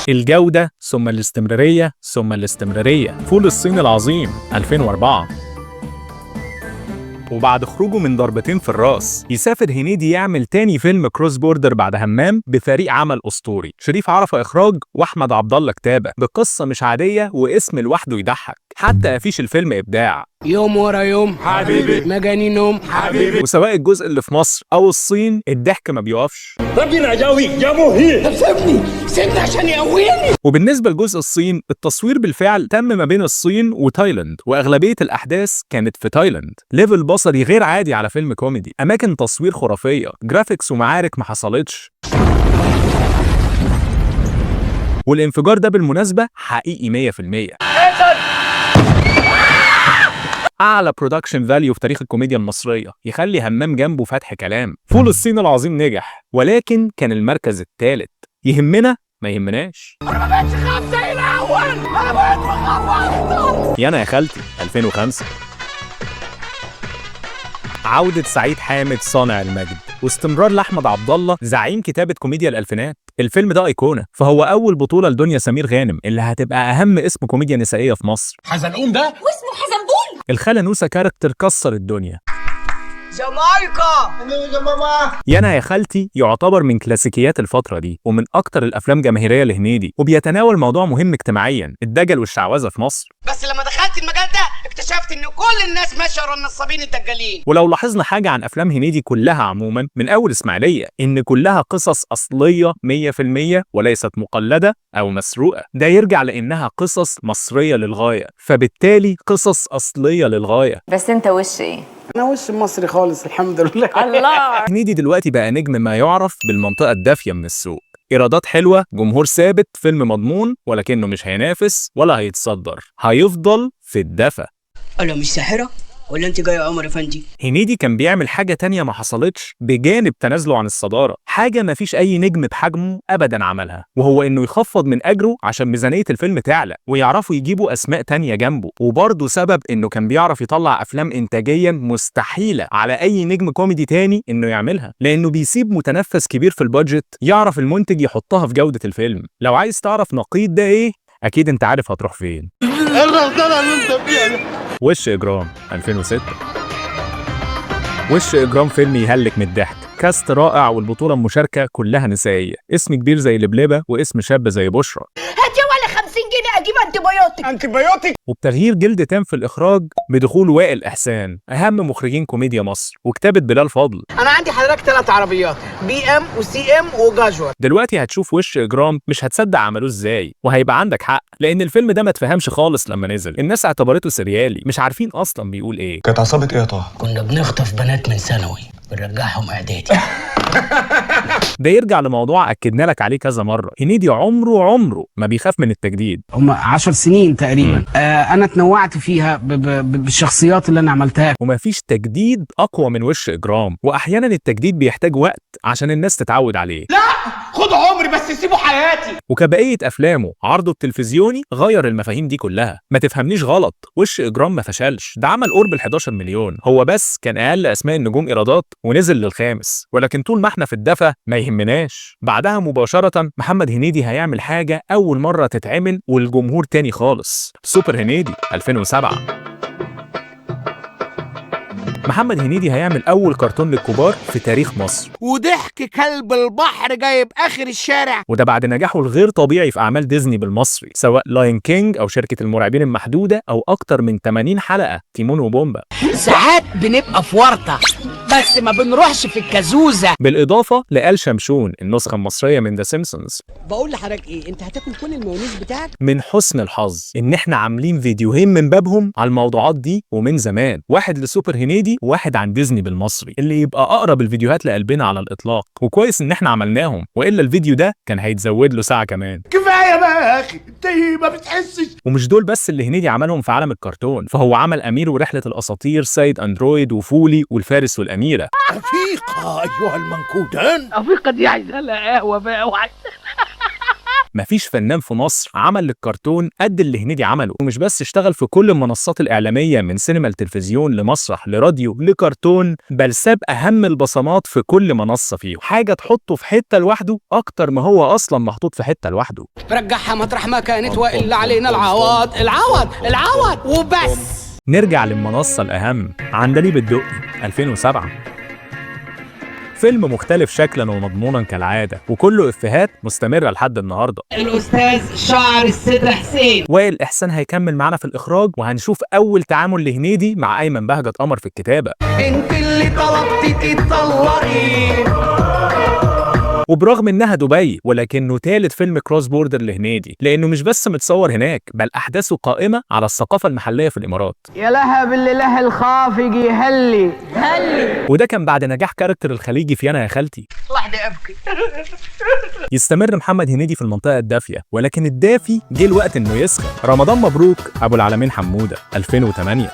الجودة ثم الاستمرارية ثم الاستمرارية. فول الصين العظيم 2004. وبعد خروجه من ضربتين في الراس يسافر هنيدي يعمل تاني فيلم كروس بوردر بعد همام بفريق عمل اسطوري، شريف عرفة اخراج واحمد عبد الله كتابة، بقصة مش عادية واسم لوحده يضحك، حتى افيش الفيلم ابداع. يوم ورا يوم حبيبي مجاني نوم حبيبي. وسواء الجزء اللي في مصر او الصين الضحك ما بيقفش. ربنا جاوي يا مهير. سيبني عشان يقويني. وبالنسبة لجزء الصين، التصوير بالفعل تم ما بين الصين وتايلاند، واغلبية الاحداث كانت في تايلاند. ليفل بصري غير عادي على فيلم كوميدي، اماكن تصوير خرافية، جرافيكس ومعارك ما حصلتش. والانفجار ده بالمناسبة حقيقي 100%. أعلى برودكشن فاليو في تاريخ الكوميديا المصرية، يخلي همام جنبه فتح كلام. فول الصين العظيم نجح، ولكن كان المركز الثالث. يهمنا ما يهمناش. انا ما بقتش خاف زي الاول، انا بقيت بخاف. يانا يا خالتي 2005. عودة سعيد حامد صانع المجد، واستمرار لأحمد عبد الله زعيم كتابة كوميديا الألفينات. الفيلم ده أيقونة، فهو أول بطولة لدنيا سمير غانم اللي هتبقى أهم اسم كوميديا نسائية في مصر. حزنقوم ده واسمه حزنبول. الخالة نوسة كاركتر كسر الدنيا. جامايكا. يانا يا خالتي يعتبر من كلاسيكيات الفترة دي، ومن أكتر الأفلام جماهيرية لهنيدي، وبيتناول موضوع مهم اجتماعيا، الدجل والشعوذة في مصر. بس لما دخلت المجال ده اكتشفت ان كل الناس ماشيه ورا النصابين الدجالين. ولو لاحظنا حاجة عن أفلام هنيدي كلها عموما من أول إسماعيلية، إن كلها قصص أصلية 100% وليست مقلدة أو مسروقة. ده يرجع لأنها قصص مصرية للغاية، فبالتالي قصص أصلية للغاية. بس انت وش ايه؟ انا وش مصري خالص الحمد لله. الله. هنيدي دلوقتي بقى نجم ما يعرف بالمنطقة الدافية من السوق، إيرادات حلوة، جمهور ثابت، فيلم مضمون، ولكنه مش هينافس ولا هيتصدر، هيفضل في الدفا. انا مش ساحره ولا انت جاي يا عمر افندي؟ هنيدي كان بيعمل حاجة تانية ما حصلتش بجانب تنازله عن الصدارة، حاجة ما فيش أي نجم بحجمه أبدا عملها، وهو إنه يخفض من أجره عشان ميزانية الفيلم تعلى، ويعرفوا يجيبوا أسماء تانية جنبه. وبرضه سبب إنه كان بيعرف يطلع أفلام إنتاجيا مستحيلة على أي نجم كوميدي تاني إنه يعملها، لأنه بيسيب متنفس كبير في البادجت يعرف المنتج يحطها في جودة الفيلم. لو عايز تعرف نقيض ده إيه، أكيد أنت عارف هتروح فين. ايه الغلطانه اللي انت فيها؟ وش إجرام 2006. وش إجرام فيلم يهلك من الضحك، كاست رائع والبطولة المشاركة كلها نسائية، اسم كبير زي لبلبة واسم شاب زي بشرى. هاتي ولا 50 جنيه اجيب انتبيوتيك. وبتغيير جلد تام في الإخراج بدخول وائل إحسان، أهم مخرجين كوميديا مصر، وكتابة بلال فضل. انا عندي حضرتك 3 عربيات، BM وCM وجاجور. دلوقتي هتشوف وش إجرام مش هتصدق عملوه إزاي، وهيبقى عندك حق، لأن الفيلم ده ما تفهمش خالص لما نزل، الناس اعتبرته سريالي، مش عارفين أصلا بيقول إيه. كانت عصابة ايه يا طه؟ كنا بنخطف بنات من ثانوي بنرجعهم اعدادي. ده يرجع لموضوع أكدنا لك عليه كذا مرة، هنيدي عمره ما بيخاف من التجديد. هم 10 سنين تقريبا. انا اتنوعت فيها بالشخصيات اللي انا عملتها، ومفيش تجديد اقوى من وش اجرام، واحيانا التجديد بيحتاج وقت عشان الناس تتعود عليه. لا خد عمري بس سيبوا حياتي. وكبقية افلامه عرضه التلفزيوني غير المفاهيم دي كلها. ما تفهمنيش غلط، وش اجرام ما فشلش، ده عمل قرب ال 11 مليون، هو بس كان اقل اسماء النجوم ايرادات ونزل للخامس، ولكن وطول ما احنا في الدفا ما يهمناش. بعدها مباشرة محمد هنيدي هيعمل حاجة أول مرة تتعمل والجمهور تاني خالص، سوبر هنيدي 2007. محمد هنيدي هيعمل أول كرتون للكبار في تاريخ مصر، وضحك كلب البحر جايب آخر الشارع، وده بعد نجاحه الغير طبيعي في أعمال ديزني بالمصري سواء لاين كينج أو شركة المرعبين المحدودة أو أكتر من 80 حلقة تيمون وبومبا. ساعات بنبقى في ورطة بس ما بنروحش في الكازوزة. بالإضافة لآل شمشون النسخة المصرية من ذا سيمبسونز. بقول لحضرتك إيه، أنت هتاكل كل المايونيز بتاعك؟ من حسن الحظ إن إحنا عاملين فيديوهين من بابهم على الموضوعات دي ومن زمان، واحد لسوبر هنيدي وواحد عن ديزني بالمصري، اللي يبقى أقرب الفيديوهات لقلبنا على الإطلاق، وكويس إن إحنا عملناهم، وإلا الفيديو ده كان هيتزود له ساعة كمان. كفاية بقى يا أخي، أنت ما بتحسش. ومش دول بس اللي هنيدي عملهم في عالم الكرتون، فهو عمل أمير ورحلة الأساطير، سيد أندرويد، وفولي، والفارس والأميرة. أفيقة أيها المنكودان. أفيقة دي عايزة لها قهوة بقى مفيش فنان في مصر عمل للكرتون قد اللي هنيدي عمله، ومش بس اشتغل في كل المنصات الإعلامية من سينما لتلفزيون لمسرح لراديو لكرتون، بل ساب أهم البصمات في كل منصة فيه، حاجة تحطه في حتة لوحده أكتر ما هو أصلا محطوط في حتة لوحده. رجعها مطرح ما كانت وإلا علينا العوض العوض العوض وبس. نرجع للمنصة الأهم، عندليب الدقي 2007. فيلم مختلف شكلا ومضمونا كالعادة، وكله إفيهات مستمرة لحد النهاردة. الأستاذ شعر الستر حسين وائل إحسان هيكمل معنا في الإخراج، وهنشوف أول تعامل لهنيدي مع أيمن بهجت قمر في الكتابة. انت اللي طلبتي تطلقي. وبرغم انها دبي، ولكنه ثالث فيلم كروس بوردر لهنيدي، لانه مش بس متصور هناك بل احداثه قائمه على الثقافه المحليه في الامارات. يا لها باللي له الخافجي هلي وده كان بعد نجاح كاركتر الخليجي في انا يا خالتي. واحده ابكي. يستمر محمد هنيدي في المنطقه الدافيه، ولكن الدافي جه الوقت انه يسخن. رمضان مبروك ابو العالمين حموده 2008.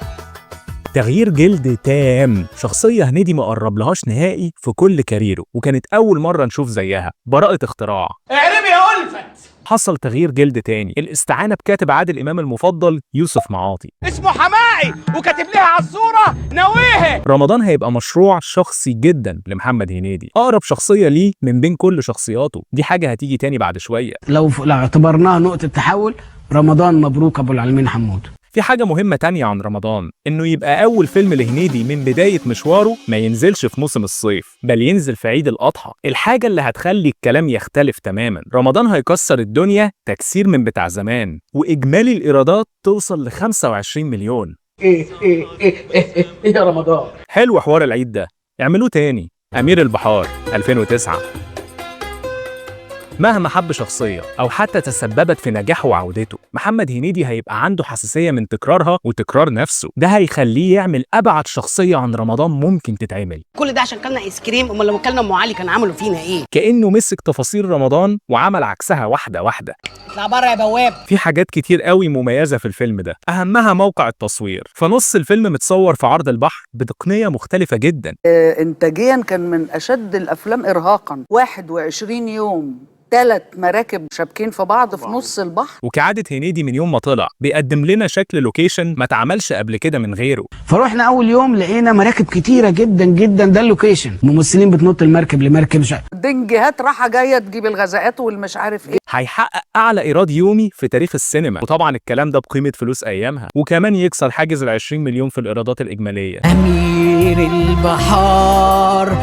تغيير جلد تام، شخصية هنيدي ما قربلهاش نهائي في كل كاريره، وكانت أول مرة نشوف زيها، براءة اختراع. اعربي يا ألفت. حصل تغيير جلد تاني، الاستعانة بكاتب عادل إمام المفضل يوسف معاطي، اسمه حمائي وكاتب لها على الصورة نويه. رمضان هيبقى مشروع شخصي جدا لمحمد هنيدي، أقرب شخصية ليه من بين كل شخصياته، دي حاجة هتيجي تاني بعد شوية. لو اعتبرناها نقطة تحول، رمضان مبروك أبو العالمين حمود. في حاجة مهمة تانية عن رمضان، إنه يبقى أول فيلم لهنيدي من بداية مشواره ما ينزلش في موسم الصيف، بل ينزل في عيد الأضحى، الحاجة اللي هتخلي الكلام يختلف تماما. رمضان هيكسر الدنيا تكسير من بتاع زمان، وإجمالي الإيرادات توصل ل 25 مليون. إيه يا رمضان. حلو حوار العيد ده، اعملوه تاني. أمير البحار 2009. مهما حب شخصية أو حتى تسببت في نجاحه وعودته، محمد هنيدي هيبقى عنده حساسية من تكرارها وتكرار نفسه، ده هيخليه يعمل أبعد شخصية عن رمضان ممكن تتعمل. كل ده عشان كلنا ايس كريم، امال لو كلنا ام علي كان عملوا فينا ايه؟ كأنه مسك تفاصيل رمضان وعمل عكسها واحدة واحدة. اطلع بره يا بواب. في حاجات كتير قوي مميزة في الفيلم ده، أهمها موقع التصوير، فنص الفيلم متصور في عرض البحر بتقنية مختلفة جدا. إنتاجيا كان من أشد الأفلام إرهاقا، 21 يوم 3 مراكب شابكين في بعض في نص البحر. وكعادة هنيدي من يوم ما طلع بيقدم لنا شكل لوكيشن ما اتعملش قبل كده من غيره. فروحنا اول يوم لقينا مراكب كتيره جدا جدا، ده اللوكيشن، ممثلين بتنط المركب لمركب دنجهات راحه جايه تجيب الغازات والمش عارف ايه. هيحقق اعلى ايراد يومي في تاريخ السينما، وطبعا الكلام ده بقيمه فلوس ايامها، وكمان يكسر حاجز ال 20 مليون في الايرادات الاجماليه. امير البحار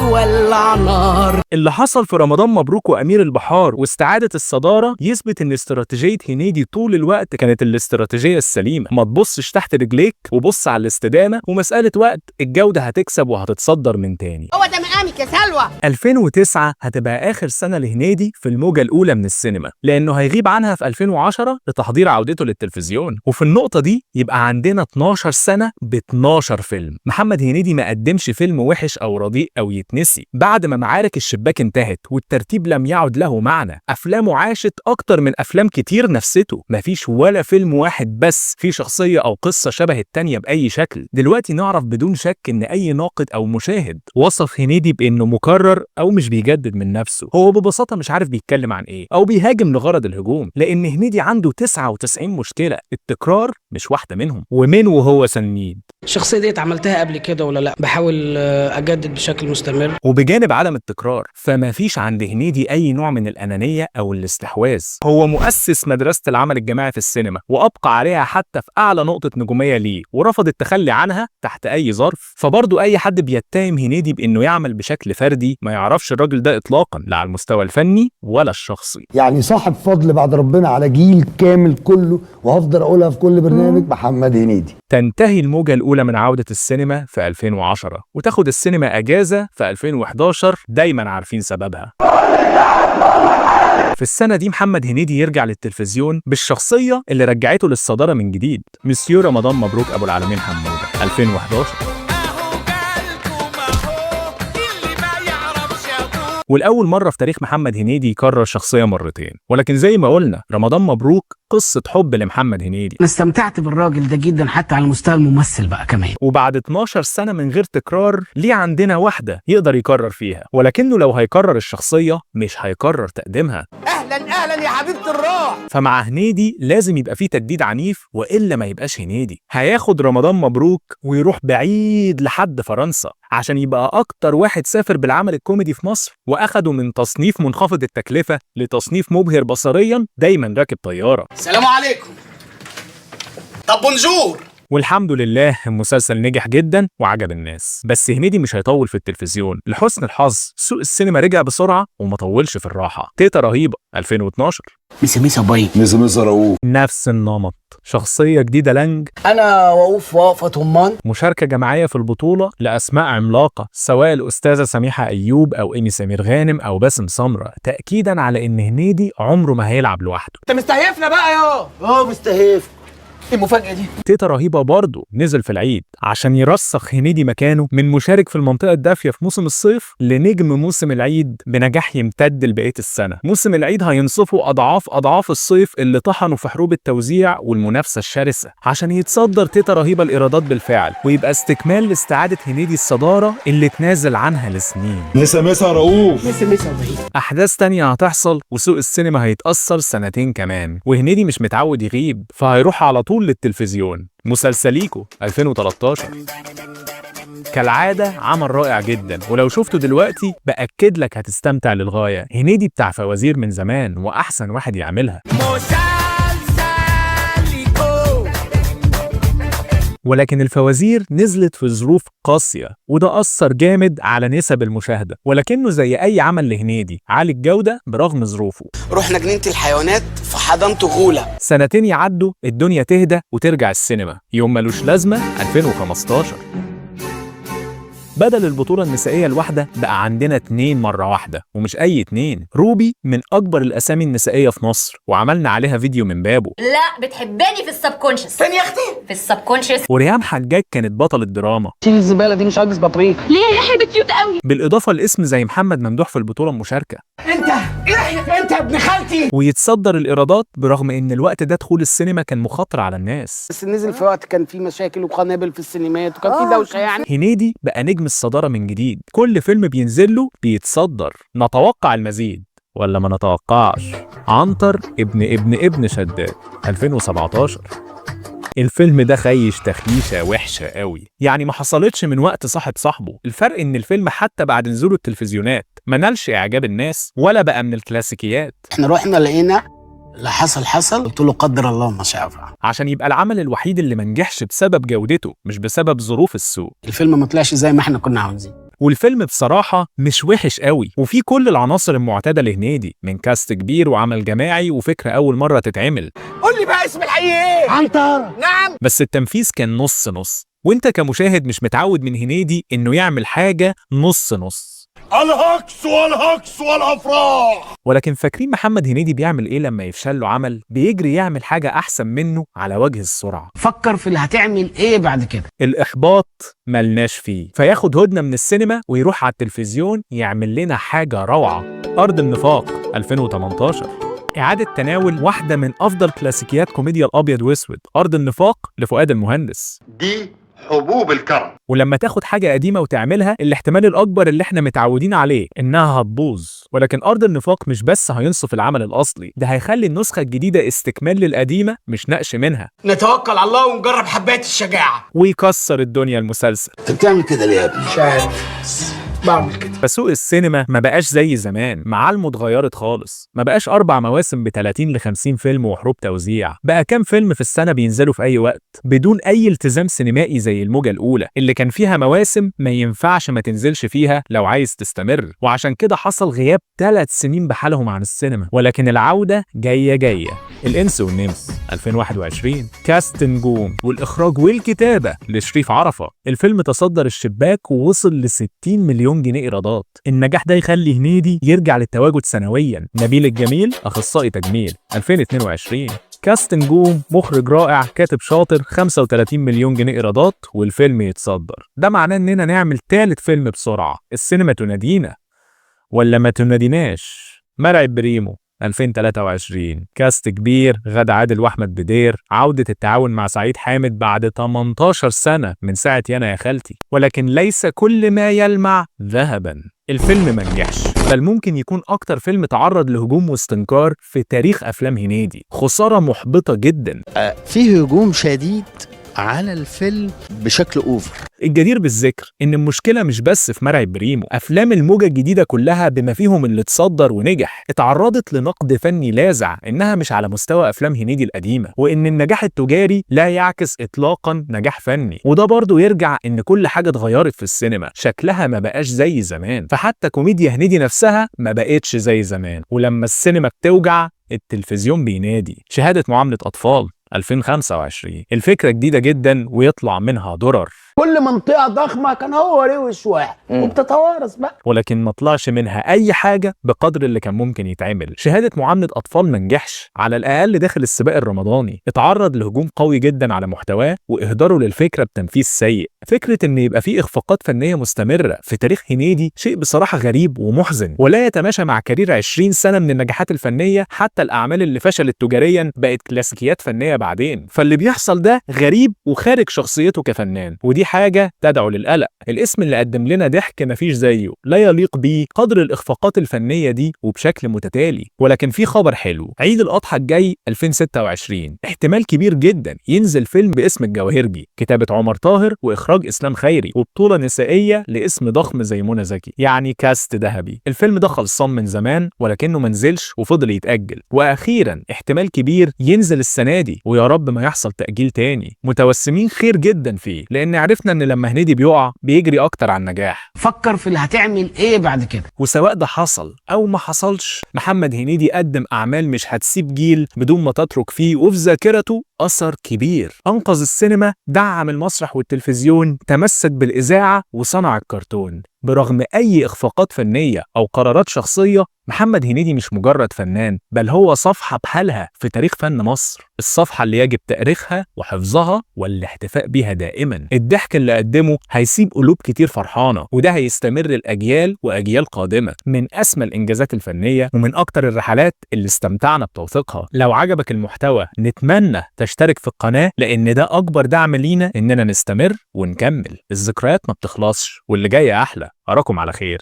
ولع نار. اللي حصل في رمضان مبروك وامير البحار واستعاده الصداره يثبت ان استراتيجيه هنيدي طول الوقت كانت الاستراتيجيه السليمه، ما تبصش تحت رجليك وبص على الاستدامه، ومساله وقت الجوده هتكسب وهتتصدر من تاني. هو ده مقامك يا سلوى. 2009 هتبقى اخر سنه لهنيدي في الموجه الاولى من السينما، لانه هيغيب عنها في 2010 لتحضير عودته للتلفزيون، وفي النقطه دي يبقى عندنا 12 سنه ب 12 فيلم. محمد هنيدي ما قدمش فيلم وحش او رديء او يتنسي، بعد ما معارك الشباك انتهت والترتيب لم يعد له معنى، افلامه عاشت اكتر من افلام كتير نفسته، مفيش ولا فيلم واحد بس فيه شخصيه او قصه شبه التانيه باي شكل. دلوقتي نعرف بدون شك ان اي ناقد او مشاهد وصف هنيدي بانه مكرر او مش بيجدد من نفسه، هو ببساطه مش عارف بيتكلم عن ايه او بيهاجم لغرض الهجوم، لان هنيدي عنده 99 مشكله، التكرار مش واحده منهم، ومن وهو سنيد. الشخصيه ديت عملتها قبل كده ولا لا، بحاول اجدد بشكل مستمر. وبجانب عدم التكرار فما فيش عند هنيدي اي نوع من الانانيه او الاستحواذ. هو مؤسس مدرسه العمل الجماعي في السينما وابقى عليها حتى في اعلى نقطه نجوميه ليه، ورفض التخلي عنها تحت اي ظرف. فبرضه اي حد بيتهم هنيدي بانه يعمل بشكل فردي ما يعرفش الراجل ده اطلاقا، لا على المستوى الفني ولا الشخصي. يعني صاحب فضل بعد ربنا على جيل كامل كله، وهفضل اقولها في كل برنامج، محمد هنيدي. تنتهي الموجة الأولى من عودة السينما في 2010 وتاخد السينما أجازة في 2011 دايما عارفين سببها. في السنة دي محمد هنيدي يرجع للتلفزيون بالشخصية اللي رجعته للصدارة من جديد، مسيو رمضان مبروك أبو العالمين حمودة 2011. والأول مرة في تاريخ محمد هنيدي يكرر شخصية مرتين، ولكن زي ما قلنا رمضان مبروك قصة حب لمحمد هنيدي. انا استمتعت بالراجل ده جدا حتى على المستوى الممثل بقى كمان. وبعد 12 سنة من غير تكرار ليه عندنا واحدة يقدر يكرر فيها، ولكنه لو هيكرر الشخصية مش هيكرر تقديمها. اهلا اهلا يا حبيبة الروح. فمع هنيدي لازم يبقى فيه تجديد عنيف وإلا ما يبقاش هنيدي. هياخد رمضان مبروك ويروح بعيد لحد فرنسا عشان يبقى أكتر واحد سافر بالعمل الكوميدي في مصر، وأخده من تصنيف منخفض التكلفة لتصنيف مبهر بصريا دايما راكب طيارة. السلام عليكم. طب بونجور. والحمد لله المسلسل نجح جدا وعجب الناس، بس هنيدي مش هيطول في التلفزيون. لحسن الحظ سوق السينما رجع بسرعة وما طولش في الراحة. تيتا رهيبة 2012. ميسا باي. ميسا رؤوف. نفس النمط، شخصية جديدة لانج، انا وقوف وقفة طمان. مشاركة جماعية في البطولة لأسماء عملاقة سواء الأستاذة سميحة أيوب أو إيمي سمير غانم أو باسم سمرة، تأكيدا على إن هنيدي عمره ما هيلعب لوحده. انت مستهيفنا بقى يا مستهيف. المفاجأة دي تيتا رهيبة برضه نزل في العيد عشان يرسخ هنيدي مكانه من مشارك في المنطقة الدافية في موسم الصيف لنجم موسم العيد بنجاح يمتد لبقية السنة. موسم العيد هينصفه أضعاف الصيف اللي طحنوا في حروب التوزيع والمنافسة الشرسة عشان يتصدر تيتا رهيبة الإيرادات بالفعل، ويبقى استكمال لاستعادة هنيدي الصدارة اللي تنازل عنها لسنين. ميسا رؤوف. ميسا أحداث تانية هتحصل وسوق السينما هيتأثر سنتين كمان، وهنيدي مش متعود يغيب فهيروح على طول للتلفزيون. مسلسليكو 2013 كالعادة عمل رائع جدا، ولو شفته دلوقتي بأكد لك هتستمتع للغاية. هنيدي بتاع فوازير من زمان وأحسن واحد يعملها. ولكن الفوازير نزلت في ظروف قاسية وده أثر جامد على نسب المشاهدة، ولكنه زي أي عمل لهنيدي عالي الجودة برغم ظروفه. رحنا جنينة الحيوانات فحضنت غولة. سنتين يعدوا الدنيا تهدى وترجع السينما. يوم ملوش لازمة 2015. بدل البطولة النسائية الواحدة بقى عندنا 2 مرة واحدة، ومش أي 2. روبي من أكبر الأسامي النسائية في مصر وعملنا عليها فيديو من بابه. لا بتحبني في السبكونشس. فين يا اختي؟ في السبكونشس. وريهام حجاج كانت بطل الدراما. شيل الزبالة دي مش عاجبس بطريق. ليه يا يحيى كيوت قوي. بالإضافة لاسم زي محمد ممدوح في البطولة المشاركة. انت يا ابن خالتي. ويتصدر الإيرادات برغم إن الوقت ده دخول السينما كان مخاطرة على الناس. بس نزل في وقت كان في مشاكل وقنابل في السينمات وكان في دوشة يعني. هنيدي بقى نجم الصدارة من جديد، كل فيلم بينزل له بيتصدر. نتوقع المزيد ولا ما نتوقعش؟ عنتر ابن شداد 2017. الفيلم ده خيش تخيشة وحشة قوي، يعني ما حصلتش من وقت صاحبه. الفرق ان الفيلم حتى بعد نزوله التلفزيونات ما نالش اعجاب الناس ولا بقى من الكلاسيكيات. احنا رحنا لقينا اللي حصل قلت له قدر الله ما شاء فعل، عشان يبقى العمل الوحيد اللي ما نجحش بسبب جودته مش بسبب ظروف السوق. الفيلم ما طلعش زي ما احنا كنا عاوزين. والفيلم بصراحة مش وحش قوي، وفي كل العناصر المعتادة لهنيدي من كاست كبير وعمل جماعي وفكرة أول مرة تتعمل. قول لي بقى اسم الحقيقي ايه؟ عنتر. نعم. بس التنفيذ كان نص، وانت كمشاهد مش متعود من هنيدي انه يعمل حاجة نص. الهكس والافراح. ولكن فاكرين محمد هنيدي بيعمل ايه لما يفشل له عمل؟ بيجري يعمل حاجة احسن منه على وجه السرعة. فكر في اللي هتعمل ايه بعد كده. الاحباط ملناش فيه، فياخد هدنة من السينما ويروح على التلفزيون يعمل لنا حاجة روعة. أرض النفاق 2018 إعادة تناول واحدة من أفضل كلاسيكيات كوميديا الأبيض وأسود، أرض النفاق لفؤاد المهندس. دي حبوب الكرم. ولما تاخد حاجة قديمة وتعملها، الاحتمال الأكبر اللي احنا متعودين عليه إنها هتبوظ. ولكن أرض النفاق مش بس هينصف العمل الأصلي، ده هيخلي النسخة الجديدة استكمال للقديمة مش نقش منها. نتوكل على الله ونجرب حبايه الشجاعه. ويكسر الدنيا المسلسل. انت بتعمل كده ليه يا ابني؟ مش عارف، بعمل كده. فسوق السينما ما بقاش زي زمان، معالمه اتغيرت خالص. ما بقاش 4 مواسم ب30 ل50 فيلم وحروب توزيع، بقى كام فيلم في السنة بينزلوا في أي وقت بدون أي التزام سينمائي زي الموجة الأولى اللي كان فيها مواسم ما ينفعش ما تنزلش فيها لو عايز تستمر. وعشان كده حصل غياب 3 سنين بحالهم عن السينما، ولكن العودة جاية. الإنس والنمس 2021، كاست نجوم والإخراج والكتابة لشريف عرفة. الفيلم تصدر الشباك ووصل ل60 مليون جنيه إيرادات. النجاح ده يخلي هنيدي يرجع للتواجد سنويا. نبيل الجميل أخصائي تجميل 2022، كاست نجوم، مخرج رائع، كاتب شاطر، 35 مليون جنيه إيرادات والفيلم يتصدر. ده معناه إننا نعمل 3 فيلم بسرعة. السينما تنادينا ولا ما تناديناش؟ مرعي بريمو 2023، كاست كبير، غادة عادل واحمد بدير، عودة التعاون مع سعيد حامد بعد 18 سنة من ساعة يانا يا خالتي. ولكن ليس كل ما يلمع ذهبا. الفيلم ما نجحش، بل ممكن يكون أكتر فيلم تعرض لهجوم واستنكار في تاريخ أفلام هنيدي. خسارة محبطة جدا. فيه هجوم شديد على الفيلم بشكل اوفر. الجدير بالذكر ان المشكله مش بس في مرعي بريمو، افلام الموجه الجديده كلها بما فيهم اللي اتصدر ونجح اتعرضت لنقد فني لاذع انها مش على مستوى افلام هنيدي القديمه، وان النجاح التجاري لا يعكس اطلاقا نجاح فني. وده برضه يرجع ان كل حاجه اتغيرت في السينما، شكلها ما بقاش زي زمان، فحتى كوميديا هنيدي نفسها ما بقتش زي زمان. ولما السينما بتوجع التلفزيون بينادي. شهاده معامله اطفال 2025، الفكرة جديدة جدا ويطلع منها درر. كل منطقة ضخمة كان هو روش واحد وبتتوارث بقى، ولكن ما طلعش منها أي حاجة بقدر اللي كان ممكن يتعمل. شهادة معاملة أطفال ما نجحش، على الأقل داخل السباق الرمضاني اتعرض لهجوم قوي جدا على محتواه وإهداره للفكرة بتنفيذ سيء. فكرة إن يبقى فيه إخفاقات فنية مستمرة في تاريخ هنيدي شيء بصراحة غريب ومحزن، ولا يتماشى مع كارير 20 سنة من النجاحات الفنية. حتى الأعمال اللي فشلت تجاريا بقت كلاسيكيات فنية بعدين. فاللي بيحصل ده غريب وخارج شخصيته كفنان، ودي حاجة تدعو للقلق. الاسم اللي قدم لنا ضحك مفيش زيه، لا يليق بيه قدر الإخفاقات الفنية دي وبشكل متتالي. ولكن في خبر حلو، عيد الأضحى الجاي 2026 احتمال كبير جدا ينزل فيلم باسم الجواهرجي، كتابة عمر طاهر وإخراج إسلام خيري، وبطولة نسائية لاسم ضخم زي منى زكي، يعني كاست ذهبي. الفيلم ده خلصان من زمان ولكنه منزلش وفضل يتأجل، وأخيرا احتمال كبير ينزل السنة دي، ويا رب ما يحصل تأجيل تاني. متوسمين خير جدا فيه، لأن عرفنا ان لما هنيدي بيقع بيجري اكتر على النجاح. فكر في اللي هتعمل ايه بعد كده. وسواء ده حصل او ما حصلش، محمد هنيدي قدم اعمال مش هتسيب جيل بدون ما تترك فيه وفي ذاكرته اثر كبير. انقذ السينما، دعم المسرح والتلفزيون، تمسك بالاذاعه وصنع الكرتون. برغم اي اخفاقات فنيه او قرارات شخصيه، محمد هنيدي مش مجرد فنان، بل هو صفحه بحالها في تاريخ فن مصر، الصفحه اللي يجب تاريخها وحفظها والاحتفاء بيها دائما. الضحك اللي قدمه هيسيب قلوب كتير فرحانه، وده هيستمر الاجيال واجيال قادمه. من اسمى الانجازات الفنيه ومن اكتر الرحلات اللي استمتعنا بتوثيقها. لو عجبك المحتوى نتمنى تشترك في القناه، لان ده اكبر دعم لينا اننا نستمر ونكمل. الذكريات ما بتخلصش واللي جاي احلى. أراكم على خير.